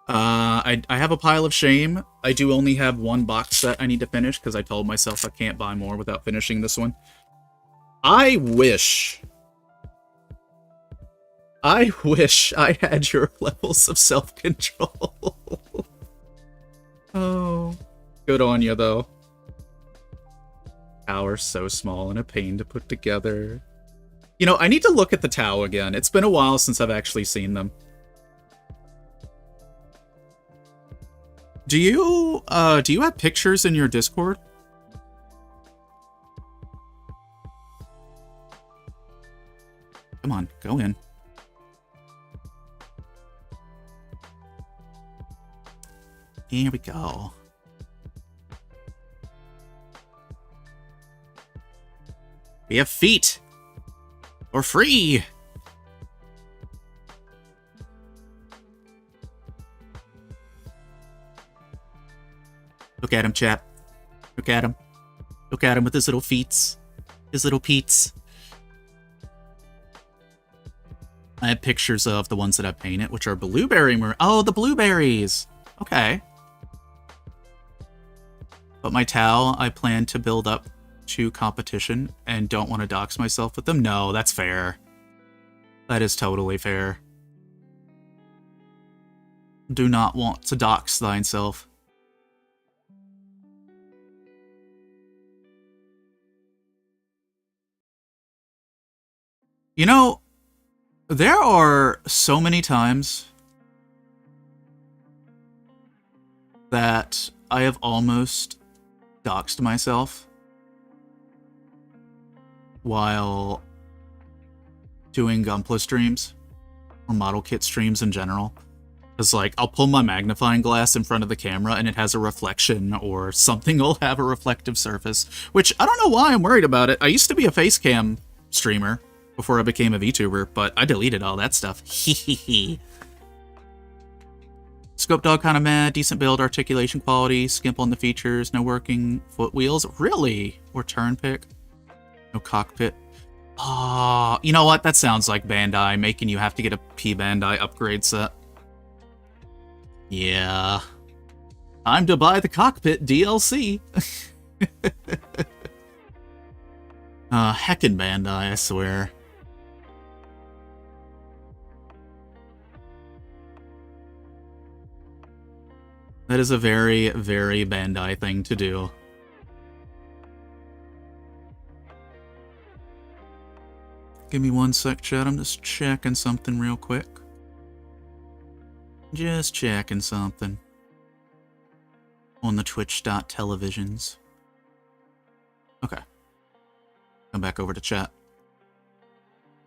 I have a pile of shame. I do only have one box set I need to finish, because I told myself I can't buy more without finishing this one. I wish I had your levels of self-control. Oh, good on you, though. Tower's so small and a pain to put together. You know, I need to look at the Tau again. It's been a while since I've actually seen them. Do you have pictures in your Discord? Come on, go in. Here we go. We have feet. For free. Look at him, chap. Look at him. Look at him with his little feets. His little peats. I have pictures of the ones that I've painted, which are blueberry oh, the blueberries! Okay. But my Tau, I plan to build up to competition and don't want to dox myself with them. No, that's fair. That is totally fair. Do not want to dox thyself. You know, there are so many times that I have almost doxed myself while doing Gunpla streams, or model kit streams in general. It's like, I'll pull my magnifying glass in front of the camera and it has a reflection, or something will have a reflective surface, which I don't know why I'm worried about it. I used to be a face cam streamer before I became a VTuber, but I deleted all that stuff. Hehehe. Scope dog kind of mad, decent build, articulation quality, skimp on the features, no working foot wheels. Really? Or turn pick? No cockpit. Ah, you know what? That sounds like Bandai making you have to get a P-Bandai upgrade set. Yeah. Time to buy the cockpit DLC. Heckin' Bandai, I swear. That is a very, very Bandai thing to do. Give me one sec, chat. I'm just checking something real quick. Just checking something. On the Twitch.televisions. Okay. Come back over to chat.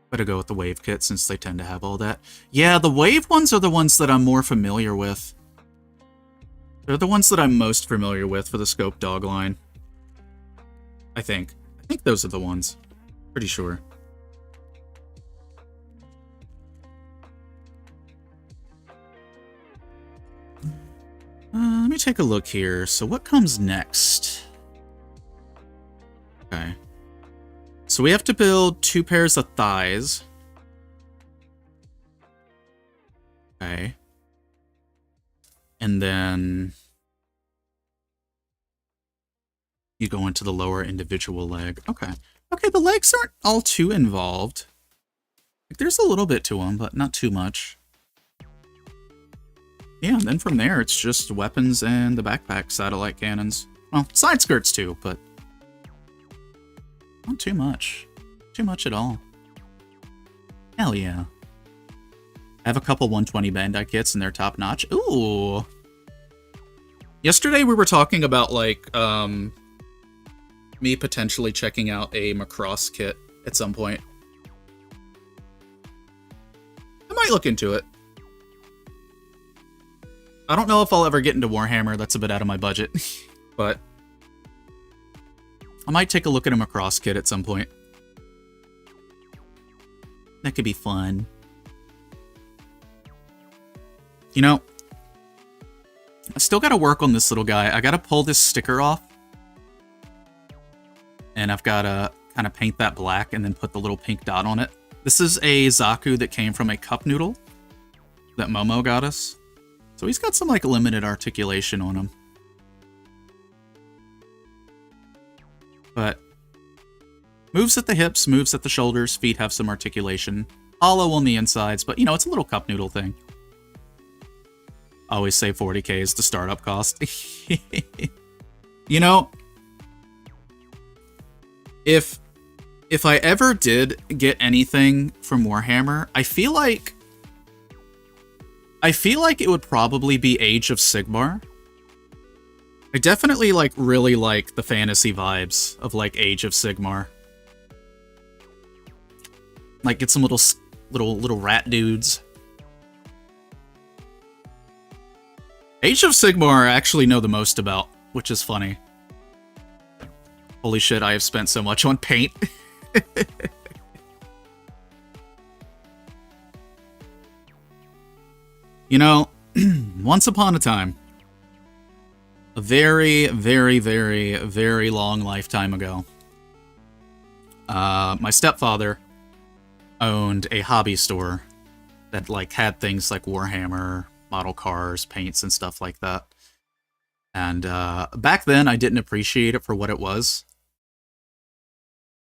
Better go with the Wave kit since they tend to have all that. Yeah, the Wave ones are the ones that I'm more familiar with. They're the ones that I'm most familiar with for the Scope Dog line. I think those are the ones. Pretty sure. Let me take a look here. So what comes next? Okay. So we have to build 2 pairs of thighs. Okay. And then you go into the lower individual leg. Okay. Okay, the legs aren't all too involved. Like, there's a little bit to them, but not too much. Yeah, and then from there, it's just weapons and the backpack satellite cannons. Well, side skirts too, but not too much. Too much at all. Hell yeah. I have a couple 120 Bandai kits and they're top notch. Ooh. Yesterday we were talking about, like, me potentially checking out a Macross kit at some point. I might look into it. I don't know if I'll ever get into Warhammer, that's a bit out of my budget, but I might take a look at a Macross kit at some point. That could be fun. You know, I still gotta work on this little guy. I gotta pull this sticker off. And I've gotta kind of paint that black and then put the little pink dot on it. This is a Zaku that came from a cup noodle that Momo got us. So he's got some, like, limited articulation on him. But moves at the hips, moves at the shoulders, feet have some articulation. Hollow on the insides, but, you know, it's a little cup noodle thing. I always say 40k is the startup cost. You know, if I ever did get anything from Warhammer, I feel like it would probably be Age of Sigmar. I definitely, like, really like the fantasy vibes of, like, Age of Sigmar. Like, get some little rat dudes. Age of Sigmar I actually know the most about, which is funny. Holy shit, I have spent so much on paint. You know, once upon a time, a very, very, very, very long lifetime ago, my stepfather owned a hobby store that, like, had things like Warhammer, model cars, paints, and stuff like that. And back then, I didn't appreciate it for what it was.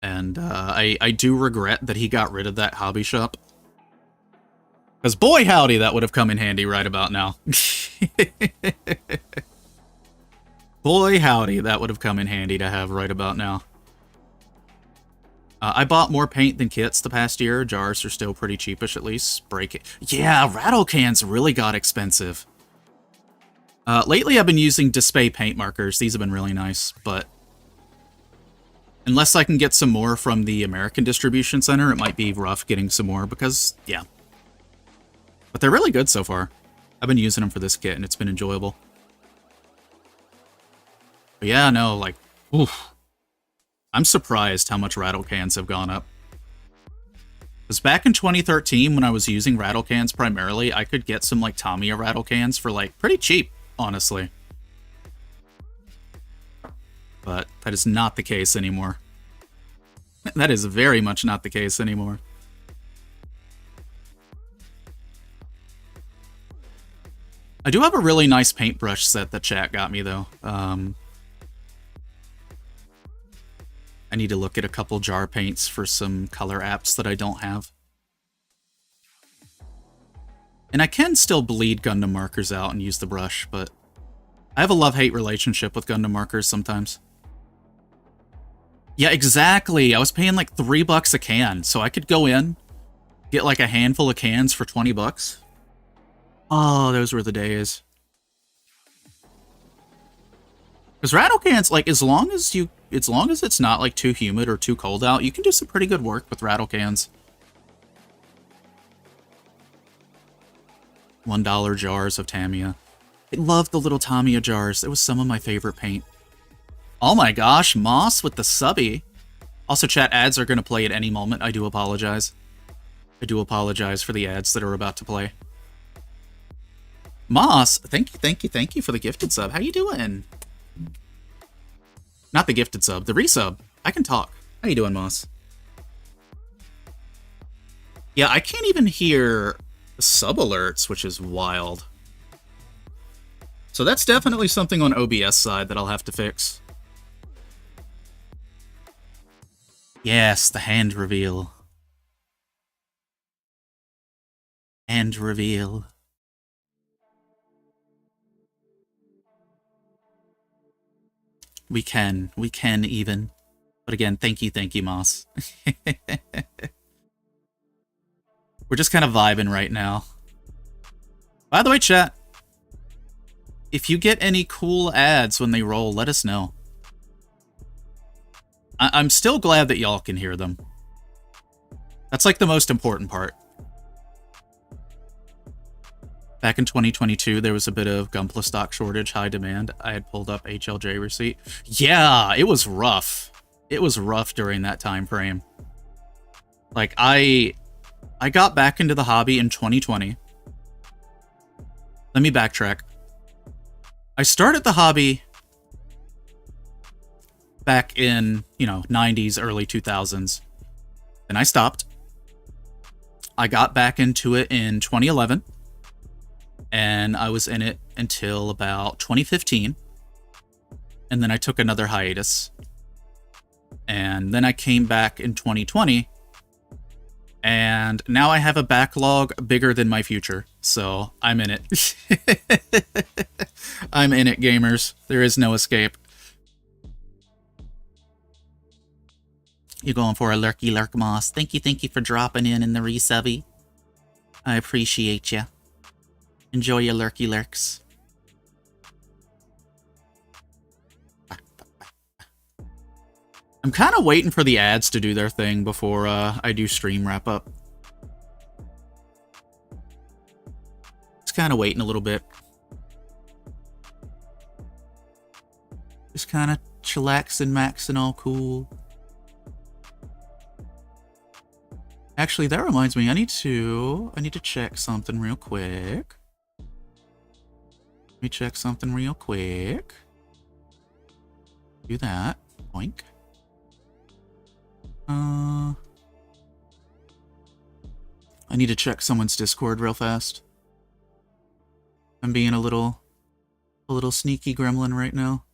And I do regret that he got rid of that hobby shop. Because boy howdy, that would have come in handy right about now. Boy howdy, that would have come in handy to have right about now. I bought more paint than kits the past year. Jars are still pretty cheapish, at least. Yeah, rattle cans really got expensive. Lately, I've been using Display paint markers. These have been really nice, but unless I can get some more from the American distribution center, it might be rough getting some more because, yeah. But they're really good so far. I've been using them for this kit, and it's been enjoyable. But yeah, no, like, oof. I'm surprised how much rattle cans have gone up. Because back in 2013, when I was using rattle cans primarily, I could get some, like, Tamiya rattle cans for, like, pretty cheap, honestly. But that is not the case anymore. That is very much not the case anymore. I do have a really nice paintbrush set that chat got me, though. I need to look at a couple jar paints for some color apps that I don't have. And I can still bleed Gundam markers out and use the brush, but I have a love-hate relationship with Gundam markers sometimes. Yeah, exactly. I was paying like $3 a can, so I could go in, get like a handful of cans for 20 bucks. Oh, those were the days. Because rattle cans, like, as long as it's not like too humid or too cold out, you can do some pretty good work with rattle cans. $1 jars of Tamiya. I love the little Tamiya jars. It was some of my favorite paint. Oh my gosh, Moss with the subby. Also, chat, ads are going to play at any moment. I do apologize. I do apologize for the ads that are about to play. Moss, thank you for the gifted sub. How you doing? Not the gifted sub, the resub. I can talk. How you doing, Moss? Yeah, I can't even hear sub alerts, which is wild. So that's definitely something on OBS side that I'll have to fix. Yes, the hand reveal. Hand reveal. We can even. But again, thank you, Moss. We're just kind of vibing right now. By the way, chat, if you get any cool ads when they roll, let us know. I'm still glad that y'all can hear them. That's like the most important part. Back in 2022, there was a bit of Gunpla stock shortage, high demand. I had pulled up HLJ receipt. Yeah, it was rough. It was rough during that time frame. Like, I got back into the hobby in 2020. Let me backtrack. I started the hobby back in, 90s, early 2000s. Then I stopped. I got back into it in 2011. And I was in it until about 2015. And then I took another hiatus. And then I came back in 2020. And now I have a backlog bigger than my future. So I'm in it. I'm in it, gamers. There is no escape. You're going for a lurky lurk, Moss. Thank you for dropping in the resubby. I appreciate you. Enjoy your lurky lurks. I'm kind of waiting for the ads to do their thing before I do stream wrap up. Just kind of waiting a little bit. Just kind of chillaxing, maxing, all cool. Actually, that reminds me, I need to check something real quick. Let me check something real quick. Do that. Boink. I need to check someone's Discord real fast. I'm being a little sneaky gremlin right now.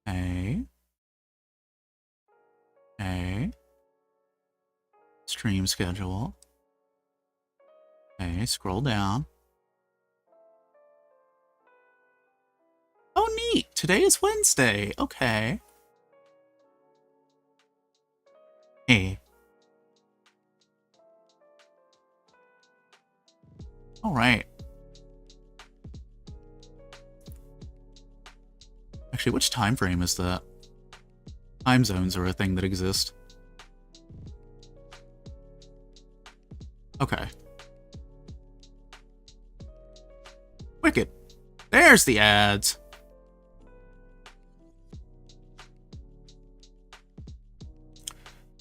Hey. Stream schedule. Okay, scroll down. Oh, neat! Today is Wednesday. Okay. Hey. Alright. Actually, which time frame is that? Time zones are a thing that exist. Okay. Wicked. There's the ads.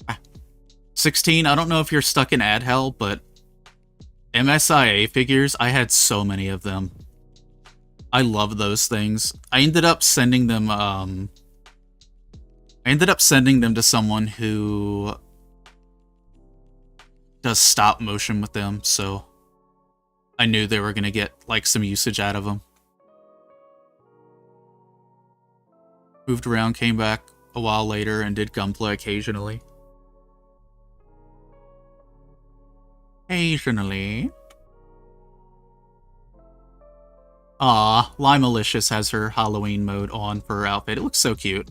Ah. 16, I don't know if you're stuck in ad hell, but MSIA figures, I had so many of them. I love those things. I ended up sending them to someone who does stop motion with them, so I knew they were gonna get like some usage out of them. Moved around, came back a while later, and did Gunpla occasionally. Occasionally. Aw, Limalicious has her Halloween mode on for her outfit. It looks so cute.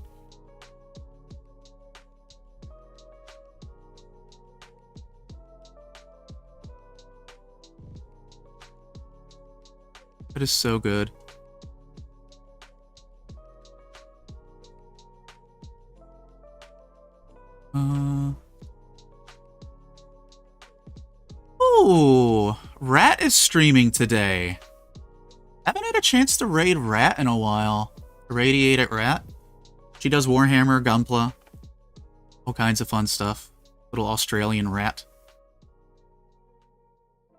It is so good. Ooh, Rat is streaming today. Haven't had a chance to raid Rat in a while. Irradiate at Rat. She does Warhammer, Gunpla. All kinds of fun stuff. Little Australian rat.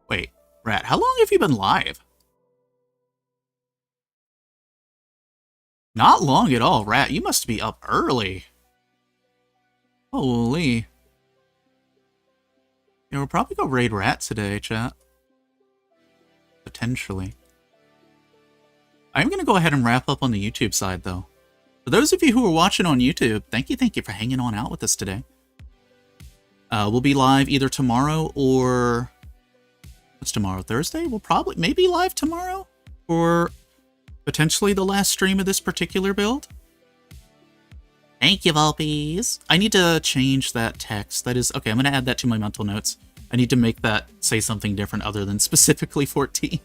Wait, Rat, how long have you been live? Not long at all, Rat. You must be up early. Holy. Yeah, we'll probably go raid Rat today, chat. Potentially. I'm going to go ahead and wrap up on the YouTube side, though. For those of you who are watching on YouTube, thank you for hanging on out with us today. We'll be live either tomorrow or... What's tomorrow? Thursday? We'll probably... Maybe live tomorrow? Or potentially the last stream of this particular build? Thank you, Vulpies. I need to change that text. That is... Okay, I'm going to add that to my mental notes. I need to make that say something different other than specifically 14.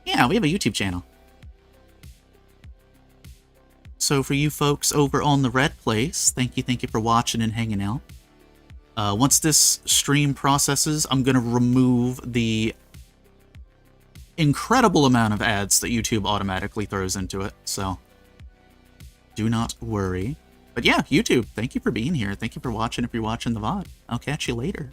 Yeah, we have a YouTube channel. So for you folks over on the Red Place, thank you for watching and hanging out. Once this stream processes, I'm going to remove the incredible amount of ads that YouTube automatically throws into it, so do not worry. But yeah, YouTube, thank you for being here. Thank you for watching if you're watching the VOD. I'll catch you later.